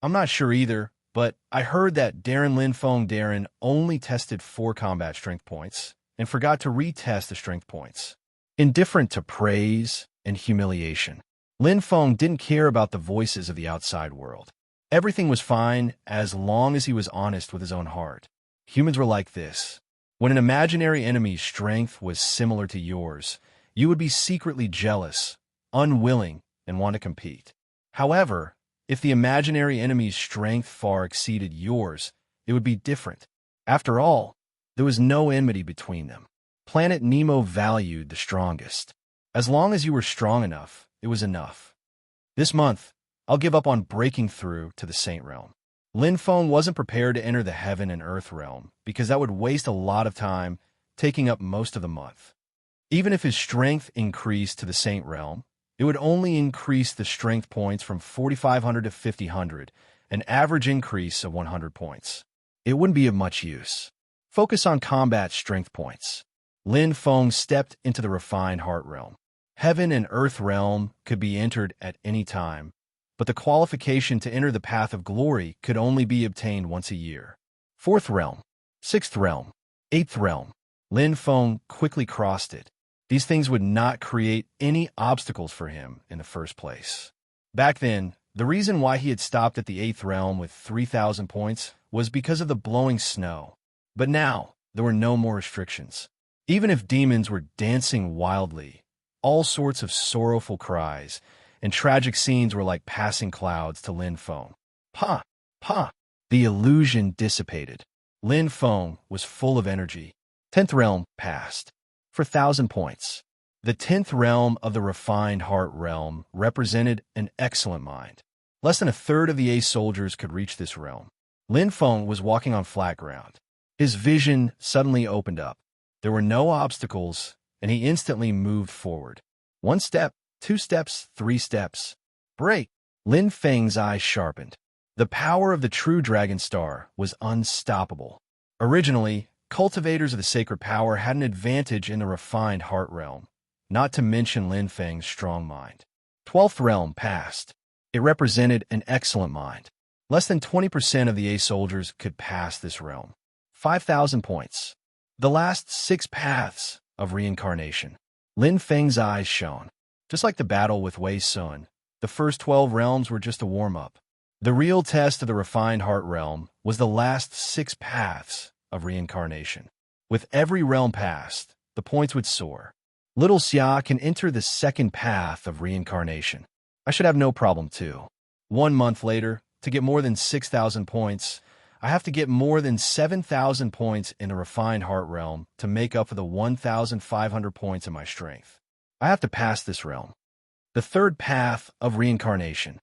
I'm not sure either, but I heard that Lin Feng Darren only tested 4 combat strength points and forgot to retest the strength points. Indifferent to praise and humiliation, Lin Feng didn't care about the voices of the outside world. Everything was fine as long as he was honest with his own heart. Humans were like this. When an imaginary enemy's strength was similar to yours, you would be secretly jealous, unwilling, and want to compete. However, if the imaginary enemy's strength far exceeded yours, it would be different. After all, there was no enmity between them. Planet Nemo valued the strongest. As long as you were strong enough, it was enough. This month, I'll give up on breaking through to the Saint Realm. Lin Feng wasn't prepared to enter the Heaven and Earth realm because that would waste a lot of time, taking up most of the month. Even if his strength increased to the Saint Realm, it would only increase the strength points from 4,500 to 5,000, an average increase of 100 points. It wouldn't be of much use. Focus on combat strength points. Lin Feng stepped into the refined heart realm. Heaven and Earth realm could be entered at any time, but the qualification to enter the path of glory could only be obtained once a year. 4th realm, 6th realm, 8th realm. Lin Feng quickly crossed it. These things would not create any obstacles for him in the first place. Back then, the reason why he had stopped at the 8th realm with 3,000 points was because of the blowing snow. But now, there were no more restrictions. Even if demons were dancing wildly, all sorts of sorrowful cries and tragic scenes were like passing clouds to Lin Feng. Pa! Pa! The illusion dissipated. Lin Feng was full of energy. 10th realm passed. For 1,000 points. The 10th realm of the refined heart realm represented an excellent mind. Less than a third of the ace soldiers could reach this realm. Lin Feng was walking on flat ground. His vision suddenly opened up. There were no obstacles, and he instantly moved forward. 1 step, 2 steps, 3 steps. Break! Lin Feng's eyes sharpened. The power of the true dragon star was unstoppable. Originally, cultivators of the sacred power had an advantage in the refined heart realm, not to mention Lin Feng's strong mind. 12th realm passed. It represented an excellent mind. Less than 20% of the ace soldiers could pass this realm. 5,000 points. The last 6 paths of reincarnation. Lin Feng's eyes shone. Just like the battle with Wei Sun, the first 12 realms were just a warm-up. The real test of the refined heart realm was the last 6 paths of reincarnation. With every realm passed, the points would soar. Little Xia can enter the 2nd path of reincarnation. I should have no problem too. 1 month later, to get more than 6,000 points, I have to get more than 7,000 points in the refined heart realm to make up for the 1,500 points in my strength. I have to pass this realm. The 3rd path of reincarnation.